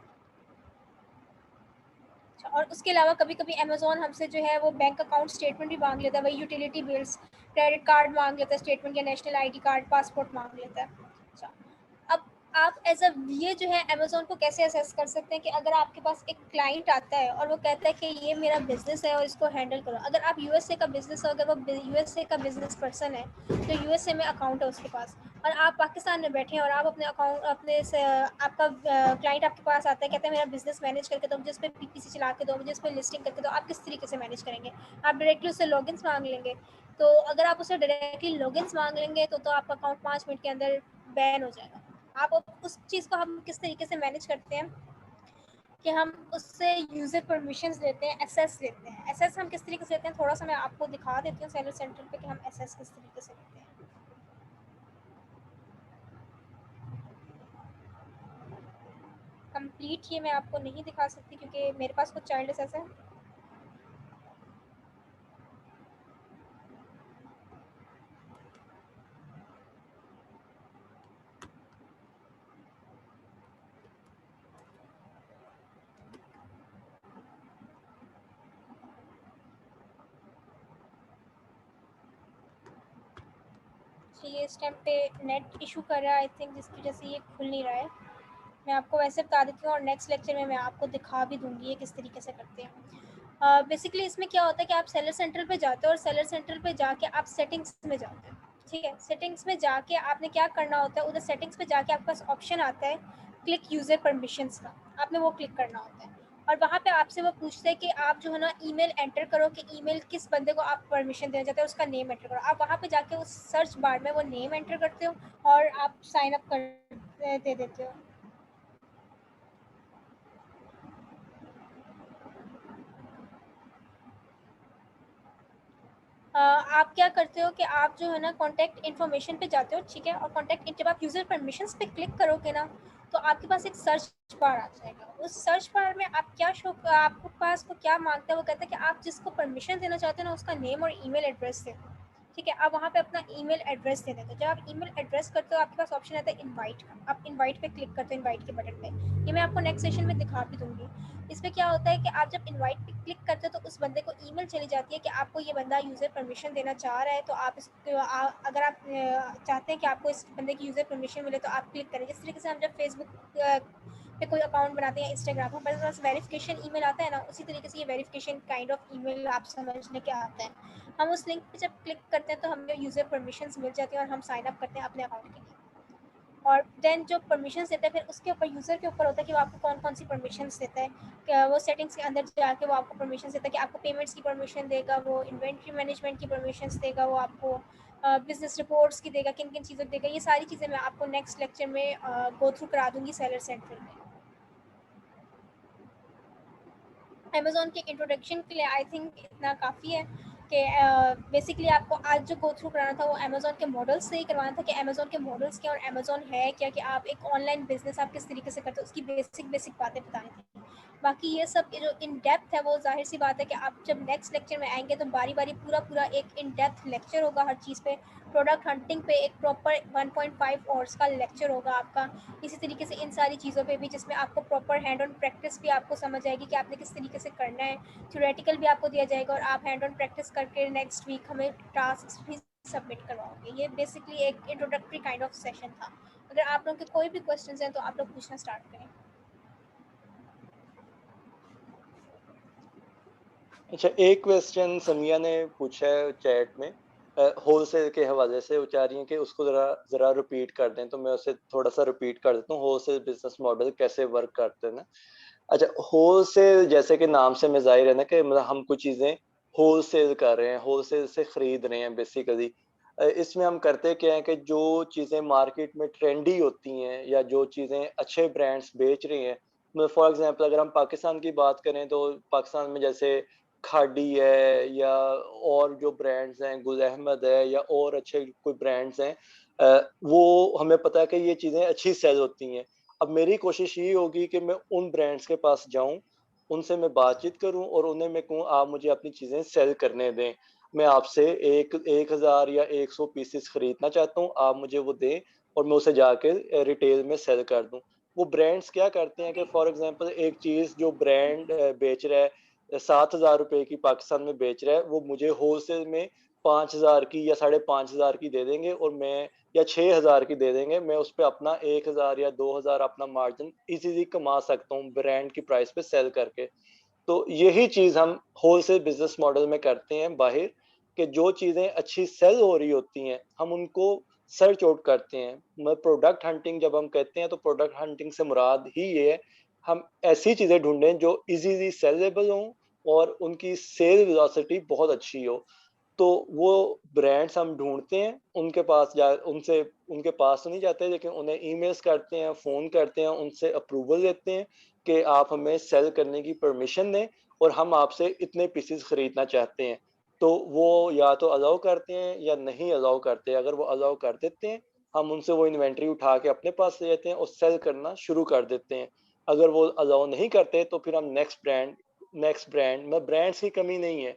[SPEAKER 3] और उसके अलावा कभी कभी अमेजोन हमसे जो है वो बैंक अकाउंट स्टेटमेंट भी मांग लेता है, वही यूटिलिटी बिल्स, क्रेडिट कार्ड मांग लेता है स्टेटमेंट, या नेशनल ID कार्ड, पासपोर्ट मांग लेता है। अच्छा, अब आप एज अ VA जो है अमेजोन को कैसे असेस कर सकते हैं कि अगर आपके पास एक क्लाइंट आता है और वो कहता है कि ये मेरा बिजनेस है और इसको हैंडल करो। अगर आप USA का बिजनेस हो, अगर वो USA का बिजनेस पर्सन है तो USA में अकाउंट है उसके पास, और आप पाकिस्तान में बैठे हैं और आप अपने अकाउंट आपका क्लाइंट आपके पास आता है, कहते हैं मेरा बिजनेस मैनेज करके दो, मुझे इस पर PPC चला के दो, मुझे इस पर लिस्टिंग करके दो। आप किस तरीके से मैनेज करेंगे? आप डायरेक्टली उससे लॉगिन्स मांग लेंगे। तो अगर आप उससे डायरेक्टली लॉगिन्स मांग लेंगे तो आपका अकाउंट 5 मिनट के अंदर बैन हो जाएगा। आप उस चीज़ को हम किस तरीके से मैनेज करते हैं कि हम उससे यूज़र परमिशंस लेते हैं, एसेस लेते हैं। एसेस हम किस तरीके से लेते हैं, थोड़ा सा मैं आपको दिखा देती हूँ सेलर सेंटर पे कि हम एसेस किस तरीके से लेते हैं। कंप्लीट ये मैं आपको नहीं दिखा सकती क्योंकि मेरे पास कुछ चाइल्ड एसेस है। ये इस टाइम पे नेट इशू कर रहा है आई थिंक, जिसकी वजह से ये खुल नहीं रहा है। मैं आपको वैसे बता देती हूँ और नेक्स्ट लेक्चर में मैं आपको दिखा भी दूंगी ये किस तरीके से करते हैं। बेसिकली इसमें क्या होता है कि आप सेलर सेंटर पे जाते हो और सेलर सेंटर पे जाके आप सेटिंग्स में जाते हैं। ठीक है, सेटिंग्स में जाके आपने क्या करना होता है, उधर सेटिंग्स पे जाके आपके पास ऑप्शन आता है क्लिक यूज़र परमिशंस का, आपने वो क्लिक करना होता है। और वहाँ पे आपसे वो पूछते हैं कि आप जो है ना ईमेल एंटर करो कि ईमेल किस बंदे को आप परमिशन देना चाहते हो, उसका नेम एंटर करो। आप वहाँ पे जाके उस सर्च बार में वो नेम एंटर करते हो और आप साइन अप कर दे देते हो। आप क्या करते हो कि आप जो है ना कॉन्टैक्ट इन्फॉर्मेशन पे जाते हो, ठीक है, और कॉन्टैक्ट जब आप यूज़र परमिशंस पे क्लिक करोगे ना तो आपके पास एक सर्च बार आ जाएगा। उस सर्च बार में आप क्या शो आपके पास वो क्या मांगता है, वो कहता है कि आप जिसको परमिशन देना चाहते हो ना उसका नेम और ईमेल एड्रेस दे दो। ठीक है, आप वहाँ पे अपना ईमेल एड्रेस दे देते हो। जब आप ईमेल एड्रेस करते हो आपके पास ऑप्शन आता है इनवाइट का, आप इनवाइट पे क्लिक करते हो, इनवाइट के बटन पे। ये मैं आपको नेक्स्ट सेशन में दिखा भी दूंगी। इसमें क्या होता है कि आप जब इनवाइट पे क्लिक करते हो तो उस बंदे को ईमेल चली जाती है कि आपको ये बंदा यूज़र परमिशन देना चाह रहा है, तो आप अगर आप चाहते हैं कि आपको इस बंदे की यूज़र परमिशन मिले तो आप क्लिक करें। जिस तरीके से हम जब फेसबुक पे कोई अकाउंट बनाते हैं, इंस्टाग्राम पर हमारे पास वेरिफिकेशन ईमेल आता है ना, उसी तरीके से ये वेरिफिकेशन काइंड ऑफ ईमेल आप समझने के आता है। हम उस लिंक पे जब क्लिक करते हैं तो हमें यूज़र परमिशंस मिल जाती है और हम साइन अप करते हैं अपने अकाउंट के लिए। और देन जो परमिशंस देता है फिर उसके ऊपर यूज़र के ऊपर होता है कि वो आपको कौन कौन सी परमिशंस देता है। क्या वो सेटिंग्स के अंदर जाके वो आपको परमिशंस देता है कि आपको पेमेंट्स की परमिशन देगा, वो इन्वेंट्री मैनेजमेंट की परमिशंस देगा, वो आपको बिजनेस रिपोर्ट्स की देगा, किन किन चीज़ों देगा। ये सारी चीज़ें मैं आपको नेक्स्ट लेक्चर में गो थ्रू करा दूँगी सेलर सेंटर में। अमेज़ॉन के इंट्रोडक्शन के लिए आई थिंक इतना काफ़ी है। कि बेसिकली आपको आज जो गो थ्रू कराना था वो अमेज़ॉन के मॉडल्स से ही करवाना था कि अमेज़ॉन के मॉडल्स क्या और अमेज़ॉन है क्या, कि आप एक ऑनलाइन बिजनेस आप किस तरीके से करते हो उसकी बेसिक बातें बतानी थी। बाकी ये सब जो इन डेप्थ है वो जाहिर सी बात है कि आप जब नेक्स्ट लेक्चर में आएंगे तो बारी बारी पूरा एक इन डेप्थ लेक्चर होगा हर चीज़ पे। प्रोडक्ट हंटिंग पे एक प्रॉपर 1.5 आवर्स का लेक्चर होगा आपका। इसी तरीके से इन सारी चीज़ों पे भी जिसमें आपको प्रॉपर हैंड ऑन प्रैक्टिस भी आपको समझ आएगी कि आपने किस तरीके से करना है। थ्योरेटिकल भी आपको दिया जाएगा और आप हैंड ऑन प्रैक्टिस करके नेक्स्ट वीक हमें टास्क भी सबमिट करवाओगे। ये बेसिकली एक इंट्रोडक्टरी काइंड ऑफ सेशन था। अगर आप लोगों के कोई भी क्वेश्चंस हैं तो आप लोग पूछना स्टार्ट करें।
[SPEAKER 1] अच्छा, एक क्वेश्चन समिया ने पूछा है चैट में, होलसेल के हवाले से। वो चाह रही हैं कि उसको ज़रा रिपीट कर दें, तो मैं उसे थोड़ा-सा रिपीट कर देता हूँ, होलसेल बिज़नेस मॉडल कैसे वर्क करते हैं ना। अच्छा, होलसेल जैसे कि नाम से में ज़ाहिर है ना कि मतलब हम कुछ चीज़ें होलसेल कर रहे हैं, होलसेल से खरीद रहे हैं बेसिकली। इसमें हम करते क्या है कि जो चीज़ें मार्केट में ट्रेंडी होती हैं या जो चीज़ें अच्छे ब्रांड्स बेच रही हैं, मतलब फॉर एग्ज़ाम्पल अगर हम पाकिस्तान की बात करें तो पाकिस्तान में जैसे खाड़ी है या और जो ब्रांड्स हैं, गुल अहमद है या और अच्छे कोई ब्रांड्स हैं, वो हमें पता है कि ये चीज़ें अच्छी सेल होती हैं। अब मेरी कोशिश ये होगी कि मैं उन ब्रांड्स के पास जाऊँ, उनसे मैं बातचीत करूँ और उन्हें मैं कहूँ आप मुझे अपनी चीज़ें सेल करने दें। मैं आपसे 1000 या 100 पीसेस खरीदना चाहता हूँ, आप मुझे वो दें और मैं उसे जाके रिटेल में सेल कर दूँ। वो ब्रांड्स क्या करते हैं कि फॉर एग्ज़ाम्पल एक चीज़ जो ब्रांड बेच रहा है, 7,000 रुपए की पाकिस्तान में बेच रहा है, वो मुझे होलसेल में 5,000 की या 5,500 की दे देंगे और मैं या 6,000 की दे देंगे, मैं उस पे अपना 1,000 या 2,000 अपना मार्जिन इज़िली कमा सकता हूँ ब्रांड की प्राइस पे सेल करके। तो यही चीज़ हम होलसेल बिज़नेस मॉडल में करते हैं बाहिर, कि जो चीज़ें अच्छी सेल हो रही होती हैं, हम उनको सर्च आउट करते हैं। मतलब प्रोडक्ट हंटिंग जब हम कहते हैं तो प्रोडक्ट हंटिंग से मुराद ही ये है, हम ऐसी चीज़ें ढूँढें जो इज़िली सेलेबल हों और उनकी सेल वेलोसिटी बहुत अच्छी हो। तो वो ब्रांड्स हम ढूँढते हैं, उनके पास जा उनसे उनके पास तो नहीं जाते लेकिन उन्हें ईमेल्स करते हैं, फ़ोन करते हैं, उनसे अप्रूवल लेते हैं कि आप हमें सेल करने की परमिशन दें और हम आपसे इतने पीसेस खरीदना चाहते हैं। तो वो या तो अलाउ करते हैं या नहीं अलाउ करते हैं। अगर वो अलाउ कर देते हैं, हम उनसे वो इन्वेंटरी उठा के अपने पास ले जाते हैं और सेल करना शुरू कर देते हैं। अगर वो अलाउ नहीं करते तो फिर हम नेक्स्ट ब्रांड में ब्रांड्स की कमी नहीं है।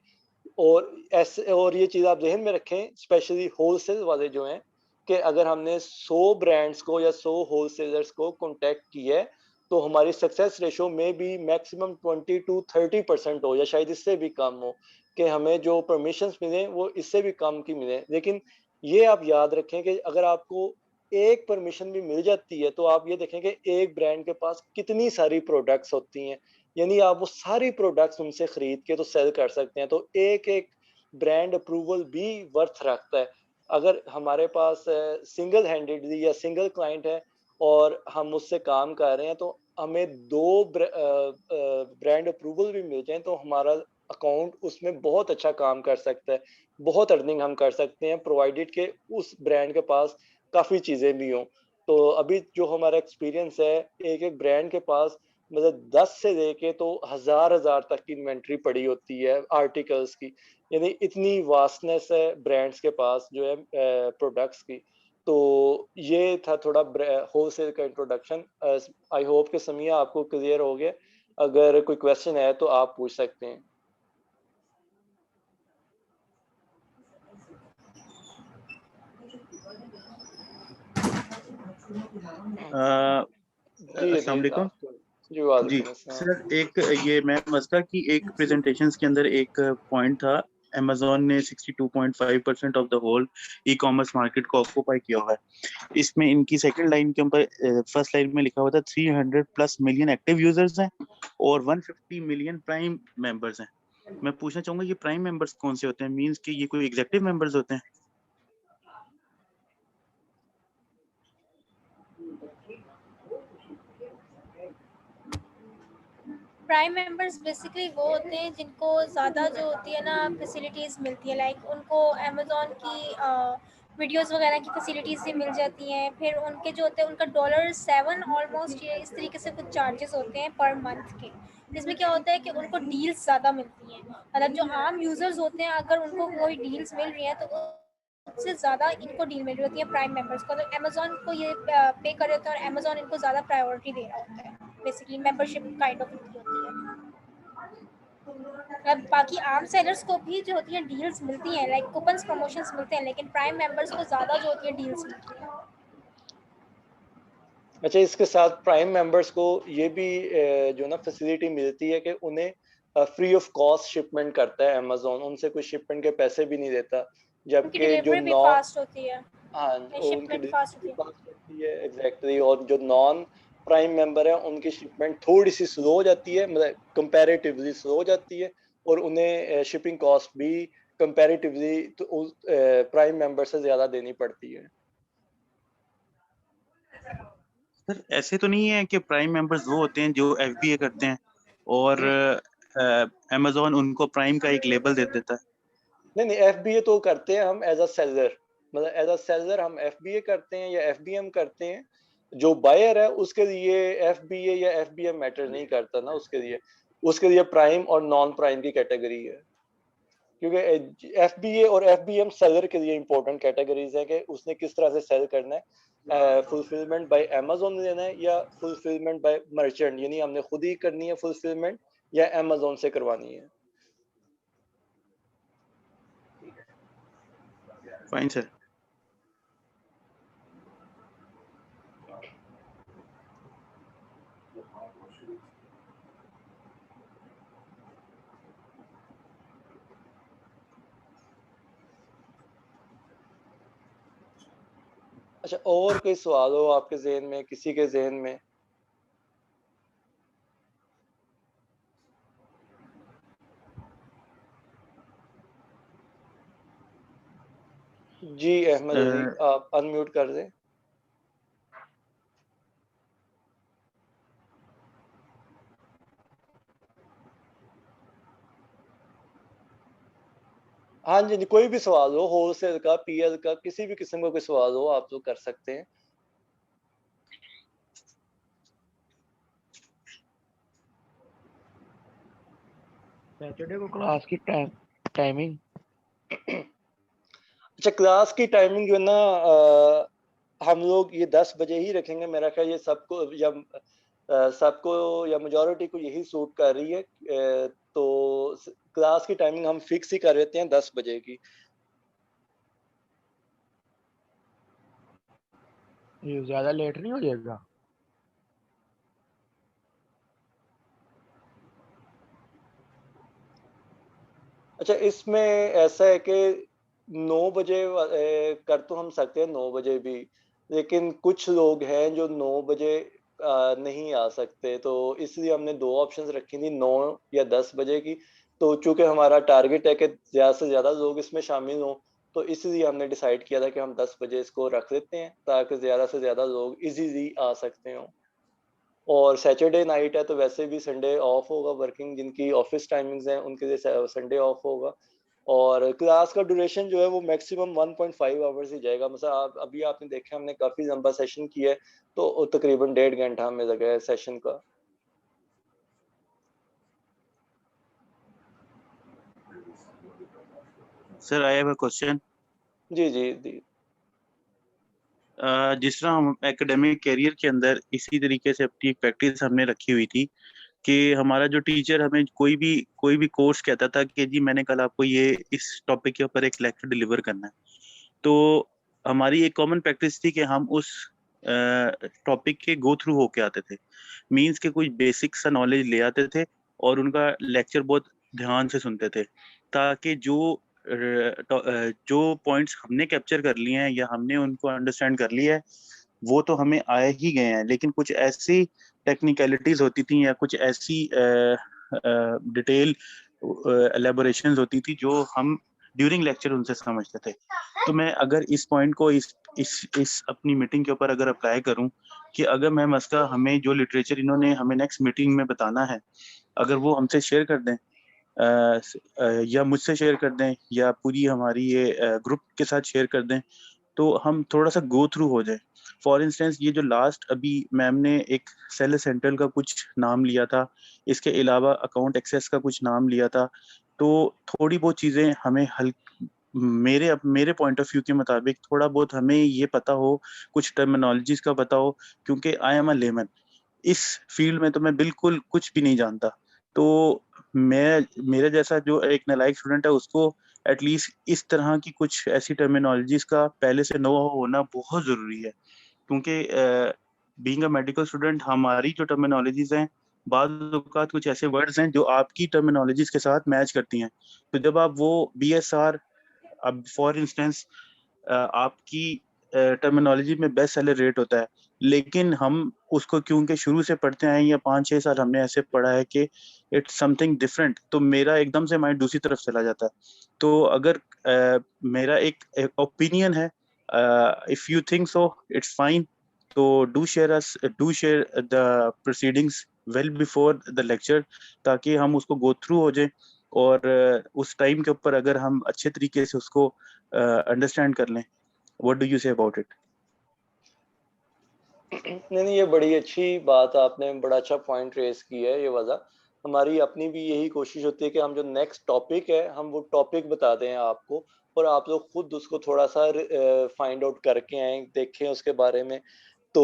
[SPEAKER 1] और ऐसे और ये चीज़ आप ज़हन में रखें, स्पेशली होलसेल वाले जो हैं, कि अगर हमने 100 ब्रांड्स को या 100 होलसेलर्स को कॉन्टैक्ट किया है, तो हमारी सक्सेस रेशियो में भी मैक्सिमम 20 टू 30% हो या शायद इससे भी कम हो, कि हमें जो परमिशंस मिलें वो इससे भी कम की मिलें। लेकिन ये आप याद रखें कि अगर आपको एक परमिशन भी मिल जाती है, तो आप ये देखें कि एक ब्रांड के पास कितनी सारी प्रोडक्ट्स होती हैं। यानी आप वो सारी प्रोडक्ट्स उनसे खरीद के तो सेल कर सकते हैं। तो एक-एक ब्रांड अप्रूवल भी वर्थ रखता है। अगर हमारे पास सिंगल हैंडेडली या सिंगल क्लाइंट है और हम उससे काम कर रहे हैं, तो हमें 2 ब्रांड अप्रूवल भी मिल जाएँ, तो हमारा अकाउंट उसमें बहुत अच्छा काम कर सकता है। बहुत अर्निंग हम कर सकते हैं, प्रोवाइडेड कि उस ब्रांड के पास काफ़ी चीज़ें भी हों। तो अभी जो हमारा एक्सपीरियंस है, एक-एक ब्रांड के पास मतलब 10 से लेके तो हज़ार-हज़ार तक की इन्वेंटरी पड़ी होती है आर्टिकल्स की। यानी इतनी वास्टनेस है ब्रांड्स के पास जो है प्रोडक्ट्स की। तो ये था थोड़ा होलसेल का इंट्रोडक्शन। आई होप कि समिया आपको क्लियर हो गया। अगर कोई क्वेश्चन है तो आप पूछ सकते हैं। जी,
[SPEAKER 6] अस्सलाम
[SPEAKER 1] अजीज
[SPEAKER 6] वालेकुम।
[SPEAKER 1] आपको जी,
[SPEAKER 6] जी
[SPEAKER 1] वालेकुम
[SPEAKER 6] सर,
[SPEAKER 1] अस्सलाम।
[SPEAKER 6] एक ये मैं समझता कि एक प्रेजेंटेशंस के अंदर एक पॉइंट था, अमेज़न ने 62.5% of the whole e commerce market को ऑक्यूपाई किया हुआ है। इसमें इनकी सेकंड लाइन के ऊपर फर्स्ट लाइन में लिखा हुआ था 300 प्लस मिलियन एक्टिव यूजर्स हैं और 150 मिलियन प्राइम मेंबर्स हैं। मैं पूछना चाहूंगा ये प्राइम मेंबर्स कौन से होते हैं? मींस कि ये कोई एग्जीक्यूटिव मेंबर्स होते हैं?
[SPEAKER 3] प्राइम मेंबर्स बेसिकली वो होते हैं जिनको ज़्यादा जो होती है ना फैसिलिटीज़ मिलती है, लाइक उनको अमेज़ॉन की वीडियोस वगैरह की फैसिलिटीज़ भी मिल जाती हैं। फिर उनके जो होते हैं उनका $7 ऑलमोस्ट ये इस तरीके से कुछ चार्जेस होते हैं पर मंथ के, जिसमें क्या होता है कि उनको डील्स ज़्यादा मिलती हैं। मतलब जो आम यूज़र्स होते हैं अगर उनको कोई डील्स मिल रही हैं तो उससे ज़्यादा इनको डील मिल रही होती है प्राइम मेंबर्स को। तो अमेज़ॉन को ये पे कर रहे होते हैं और अमेज़ॉन इनको ज़्यादा प्रायोरिटी दे रहा होता है। बेसिकली मेंबरशिप काइंड ऑफ इनकी होती है। अब बाकी आम सेलर्स को भी जो होती है डील्स मिलती हैं, लाइक कूपन्स प्रमोशंस मिलते हैं, लेकिन प्राइम मेंबर्स को ज़्यादा जो होती है डील्स मिलती हैं।
[SPEAKER 1] अच्छा, इसके साथ प्राइम मेंबर्स को ये भी जो ना फैसिलिटी मिलती है कि उन्हें फ्री ऑफ कॉस्ट शिपमेंट करता है अमेज़ॉन, उनसे कोई शिपमेंट के पैसे भी नहीं देता।
[SPEAKER 3] उनकी
[SPEAKER 1] जबकि जो
[SPEAKER 3] डिलीवरी भी
[SPEAKER 1] नॉन
[SPEAKER 3] फास्ट होती है,
[SPEAKER 1] हाँ, उनकी
[SPEAKER 3] शिपमेंट फास्ट होती
[SPEAKER 1] डिलीवरी
[SPEAKER 3] है।
[SPEAKER 1] फास्ट होती है एग्जैक्टली, और जो नॉन प्राइम मेंबर है उनकी शिपमेंट थोड़ी सी स्लो हो जाती है, मतलब कंपैरेटिवली स्लो हो जाती है, और उन्हें शिपिंग कॉस्ट भी कंपैरेटिवली तो प्राइम मेंबर से ज़्यादा देनी पड़ती है।
[SPEAKER 6] सर ऐसे तो नहीं है कि प्राइम मेंबर्स वो होते हैं जो FBA करते हैं और अमेज़ॉन उनको प्राइम का एक लेबल दे देता है?
[SPEAKER 1] नहीं, FBA तो करते हैं हम एज अ सेलर, मतलब एज अ सेलर हम FBA करते हैं या FBM करते हैं। जो बायर है उसके लिए FBA या FBM मैटर नहीं करता ना, उसके लिए प्राइम और नॉन प्राइम की कैटेगरी है, क्योंकि FBA और FBM सेलर के लिए इंपॉर्टेंट कैटेगरीज है कि उसने किस तरह से सेल करना है, फुलफिलमेंट बाय अमेज़ॉन लेना है या फुलफिलमेंट बाय मर्चेंट, यानी हमने खुद ही करनी है फुलफिलमेंट या अमेज़ॉन से करवानी है।
[SPEAKER 6] Fine sir.
[SPEAKER 1] अच्छा, और कोई सवाल हो आपके ज़हन में, किसी के ज़हन में? जी अहमद अली, आप अनम्यूट कर दें। हाँ जी, कोई भी सवाल हो, होलसेल का, PL का, किसी भी किस्म का कोई सवाल हो आप तो कर सकते हैं।
[SPEAKER 7] सैटरडे को क्लास की टाइमिंग?
[SPEAKER 1] अच्छा, क्लास की टाइमिंग जो है ना, हम लोग ये 10 बजे ही रखेंगे। मेरा ख्याल ये सबको या मेजॉरिटी को यही सूट कर रही है। तो क्लास की टाइमिंग हम फिक्स ही कर देते हैं 10 बजे की।
[SPEAKER 7] ये ज्यादा लेट नहीं हो जाएगा?
[SPEAKER 1] अच्छा, इसमें ऐसा है कि 9 बजे कर तो हम सकते हैं 9 बजे भी, लेकिन कुछ लोग हैं जो 9 बजे नहीं आ सकते, तो इसलिए हमने 2 ऑप्शंस रखी थी, 9 या 10 बजे की। तो चूंकि हमारा टारगेट है कि ज़्यादा से ज़्यादा लोग इसमें शामिल हों, तो इसलिए हमने डिसाइड किया था कि हम 10 बजे इसको रख देते हैं, ताकि ज़्यादा से ज़्यादा लोग इजीली आ सकते हों। और सैटरडे नाइट है तो वैसे भी संडे ऑफ होगा, वर्किंग जिनकी ऑफिस टाइमिंग्स हैं उनके लिए संडे ऑफ होगा। और क्लास का ड्यूरेशन जो है वो मैक्सिमम 1.5 आवर्स ही जाएगा। मतलब अभी आपने देखा हमने काफी लंबा सेशन किया है, तो तकरीबन 1.5 घंटा हमें लगा है सेशन का।
[SPEAKER 6] Sir I have a question.
[SPEAKER 1] जी जी जी।
[SPEAKER 6] जिस तरह हम एकेडमिक कैरियर के अंदर इसी तरीके से अपनी एक प्रैक्टिस हमने रखी हुई थी कि हमारा जो टीचर हमें कोई भी कोर्स कहता था कि जी मैंने कल आपको ये इस टॉपिक के ऊपर एक लेक्चर डिलीवर करना है, तो हमारी एक कॉमन प्रैक्टिस थी कि हम उस टॉपिक के गो थ्रू होके आते थे। मींस के कुछ बेसिक सा नॉलेज ले आते थे और उनका लेक्चर बहुत ध्यान से सुनते थे, ताकि जो पॉइंट्स हमने कैप्चर कर लिए हैं या हमने उनको अंडरस्टैंड कर लिया है वो तो हमें आए ही गए हैं, लेकिन कुछ ऐसी टेक्निकलिटीज होती थी या कुछ ऐसी डिटेल एलेबोरेशंस होती थी जो हम ड्यूरिंग लेक्चर उनसे समझते थे। तो मैं अगर इस पॉइंट को इस अपनी मीटिंग के ऊपर अगर अप्लाई करूं कि अगर मैं मसला हमें जो लिटरेचर इन्होंने हमें नेक्स्ट मीटिंग में बताना है, अगर वो हमसे शेयर कर दें या मुझसे शेयर कर दें या पूरी हमारी ये ग्रुप के साथ शेयर कर दें, तो हम थोड़ा सा गो थ्रू हो जाए। फॉर इंस्टेंस ये जो लास्ट अभी मैम ने एक सेल सेंट्रल का कुछ नाम लिया था, इसके अलावा अकाउंट एक्सेस का कुछ नाम लिया था, तो थोड़ी बहुत चीज़ें हमें मेरे पॉइंट ऑफ व्यू के मुताबिक थोड़ा बहुत हमें ये पता हो, कुछ टर्मिनोलॉजीज का पता हो, क्योंकि आई एम अ लेमन, इस फील्ड में तो मैं बिल्कुल कुछ भी नहीं जानता। तो मैं, मेरे जैसा जो एक नालायक स्टूडेंट है, उसको एटलीस्ट इस तरह की कुछ ऐसी टर्मिनोलॉजीज का पहले से नो होना बहुत जरूरी है, क्योंकि बीइंग अ मेडिकल स्टूडेंट हमारी जो टर्मिनोलॉजीज हैं, बाद औक़ात कुछ ऐसे वर्ड्स हैं जो आपकी टर्मिनोलॉजीज के साथ मैच करती हैं। तो जब आप वो बीएसआर, अब फॉर इंस्टेंस आपकी टर्मिनोलॉजी में बेस्ट सेलर रेट होता है, लेकिन हम उसको क्योंकि शुरू से पढ़ते आए या 5-6 साल हमने ऐसे पढ़ा है कि इट्स समथिंग डिफरेंट, तो मेरा एकदम से माइंड दूसरी तरफ चला जाता है। तो अगर मेरा एक ओपिनियन है, if you think so it's fine, तो do share the proceedings well before the lecture, ताकि हम उसको गो थ्रू हो जाए, और उस टाइम के ऊपर अगर हम अच्छे तरीके से उसको अंडरस्टैंड कर लें। What do you say about it?
[SPEAKER 1] नहीं, ये बड़ी अच्छी बात आपने, बड़ा अच्छा पॉइंट रेज़ किया है ये वाला। हमारी अपनी भी यही कोशिश होती है कि हम जो नेक्स्ट टॉपिक है, हम वो टॉपिक बता दें आपको, और आप लोग खुद उसको थोड़ा-सा फाइंड आउट करके आएँ, देखें उसके बारे में। तो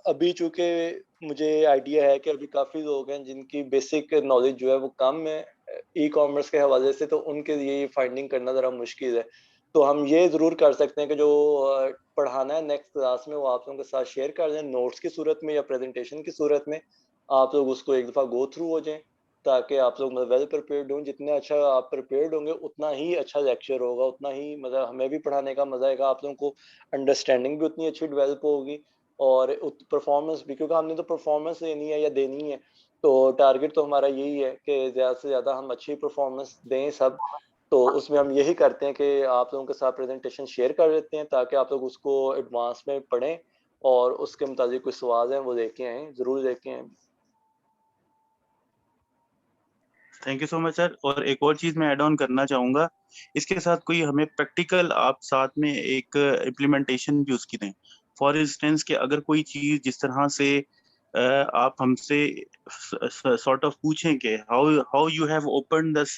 [SPEAKER 1] अभी चूँकि मुझे आइडिया है कि अभी काफ़ी लोग हैं जिनकी बेसिक नॉलेज जो है वो कम है ई-कॉमर्स के हवाले से, तो उनके लिए ये फाइंडिंग करना ज़रा मुश्किल है। तो हम ये ज़रूर कर सकते हैं कि जो पढ़ाना है नेक्स्ट क्लास में, वो आप लोगों के साथ शेयर कर दें नोट्स की सूरत में या प्रेज़ेंटेशन की सूरत में। आप लोग उसको एक दफ़ा गो थ्रू हो जाएँ, ताकि आप लोग मतलब वेल प्रिपेयर्ड हों। जितने अच्छा आप प्रिपेयर्ड होंगे, उतना ही अच्छा लेक्चर होगा, उतना ही मतलब हमें भी पढ़ाने का मज़ा आएगा, आप लोगों को अंडरस्टैंडिंग भी उतनी अच्छी डेवलप होगी, और परफॉर्मेंस भी, क्योंकि हमने तो परफॉर्मेंस लेनी है या देनी है, तो टारगेट तो हमारा यही है कि ज़्यादा से ज़्यादा हम अच्छी परफॉर्मेंस दें सब। तो उसमें हम यही करते हैं कि आप लोगों के साथ प्रेजेंटेशन शेयर कर देते हैं, ताकि आप लोग उसको एडवांस में पढ़ें और उसके मुताबिक कोई सवाल हैं वो लेके आएँ, ज़रूर लेके आएँ।
[SPEAKER 6] Thank you so much sir. और एक और चीज़ मैं ऐड ऑन करना चाहूँगा, इसके साथ कोई हमें प्रैक्टिकल आप साथ में एक इम्प्लीमेंटेशन भी उसकी दें। फॉर इंस्टेंस कि अगर कोई चीज़ जिस तरह से आप हमसे सॉर्ट ऑफ पूछें कि how you have opened this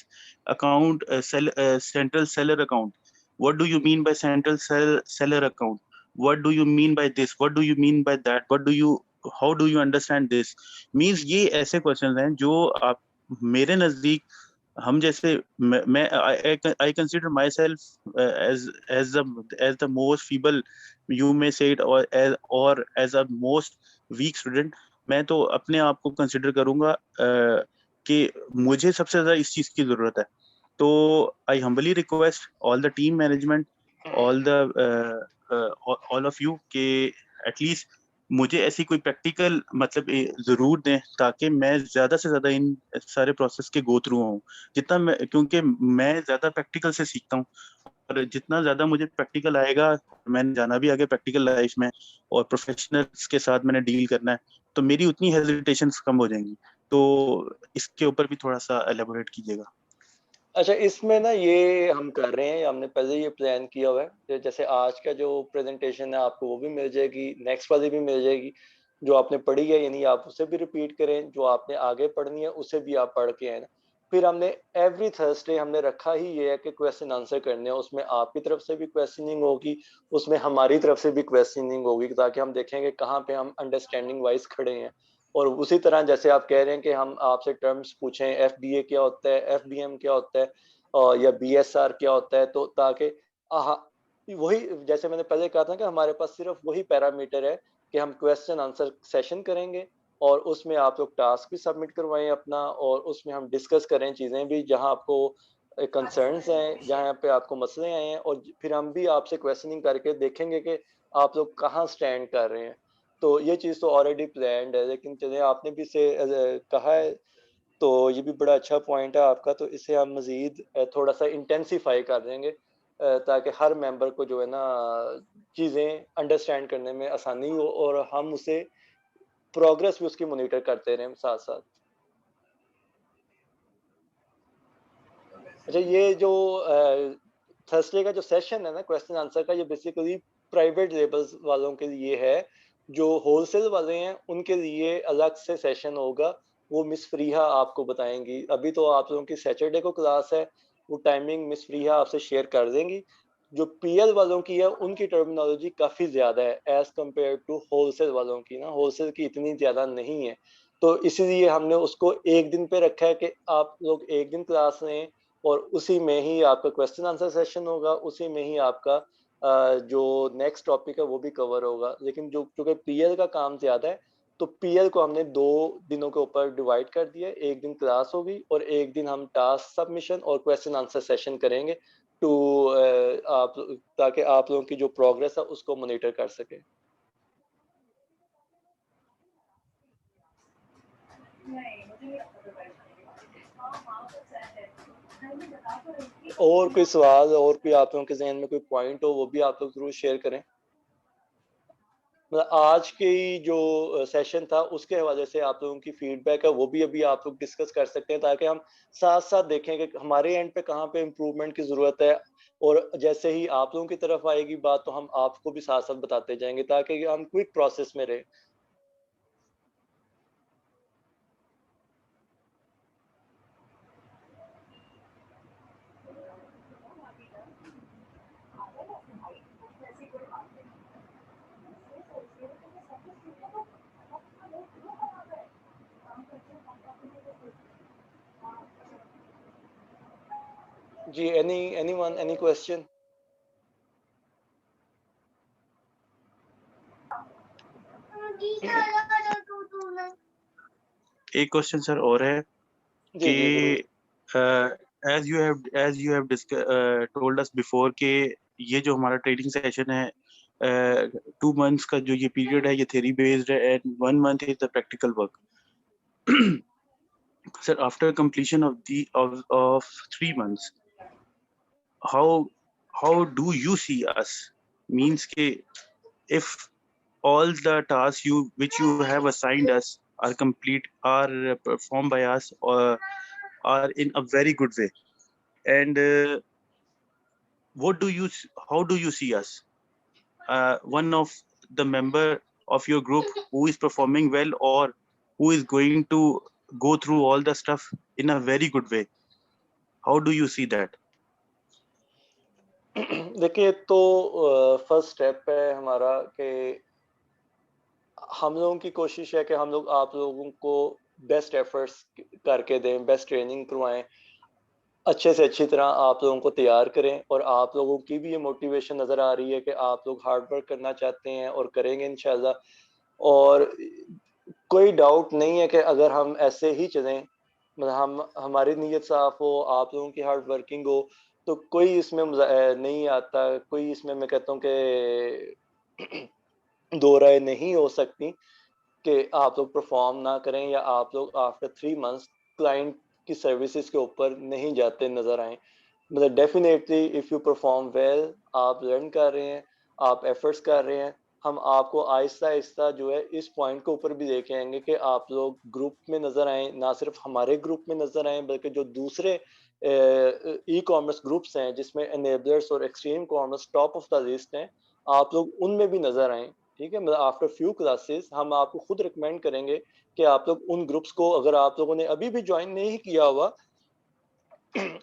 [SPEAKER 6] account, central seller account, what do you mean by central seller account, what do you mean by this, what do you mean by that, what do you, how do you understand this, means ये ऐसे questions हैं जो आप, मेरे नजदीक, हम जैसे, मैं I consider myself as the most feeble, you may say it, और as a most weak student. मैं तो अपने आप को कंसिडर करूंगा कि मुझे सबसे ज्यादा इस चीज की जरूरत है। तो I humbly request all the team management, all the all of you के एटलीस्ट मुझे ऐसी कोई प्रैक्टिकल मतलब जरूर दें, ताकि मैं ज्यादा से ज्यादा इन सारे प्रोसेस के गो थ्रू हूँ, जितना मैं, क्योंकि मैं ज्यादा प्रैक्टिकल से सीखता हूँ, और जितना ज्यादा मुझे प्रैक्टिकल आएगा, मैंने जाना भी आगे प्रैक्टिकल लाइफ में, और प्रोफेशनल्स के साथ मैंने डील करना है, तो मेरी उतनी हेजिटेशंस कम हो जाएंगी। तो इसके ऊपर भी थोड़ा सा एलेबोरेट कीजिएगा।
[SPEAKER 1] अच्छा, इसमें ना ये हम कर रहे हैं, हमने पहले ये प्लान किया हुआ है कि जैसे आज का जो प्रेजेंटेशन है आपको वो भी मिल जाएगी, नेक्स्ट वाली भी मिल जाएगी। जो आपने पढ़ी है यानी आप उसे भी रिपीट करें, जो आपने आगे पढ़नी है उसे भी आप पढ़ के आए ना। फिर हमने एवरी थर्सडे हमने रखा ही ये है कि क्वेश्चन आंसर करने हैं, उसमें आपकी तरफ से भी क्वेश्चनिंग होगी, उसमें हमारी तरफ से भी क्वेश्चनिंग होगी, ताकि हम देखेंगे कहाँ पे हम अंडरस्टैंडिंग वाइज खड़े हैं। और उसी तरह जैसे आप कह रहे हैं कि हम आपसे टर्म्स पूछें, एफबीए क्या होता है, एफबीएम क्या होता है, या बीएसआर क्या होता है, तो ताकि वही, जैसे मैंने पहले कहा था कि हमारे पास सिर्फ वही पैरामीटर है कि हम क्वेश्चन आंसर सेशन करेंगे, और उसमें आप लोग टास्क भी सबमिट करवाएं अपना, और उसमें हम डिस्कस करें चीज़ें भी जहां आपको कंसर्न्स हैं, जहां पे आपको मसले आए हैं, और फिर हम भी आपसे क्वेश्चनिंग करके देखेंगे कि आप लोग कहाँ स्टैंड कर रहे हैं। तो ये चीज़ तो ऑलरेडी प्लान्ड है, लेकिन चलिए आपने भी इसे कहा है, तो ये भी बड़ा अच्छा पॉइंट है आपका, तो इसे हम मज़ीद थोड़ा-सा इंटेंसिफ़ाई कर देंगे, ताकि हर मेंबर को जो है ना चीज़ें अंडरस्टैंड करने में आसानी हो, और हम उसे प्रोग्रेस भी उसकी मॉनिटर करते रहें साथ-साथ। अच्छा, ये जो थर्सडे का जो सेशन है ना क्वेश्चन आंसर का, ये बेसिकली प्राइवेट लेबल्स वालों के लिए है। जो होलसेल वाले हैं उनके लिए अलग से सेशन होगा, वो मिस फ्रीहा आपको बताएंगी। अभी तो आप लोगों की सैटरडे को क्लास है, वो टाइमिंग मिस फ्रीहा आपसे शेयर कर देंगी। जो पीएल वालों की है उनकी टर्मिनोलॉजी काफी ज्यादा है एज कम्पेयर टू होलसेल वालों की ना, होलसेल की इतनी ज्यादा नहीं है। तो इसीलिए हमने उसको एक दिन पे रखा है कि आप लोग एक दिन क्लास लें और उसी में ही आपका क्वेश्चन आंसर सेशन होगा, उसी में ही आपका जो नेक्स्ट टॉपिक है वो भी कवर होगा। लेकिन जो क्योंकि पीएल का काम ज्यादा है, तो पीएल को हमने 2 दिनों के ऊपर डिवाइड कर दिया। एक दिन क्लास होगी और एक दिन हम टास्क सबमिशन और क्वेश्चन आंसर सेशन करेंगे टू आप, ताकि आप लोगों की जो प्रोग्रेस है उसको मॉनिटर कर सके। और कोई सवाल और कोई आप लोगों के जहन में कोई पॉइंट हो वो भी आप लोग जरूर शेयर करें। मतलब आज की जो सेशन था उसके हवाले से आप लोगों की फीडबैक है वो भी अभी आप लोग डिस्कस कर सकते हैं, ताकि हम साथ साथ देखें कि हमारे एंड पे कहाँ पे इम्प्रूवमेंट की जरूरत है। और जैसे ही आप लोगों की तरफ आएगी बात तो हम आपको भी साथ साथ बताते जाएंगे, ताकि हम क्विक प्रोसेस में रहे। जी, anyone, any question?
[SPEAKER 6] एक क्वेश्चन सर और है
[SPEAKER 1] जी जी जरूर।
[SPEAKER 6] कि as you have told us before कि ये जो हमारा ट्रेनिंग सेशन है 2 months का जो ये पीरियड है ये थ्योरी बेस्ड है and 1 month is the practical work. Sir, after completion of 3 months, how do you see us? Means ke if all the tasks which you have assigned us are complete, are performed by us, or are in a very good way, and how do you see us? One of the member of your group who is performing well, or who is going to go through all the stuff in a very good way? How do you see that?
[SPEAKER 1] देखिए, तो first step है हमारा कि हम लोगों की कोशिश है कि हम लोग आप लोगों को बेस्ट एफर्ट्स करके दें, बेस्ट ट्रेनिंग करवाएं, अच्छे से अच्छी तरह आप लोगों को तैयार करें। और आप लोगों की भी ये मोटिवेशन नज़र आ रही है कि आप लोग हार्ड वर्क करना चाहते हैं और करेंगे इंशाल्लाह। और कोई डाउट नहीं है कि अगर हम ऐसे ही चलें, मतलब हम हमारी नीयत साफ हो, आप लोगों की हार्ड वर्किंग हो, तो कोई इसमें नहीं आता, कोई इसमें मैं कहता हूँ कि दो राय नहीं हो सकती कि आप लोग परफॉर्म ना करें या आप लोग आफ्टर 3 months क्लाइंट की सर्विसेज के ऊपर नहीं जाते नजर आए। मतलब definitely if you perform well, आप लर्न कर रहे हैं, आप एफर्ट्स कर रहे हैं, हम आपको आहिस्ता आहिस्ता जो है इस पॉइंट के ऊपर भी लेके आएंगे कि आप लोग ग्रुप में नजर आए, ना सिर्फ हमारे ग्रुप में नजर आए बल्कि जो दूसरे ई कॉमर्स ग्रुप्स हैं जिसमें एनेबलर्स और extreme commerce top of the list हैं, आप लोग उनमें भी नजर आए। ठीक है, मतलब आफ्टर फ्यू क्लासेस हम आपको खुद रिकमेंड करेंगे कि आप लोग उन ग्रुप्स को, अगर आप लोगों ने अभी भी ज्वाइन नहीं किया हुआ,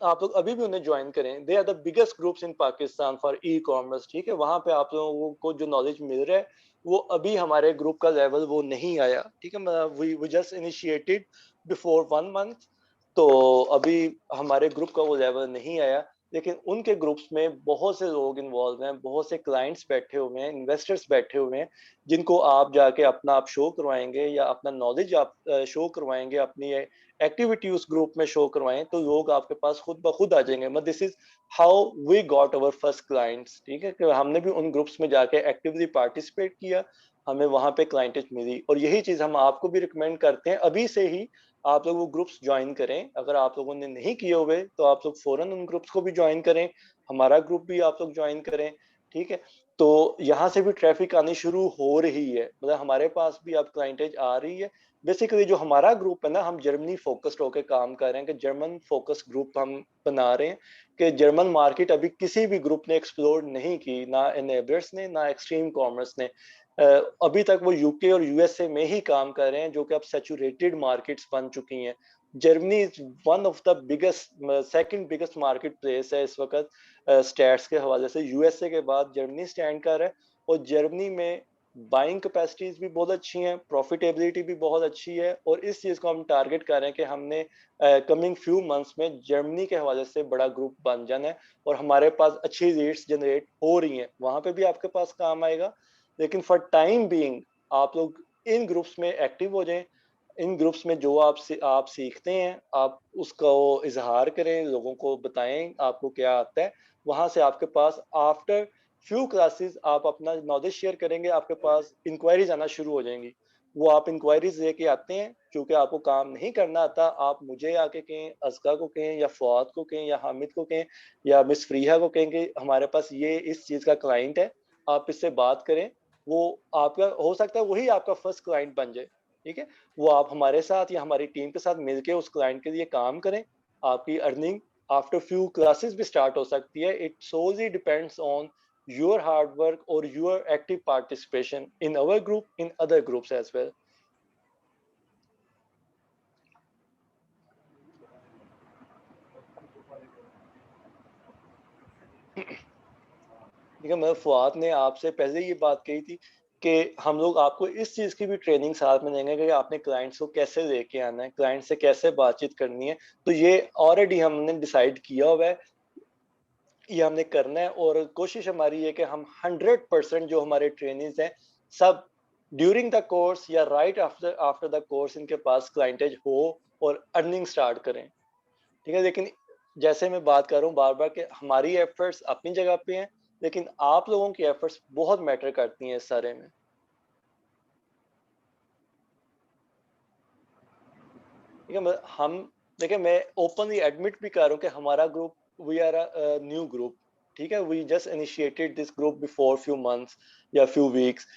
[SPEAKER 1] आप लोग अभी भी उन्हें ज्वाइन करें। They are the biggest groups in Pakistan for e commerce. ठीक है, वहां पे आप लोगों को जो नॉलेज मिल रहा है वो अभी हमारे ग्रुप का लेवल वो नहीं आया। ठीक है, we just initiated before 1 month, तो अभी हमारे ग्रुप का वो लेवल नहीं आया। लेकिन उनके ग्रुप्स में बहुत से लोग इन्वॉल्व हैं, बहुत से क्लाइंट्स बैठे हुए हैं, इन्वेस्टर्स बैठे हुए हैं, जिनको आप जाके अपना आप शो करवाएंगे या अपना नॉलेज आप शो करवाएंगे, अपनी एक्टिविटी उस ग्रुप में शो करवाएं, तो लोग आपके पास खुद ब खुद आ जाएंगे। मतलब this is how we got our first clients. ठीक है, कि हमने भी उन ग्रुप्स में जाके एक्टिवली पार्टिसिपेट किया, हमें वहां पे क्लाइंटेज मिली। और यही चीज हम आपको भी रिकमेंड करते हैं, अभी से ही आप लोग वो ग्रुप्स ज्वाइन करें। अगर आप लोगों ने नहीं किए हुए तो आप लोग फौरन उन ग्रुप्स को भी ज्वाइन करें, हमारा ग्रुप भी आप लोग ज्वाइन करें। ठीक है, तो यहाँ से भी ट्रैफिक आनी शुरू हो रही है, मतलब हमारे पास भी अब क्लाइंटेज आ रही है। बेसिकली जो हमारा ग्रुप है ना, हम जर्मनी फोकस्ड होकर काम कर रहे हैं कि जर्मन फोकस ग्रुप हम बना रहे हैं कि जर्मन मार्केट अभी किसी भी ग्रुप ने एक्सप्लोर नहीं की, ना एनेबलर्स ने ना एक्सट्रीम कॉमर्स ने। अभी तक वो यूके और यूएसए में ही काम कर रहे हैं, जो कि अब सैचुरेटेड मार्केट्स बन चुकी हैं। Germany is one of the biggest, second biggest market place है इस वक्त स्टैट्स के हवाले से। यूएसए के बाद जर्मनी स्टैंड कर रहा है, और जर्मनी में बाइंग कैपेसिटीज भी बहुत अच्छी हैं, प्रॉफिटेबिलिटी भी बहुत अच्छी है, और इस चीज़ को हम टारगेट कर रहे हैं कि हमने कमिंग फ्यू मंथ्स में जर्मनी के हवाले से बड़ा ग्रुप बन जाना है, और हमारे पास अच्छी लीड्स जनरेट हो रही हैं, वहाँ पे भी आपके पास काम आएगा। लेकिन फॉर टाइम बीइंग आप लोग इन ग्रुप्स में एक्टिव हो जाएं, इन ग्रुप्स में जो आप सीखते हैं आप उसका इजहार करें, लोगों को बताएं आपको क्या आता है। वहां से आपके पास आफ्टर फ्यू क्लासेस आप अपना नॉलेज शेयर करेंगे, आपके पास इंक्वायरीज आना शुरू हो जाएंगी। वो आप इंक्वायरीज लेके आते हैं, क्योंकि आपको काम नहीं करना आता, आप मुझे आके कहें, अज़का को कहें, या फवाद को कहें, या हामिद को कहें, या मिस फ्रीहा को कहेंगे हमारे पास ये इस चीज़ का क्लाइंट है, आप इससे बात करें। वो आपका हो सकता है वही आपका फर्स्ट क्लाइंट बन जाए, ठीक है। वो आप हमारे साथ या हमारी टीम के साथ मिलके उस क्लाइंट के लिए काम करें, आपकी अर्निंग आफ्टर फ्यू क्लासेस भी स्टार्ट हो सकती है। It solely depends on your hard work or your active participation in our group, in other groups as well. ठीक है, मतलब फवाद ने आपसे पहले ये बात कही थी कि हम लोग आपको इस चीज़ की भी ट्रेनिंग साथ में देंगे कि आपने क्लाइंट्स को कैसे लेके आना है, क्लाइंट से कैसे बातचीत करनी है। तो ये ऑलरेडी हमने डिसाइड किया हुआ है, ये हमने करना है, और कोशिश हमारी है कि हम 100% जो हमारे ट्रेनिंग्स हैं सब ड्यूरिंग द कोर्स या राइट आफ्टर द कोर्स इनके पास क्लाइंटेज हो और अर्निंग स्टार्ट करें, ठीक है। लेकिन जैसे मैं बात कर रहा हूँ बार बार कि हमारी एफर्ट्स अपनी जगह पे हैं, लेकिन आप लोगों की एफर्ट्स बहुत मैटर करती हैं इस सारे में। ठीक है, हम देखिए, मैं ओपनली एडमिट भी कर रहा हूँ कि हमारा group, we are a new group, ठीक है। We just initiated this group before few months या फ्यू वीक्स,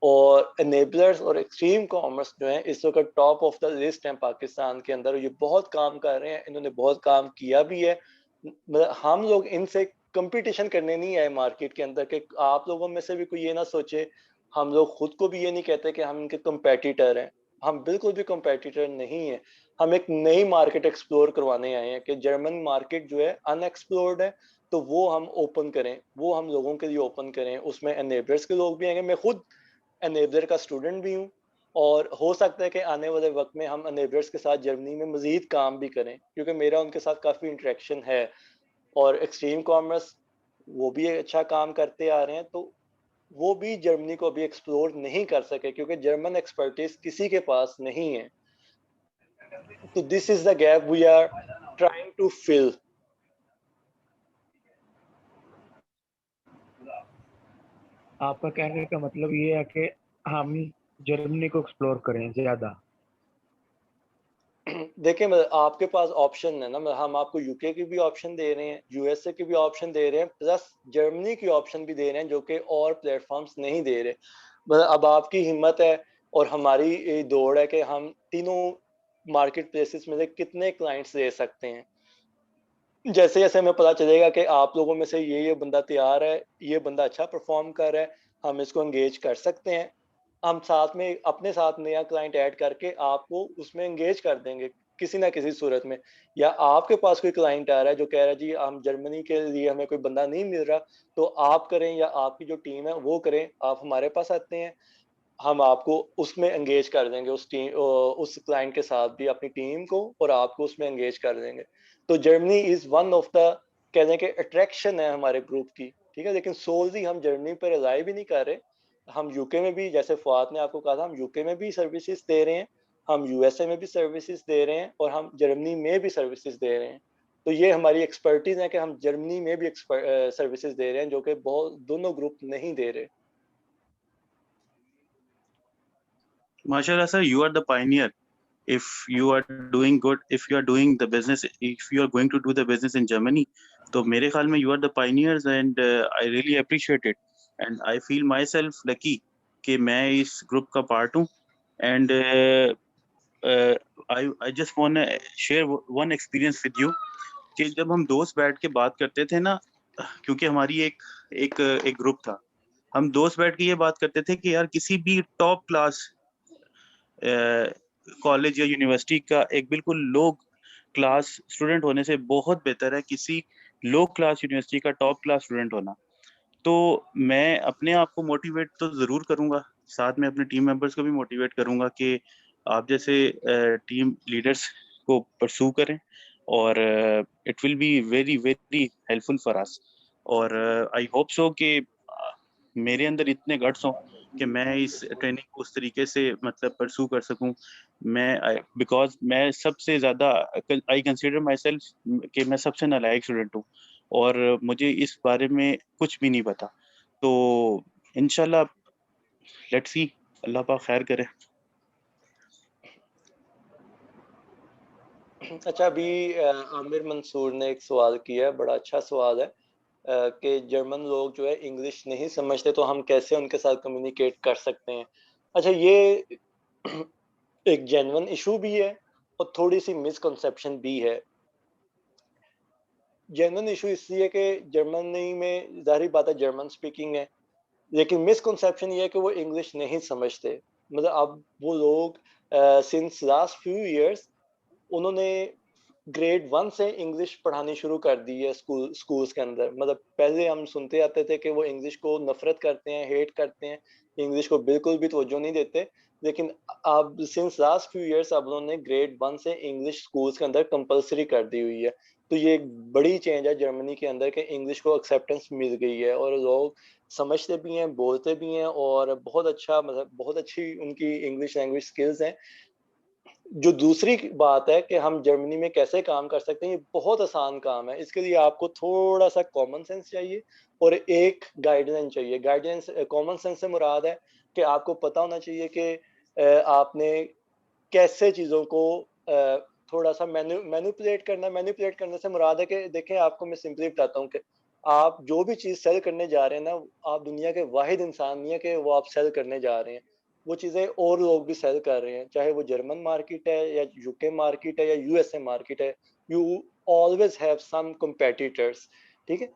[SPEAKER 1] और एनेबलर्स और एक्सट्रीम कॉमर्स जो है इस वक्त टॉप ऑफ द लिस्ट हैं पाकिस्तान के अंदर। ये बहुत काम कर रहे हैं, इन्होंने बहुत काम किया भी है। मतलब हम लोग इनसे कंपटीशन करने नहीं आए मार्केट के अंदर कि आप लोगों में से भी कोई ये ना सोचे, हम लोग खुद को भी ये नहीं कहते कि हम इनके कंपेटिटर हैं, हम बिल्कुल भी कंपेटिटर नहीं है। हम एक नई मार्केट एक्सप्लोर करवाने आए हैं कि जर्मन मार्केट जो है अनएक्सप्लोर्ड है, तो वो हम ओपन करें, वो हम लोगों के लिए ओपन करें। उसमें एनेबलर्स के लोग भी आएंगे, मैं खुद एनेबलर का स्टूडेंट भी हूँ, और हो सकता है कि आने वाले वक्त में हम एनेबलर्स के साथ जर्मनी में मजीद काम भी करें, क्योंकि मेरा उनके साथ काफ़ी इंटरेक्शन है। और एक्सट्रीम कॉमर्स वो भी अच्छा काम करते आ रहे हैं, तो वो भी जर्मनी को अभी एक्सप्लोर नहीं कर सके, क्योंकि जर्मन एक्सपर्टीज किसी के पास नहीं है। तो this is the gap we are trying to fill.
[SPEAKER 7] आपका कहने का मतलब ये है कि हम जर्मनी को एक्सप्लोर करें ज्यादा।
[SPEAKER 1] देखिए, मतलब आपके पास ऑप्शन है ना, मतलब हम आपको यूके की भी ऑप्शन दे रहे हैं, यूएसए की भी ऑप्शन दे रहे हैं, प्लस जर्मनी की ऑप्शन भी दे रहे हैं, जो कि और प्लेटफॉर्म्स नहीं दे रहे। मतलब अब आपकी हिम्मत है और हमारी दौड़ है कि हम तीनों मार्केट प्लेसेस में से कितने क्लाइंट्स ले सकते हैं। जैसे जैसे हमें पता चलेगा कि आप लोगों में से ये बंदा तैयार है, ये बंदा अच्छा परफॉर्म कर रहा है, हम इसको एंगेज कर सकते हैं, हम साथ में अपने साथ नया क्लाइंट ऐड करके आपको उसमें एंगेज कर देंगे किसी ना किसी सूरत में। या आपके पास कोई क्लाइंट आ रहा है जो कह रहा है जी हम जर्मनी के लिए हमें कोई बंदा नहीं मिल रहा, तो आप करें या आपकी जो टीम है वो करें, आप हमारे पास आते हैं, हम आपको उसमें एंगेज कर देंगे, उस क्लाइंट के साथ भी अपनी टीम को, और आपको उसमें एंगेज कर देंगे। तो Germany is one of the कहने के अट्रैक्शन है हमारे ग्रुप की, ठीक है। लेकिन सोलली हम जर्मनी पर रिलाई भी नहीं कर रहे, हम यूके में भी, जैसे फवाद ने आपको कहा था, हम यूके में भी सर्विसेज दे रहे हैं, हम यूएसए में भी सर्विसेज दे रहे हैं, और हम जर्मनी में भी सर्विसेज दे रहे हैं। तो ये हमारी एक्सपर्टीज है कि हम जर्मनी में भी सर्विसेज दे रहे हैं, जो कि बहुत दोनों ग्रुप नहीं दे रहे।
[SPEAKER 6] Mashallah sir, you are the pioneer. If you are doing good, if you are doing the business, if you are going to do the business in Germany, तो मेरे ख्याल में you are the pioneers and I really appreciate it. And I feel my self lucky कि मैं इस group का part हूँ. And I just want share one experience with you कि जब हम दोस्त बैठ के बात करते थे ना, क्योंकि हमारी एक एक एक ग्रुप था, हम दोस्त बैठ के ये बात करते थे कि यार किसी भी टॉप क्लास कॉलेज या यूनिवर्सिटी का एक बिल्कुल लो क्लास स्टूडेंट होने से बहुत बेहतर है किसी लो क्लास यूनिवर्सिटी का टॉप क्लास स्टूडेंट होना. तो मैं अपने आप को मोटिवेट तो ज़रूर करूँगा, साथ में अपने टीम मेंबर्स को भी मोटिवेट करूँगा कि आप जैसे टीम लीडर्स को परसू करें, और it will be very very helpful for us. और आई होप सो कि मेरे अंदर इतने गट्स हों कि मैं इस ट्रेनिंग को उस तरीके से मतलब परसू कर सकूं. मैं बिकॉज मैं सबसे ज़्यादा आई कंसीडर माई सेल्फ कि मैं सबसे नालायक स्टूडेंट हूँ और मुझे इस बारे में कुछ भी नहीं पता. तो इंशाल्लाह लेट्स सी, अल्लाह पाक खैर करे.
[SPEAKER 1] अच्छा, अभी आमिर मंसूर ने एक सवाल किया है, बड़ा अच्छा सवाल है कि जर्मन लोग जो है इंग्लिश नहीं समझते तो हम कैसे उनके साथ कम्युनिकेट कर सकते हैं. अच्छा, ये एक जेन्युइन इशू भी है और थोड़ी सी मिसकंसेप्शन भी है. जेन्युइन इशू इसलिए कि जर्मनी में ज़ाहिर बात है जर्मन स्पीकिंग है, लेकिन मिसकंसेप्शन ये है कि वो इंग्लिश नहीं समझते. मतलब अब वो लोग सिंस लास्ट फ्यू इयर्स उन्होंने ग्रेड 1 से इंग्लिश पढ़ानी शुरू कर दी है स्कूल्स के अंदर. मतलब पहले हम सुनते आते थे कि वो इंग्लिश को नफरत करते हैं, हेट करते हैं, इंग्लिश को बिल्कुल भी तवज्जो नहीं देते. लेकिन अब सिंस लास्ट फ्यू इयर्स अब उन्होंने ग्रेड 1 से इंग्लिश स्कूल्स के अंदर कंपलसरी कर दी हुई है. तो ये एक बड़ी चेंज है जर्मनी के अंदर कि इंग्लिश को एक्सेप्टेंस मिल गई है और लोग समझते भी हैं, बोलते भी हैं और बहुत अच्छा, मतलब बहुत अच्छी उनकी इंग्लिश लैंग्वेज स्किल्स हैं. जो दूसरी बात है कि हम जर्मनी में कैसे काम कर सकते हैं, ये बहुत आसान काम है. इसके लिए आपको थोड़ा सा कॉमन सेंस चाहिए और एक गाइडलाइन चाहिए. गाइडलाइंस, कॉमन सेंस से मुराद है कि आपको पता होना चाहिए कि आपने कैसे चीज़ों को थोड़ा सा मैनिपुलेट करना. मैनिपुलेट करने से मुराद है कि देखें, आपको मैं सिंपली बताता हूँ कि आप जो भी चीज़ सेल करने जा रहे हैं ना, आप दुनिया के वाहिद इंसान नहीं है कि वो आप सेल करने जा रहे हैं. वो चीज़ें और लोग भी सेल कर रहे हैं, चाहे वो जर्मन मार्केट है या यूके मार्केट है या यूएसए मार्केट है. You always have some competitors. ठीक है,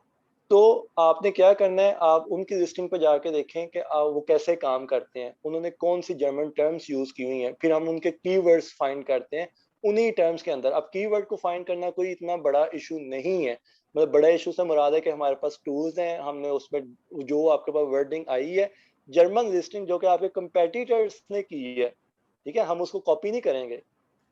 [SPEAKER 1] तो आपने क्या करना है, आप उनकी लिस्टिंग पे जाके देखें कि वो कैसे काम करते हैं, उन्होंने कौन सी जर्मन टर्म्स यूज की हुई हैं. फिर हम उनके कीवर्ड्स फाइंड करते हैं उन्हीं टर्म्स के अंदर. अब कीवर्ड को फाइंड करना कोई इतना बड़ा इशू नहीं है. मतलब बड़ा इशू से मुराद है कि हमारे पास टूल्स हैं, हमने उसमें जो आपके पास वर्डिंग आई है, जर्मन लिस्टिंग जो कि आपके कंपेटिटर्स ने की है, ठीक है, हम उसको कॉपी नहीं करेंगे,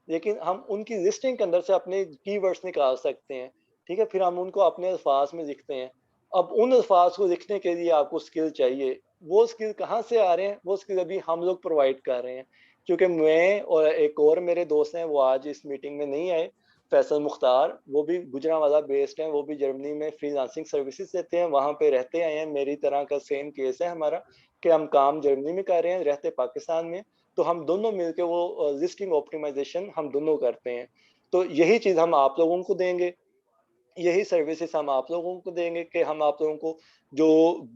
[SPEAKER 1] लेकिन हम उनकी लिस्टिंग के अंदर से अपने कीवर्ड्स निकाल सकते हैं. ठीक है, फिर हम उनको अपने अल्फाज में लिखते हैं. अब उन अल्फाज को लिखने के लिए आपको स्किल चाहिए. वो स्किल कहाँ से आ रहे हैं? वो स्किल अभी हम लोग प्रोवाइड कर रहे हैं, क्योंकि मैं और एक और मेरे दोस्त हैं, वो आज इस मीटिंग में नहीं आए. फैसल मुख्तार, वो भी गुजरांवाला बेस्ड हैं, वो भी जर्मनी में फ्रीलांसिंग सर्विसेज देते हैं, वहाँ पे रहते आए हैं. मेरी तरह का सेम केस है हमारा कि हम काम जर्मनी में कर रहे हैं, रहते पाकिस्तान में. तो हम दोनों मिलके वो लिस्टिंग ऑप्टिमाइजेशन हम दोनों करते हैं. तो यही चीज़ हम आप लोगों को देंगे, यही सर्विसेज हम आप लोगों को देंगे कि हम आप लोगों को जो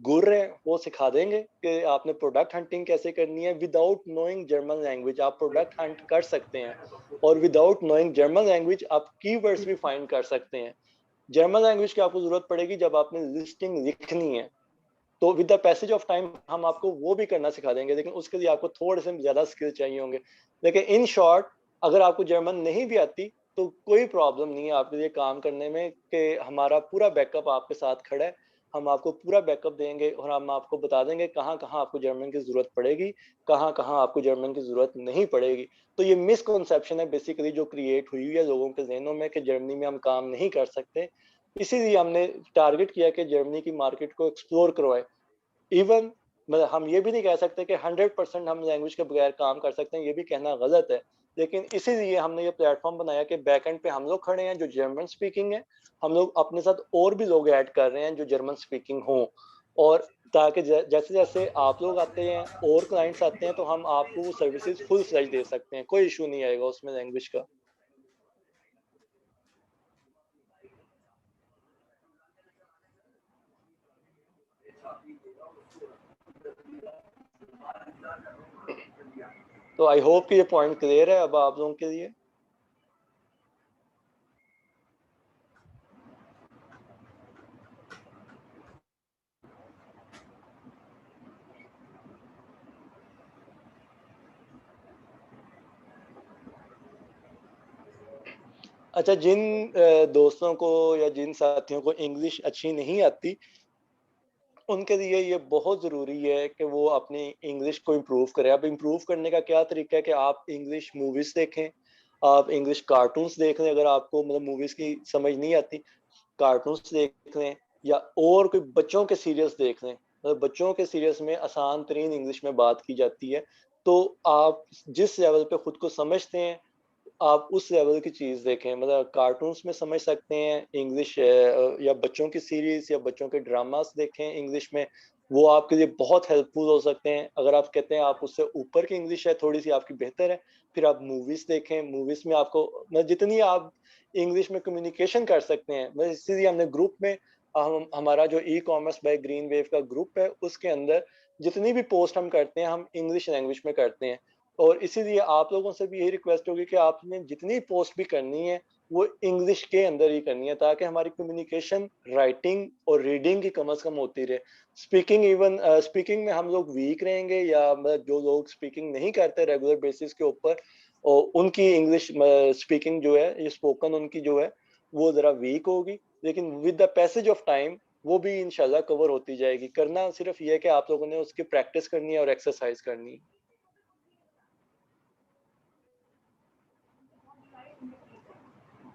[SPEAKER 1] गुर है वो सिखा देंगे कि आपने प्रोडक्ट हंटिंग कैसे करनी है. विदाउट नोइंग जर्मन लैंग्वेज आप प्रोडक्ट हंट कर सकते हैं, और विदाउट नोइंग जर्मन लैंग्वेज आप कीवर्ड्स भी फाइंड कर सकते हैं. जर्मन लैंग्वेज की आपको जरूरत पड़ेगी जब आपने लिस्टिंग लिखनी है, तो with the passage of time हम आपको वो भी करना सिखा देंगे, लेकिन उसके लिए आपको थोड़े से ज़्यादा स्किल चाहिए होंगे. लेकिन इन शॉर्ट, अगर आपको जर्मन नहीं भी आती तो कोई प्रॉब्लम नहीं है आपके लिए काम करने में, कि हमारा पूरा बैकअप आपके साथ खड़ा है. हम आपको पूरा बैकअप देंगे और हम आपको बता देंगे कहाँ कहाँ आपको जर्मन की ज़रूरत पड़ेगी, कहाँ कहाँ आपको जर्मन की ज़रूरत नहीं पड़ेगी. तो ये मिसकंसेप्शन है बेसिकली जो क्रिएट हुई है लोगों के जहनों में कि जर्मनी में हम काम नहीं कर सकते. इसीलिए हमने टारगेट किया कि जर्मनी की मार्केट को एक्सप्लोर करवाए. इवन मतलब हम ये भी नहीं कह सकते कि 100% हम लैंग्वेज के बगैर काम कर सकते हैं, ये भी कहना गलत है. लेकिन इसीलिए हमने ये प्लेटफॉर्म बनाया कि बैक एंड पे हम लोग खड़े हैं जो जर्मन स्पीकिंग है, हम लोग अपने साथ और भी लोग ऐड कर रहे हैं जो जर्मन स्पीकिंग हो. और ताकि जैसे जैसे आप लोग आते हैं और क्लाइंट्स आते हैं तो हम आपको वो सर्विसेज फुल फ्लेज दे सकते हैं, कोई इशू नहीं आएगा उसमें लैंग्वेज का. तो आई होप कि ये पॉइंट क्लियर है अब आप लोगों के लिए। अच्छा, जिन दोस्तों को या जिन साथियों को इंग्लिश अच्छी नहीं आती, उनके लिए ये बहुत ज़रूरी है कि वो अपनी इंग्लिश को इम्प्रूव करें। अब इम्प्रूव करने का क्या तरीका है कि आप इंग्लिश मूवीज़ देखें, आप इंग्लिश कार्टून्स देख लें। अगर आपको मतलब मूवीज़ की समझ नहीं आती, कार्टून्स देख लें या और कोई बच्चों के सीरियल्स देख लें। मतलब बच्चों के सीरियल्स में आसान तरीन इंग्लिश में बात की जाती है। तो आप जिस लेवल पे खुद को समझते हैं, आप उस लेवल की चीज़ देखें। मतलब कार्टून्स में समझ सकते हैं इंग्लिश, या बच्चों की सीरीज़ या बच्चों के ड्रामास देखें इंग्लिश में, वो आपके लिए बहुत हेल्पफुल हो सकते हैं। अगर आप कहते हैं आप उससे ऊपर की इंग्लिश है, थोड़ी-सी आपकी बेहतर है, फिर आप मूवीज़ देखें। मूवीज़ में आपको मतलब जितनी आप इंग्लिश में कम्युनिकेशन कर सकते हैं, मतलब इसीलिए हमने ग्रुप में हम हमारा जो ई-कॉमर्स बाय ग्रीन वेव का ग्रुप है, उसके अंदर जितनी भी पोस्ट हम करते हैं, हम इंग्लिश लैंग्वेज में करते हैं। और इसीलिए आप लोगों से भी यही रिक्वेस्ट होगी कि आपने जितनी पोस्ट भी करनी है वो इंग्लिश के अंदर ही करनी है, ताकि हमारी कम्युनिकेशन राइटिंग और रीडिंग की कम से कम होती रहे। स्पीकिंग में हम लोग वीक रहेंगे, या मतलब जो लोग स्पीकिंग नहीं करते रेगुलर बेसिस के ऊपर, और उनकी इंग्लिश स्पीकिंग जो है, ये स्पोकन उनकी जो है वो ज़रा वीक होगी। लेकिन with the passage of time वो भी इंशाल्लाह कवर होती जाएगी। करना सिर्फ ये है कि आप लोगों ने उसकी प्रैक्टिस करनी है और एक्सरसाइज करनी है।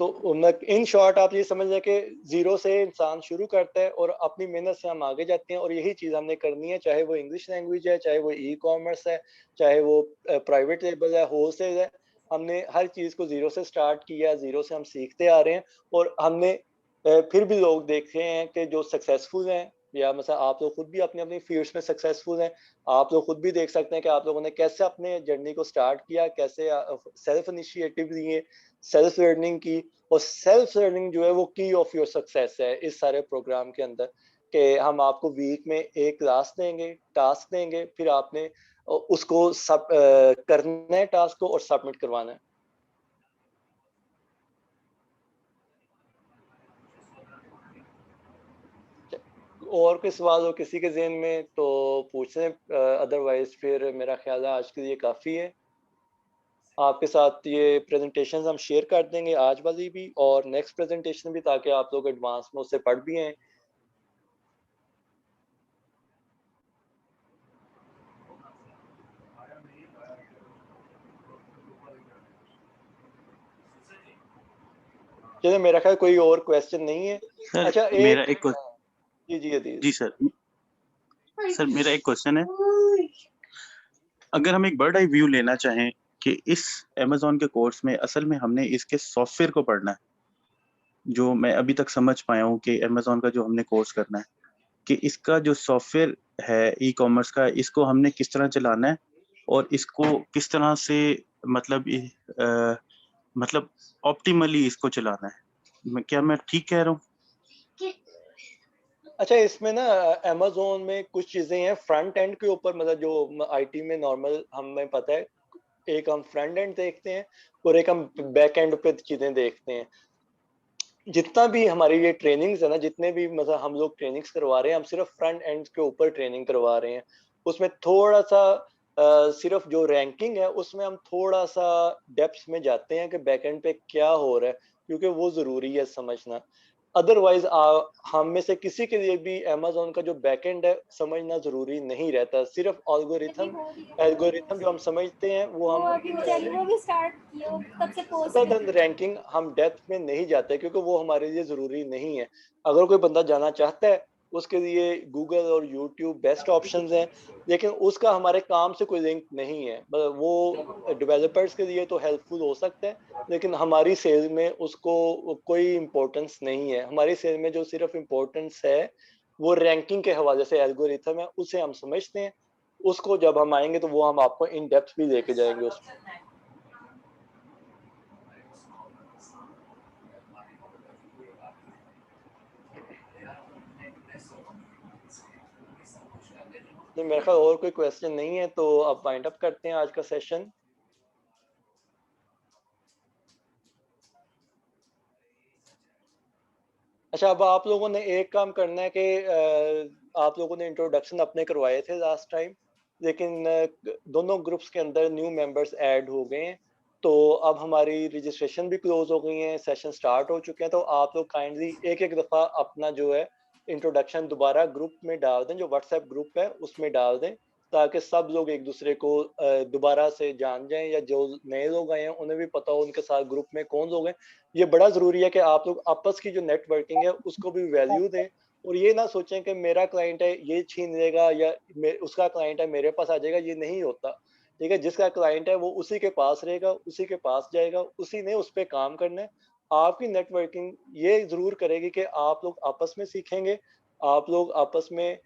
[SPEAKER 1] तो इन शॉर्ट आप ये समझ लें कि जीरो से इंसान शुरू करता है और अपनी मेहनत से हम आगे जाते हैं, और यही चीज़ हमने करनी है, चाहे वो इंग्लिश लैंग्वेज है, चाहे वो ई कॉमर्स है, चाहे वो प्राइवेट लेबल है, होलसेल है। हमने हर चीज़ को जीरो से स्टार्ट किया, जीरो से हम सीखते आ रहे हैं। और हमने फिर भी लोग देखे हैं कि जो सक्सेसफुल हैं, या मतलब आप लोग खुद भी अपनी अपनी फील्ड्स में सक्सेसफुल हैं। आप लोग खुद भी देख सकते हैं कि आप लोगों ने कैसे अपने जर्नी को स्टार्ट किया, कैसे सेल्फ इनिशिएटिव लिए, सेल्फ लर्निंग की। और सेल्फ लर्निंग जो है वो की ऑफ योर सक्सेस है इस सारे प्रोग्राम के अंदर, कि हम आपको वीक में एक क्लास देंगे, टास्क देंगे, फिर आपने उसको करना है टास्क को और सबमिट करवाना है। और कोई सवाल हो किसी के ज़हन में तो पूछ लें, अदरवाइज फिर मेरा ख्याल है आज के लिए काफ़ी है। आपके साथ ये प्रेजेंटेशंस हम शेयर कर देंगे, आज वाली भी और नेक्स्ट प्रेजेंटेशन भी, ताकि आप लोग एडवांस में उससे पढ़ भी हैं। चलिए, मेरा ख्याल कोई और क्वेश्चन नहीं है।
[SPEAKER 6] सर,
[SPEAKER 1] अच्छा,
[SPEAKER 6] मेरा एक
[SPEAKER 1] जी अदील।
[SPEAKER 6] जी सर मेरा एक क्वेश्चन है। अगर हम एक बर्ड आई व्यू लेना चाहें कि इस अमेज़न के कोर्स में असल में हमने इसके सॉफ्टवेयर को पढ़ना है, जो मैं अभी तक समझ पाया हूँ कि अमेज़न का जो हमने कोर्स करना है, कि इसका जो सॉफ्टवेयर है ई कॉमर्स का, इसको हमने किस तरह चलाना है और इसको किस तरह से मतलब ऑप्टिमली इसको चलाना है। क्या मैं ठीक कह रहा हूँ?
[SPEAKER 1] अच्छा, इसमें ना अमेज़न में कुछ चीज़ें हैं फ्रंट एंड के ऊपर, मतलब जो आईटी में नॉर्मल हमें पता है, एक हम फ्रंट एंड देखते हैं और एक हम बैक एंड पे चीज़ें देखते हैं। जितना भी हमारी ये ट्रेनिंग्स है ना, जितने भी मतलब हम लोग ट्रेनिंग्स करवा रहे हैं, हम सिर्फ फ्रंट एंड के ऊपर ट्रेनिंग करवा रहे हैं। उसमें थोड़ा सा सिर्फ जो रैंकिंग है उसमें हम थोड़ा सा डेप्थ में जाते हैं कि बैक एंड पे क्या हो रहा है, क्योंकि वो ज़रूरी है समझना। अदरवाइज हम में से किसी के लिए भी अमेज़न का जो बैक एंड है समझना ज़रूरी नहीं रहता। सिर्फ एल्गोरिथम जो हम समझते हैं वो हम रैंकिंग हम डेप्थ में नहीं जाते, क्योंकि वो हमारे लिए ज़रूरी नहीं है। अगर कोई बंदा जाना चाहता है, उसके लिए गूगल और यूट्यूब बेस्ट ऑप्शंस हैं, लेकिन उसका हमारे काम से कोई लिंक नहीं है। मतलब वो डेवलपर्स के लिए तो हेल्पफुल हो सकता है, लेकिन हमारी सेल में उसको कोई इम्पोर्टेंस नहीं है। हमारी सेल में जो सिर्फ इम्पोर्टेंस है वो रैंकिंग के हवाले से एल्गोरिथम है, उसे हम समझते हैं। उसको जब हम आएंगे तो वो हम आपको इन डेप्थ भी लेके जाएंगे उसमें। नहीं, मेरे ख्याल और कोई क्वेश्चन नहीं है, तो अब वाइंड अप करते हैं आज का सेशन। अच्छा, अब आप लोगों ने एक काम करना है कि आप लोगों ने इंट्रोडक्शन अपने करवाए थे लास्ट टाइम, लेकिन दोनों ग्रुप्स के अंदर न्यू मेंबर्स ऐड हो गए हैं, तो अब हमारी रजिस्ट्रेशन भी क्लोज हो गई है, सेशन स्टार्ट हो चुके हैं। तो आप लोग काइंडली एक एक दफ़ा अपना जो है इंट्रोडक्शन दोबारा ग्रुप में डाल दें, जो व्हाट्सएप ग्रुप है उसमें डाल दें, ताकि सब लोग एक दूसरे को दोबारा से जान जाएं, या जो नए लोग आए हैं उन्हें भी पता हो उनके साथ ग्रुप में कौन लोग हैं। ये बड़ा ज़रूरी है कि आप लोग आपस की जो नेटवर्किंग है उसको भी वैल्यू दें, और ये ना सोचें कि मेरा क्लाइंट है ये छीन लेगा, या उसका क्लाइंट है मेरे पास आ जाएगा। ये नहीं होता, ठीक है। जिसका क्लाइंट है वो उसी के पास रहेगा, उसी के पास जाएगा, उसी ने उस पर काम करना है। आपकी नेटवर्किंग ये जरूर करेगी कि आप लोग आपस में सीखेंगे, आप लोग आपस में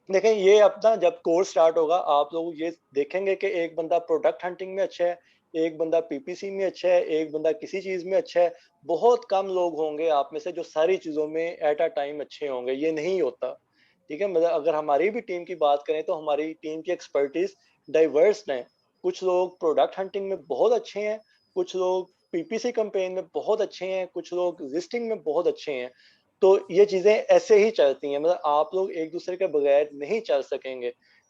[SPEAKER 1] देखें, ये अपना जब कोर्स स्टार्ट होगा आप लोग ये देखेंगे कि एक बंदा प्रोडक्ट हंटिंग में अच्छा है, एक बंदा पीपीसी में अच्छा है, एक बंदा किसी चीज में अच्छा है। बहुत कम लोग होंगे आप में से जो सारी चीजों में एट अ टाइम अच्छे होंगे, ये नहीं होता, ठीक है। मतलब अगर हमारी भी टीम की बात करें तो हमारी टीम की एक्सपर्टीज डाइवर्स है। कुछ लोग प्रोडक्ट हंटिंग में बहुत अच्छे हैं, कुछ लोग पीपीसी कैंपेन में बहुत अच्छे हैं, कुछ लोग लिस्टिंग में बहुत अच्छे हैं। तो ये चीजें ऐसे ही चलती हैं, मतलब आप लोग एक दूसरे के बगैर नहीं चल सकेंगे,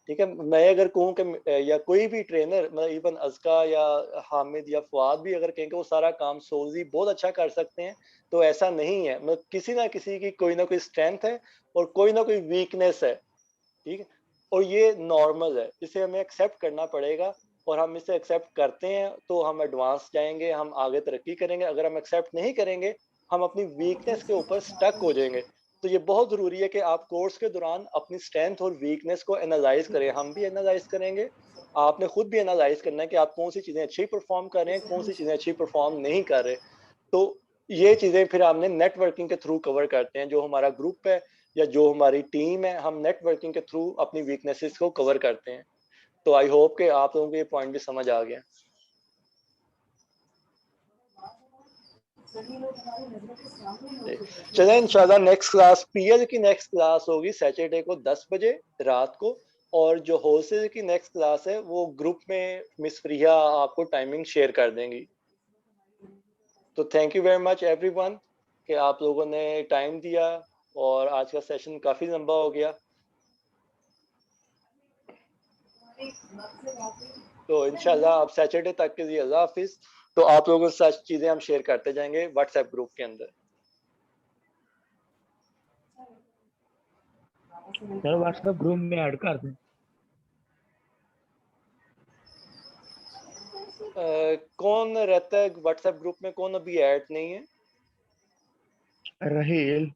[SPEAKER 1] ठीक है। मैं अगर कहूँ कि या कोई भी ट्रेनर, मतलब इवन अज़का या हामिद या फुआद भी अगर कहें कि वो सारा काम सोलजी बहुत अच्छा कर सकते हैं, तो ऐसा नहीं है। मतलब किसी ना किसी की कोई ना कोई स्ट्रेंथ है और कोई ना कोई वीकनेस है, ठीक है। और ये नॉर्मल है, इसे हमें एक्सेप्ट करना पड़ेगा, और हम इसे एक्सेप्ट करते हैं तो हम एडवांस जाएंगे, हम आगे तरक्की करेंगे। अगर हम एक्सेप्ट नहीं करेंगे हम अपनी वीकनेस के ऊपर स्टक हो जाएंगे। तो ये बहुत ज़रूरी है कि आप कोर्स के दौरान अपनी स्ट्रेंथ और वीकनेस को एनालाइज करें, हम भी एनालाइज करेंगे। आपने खुद भी एनालाइज करना है कि आप कौन सी चीज़ें अच्छी परफॉर्म कर रहे हैं, कौन सी चीज़ें अच्छी परफॉर्म नहीं कर रहे। तो ये चीज़ें फिर हमने नेटवर्किंग के थ्रू कवर करते हैं। जो हमारा ग्रुप है या जो हमारी टीम है, हम नेटवर्किंग के थ्रू अपनी वीकनेसेस को कवर करते हैं। तो आई होप कि आप लोगों को ये पॉइंट भी समझ आ गया। चलें, इंशाल्लाह नेक्स्ट क्लास पीएल की नेक्स्ट क्लास होगी सैटरडे को 10 बजे रात को, और जो होलसेल की नेक्स्ट क्लास है वो ग्रुप में मिस प्रिया आपको टाइमिंग शेयर कर देंगी। तो thank you very much everyone कि आप लोगों ने टाइम दिया, और आज का सेशन काफ़ी लंबा हो गया। तो इंशाल्लाह आप सैटरडे तक के लिए अल्लाह हाफिज। तो आप लोगों के साथ चीज़ें हम शेयर करते जाएंगे व्हाट्सएप ग्रुप के अंदर।
[SPEAKER 7] चलो व्हाट्सएप ग्रुप में ऐड कर दें।
[SPEAKER 1] कौन रहता है व्हाट्सएप ग्रुप में, कौन अभी ऐड नहीं है?
[SPEAKER 7] रहेल।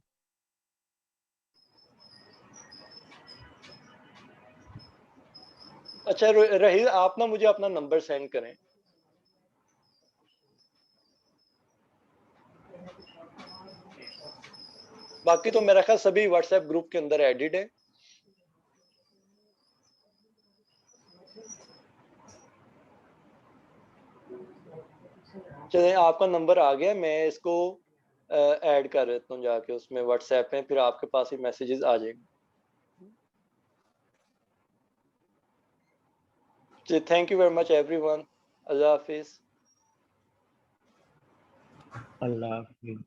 [SPEAKER 1] अच्छा रहील, आप ना मुझे अपना नंबर सेंड करें। बाकी तो मेरा ख्याल सभी व्हाट्सएप ग्रुप के अंदर एडिड है। चलें, आपका नंबर आ गया, मैं इसको ऐड कर देता हूँ जाके उसमें व्हाट्सएप में, फिर आपके पास ही मैसेजेस आ जाएंगे। Thank you very much everyone. Allah Hafiz.
[SPEAKER 7] Allah Hafiz.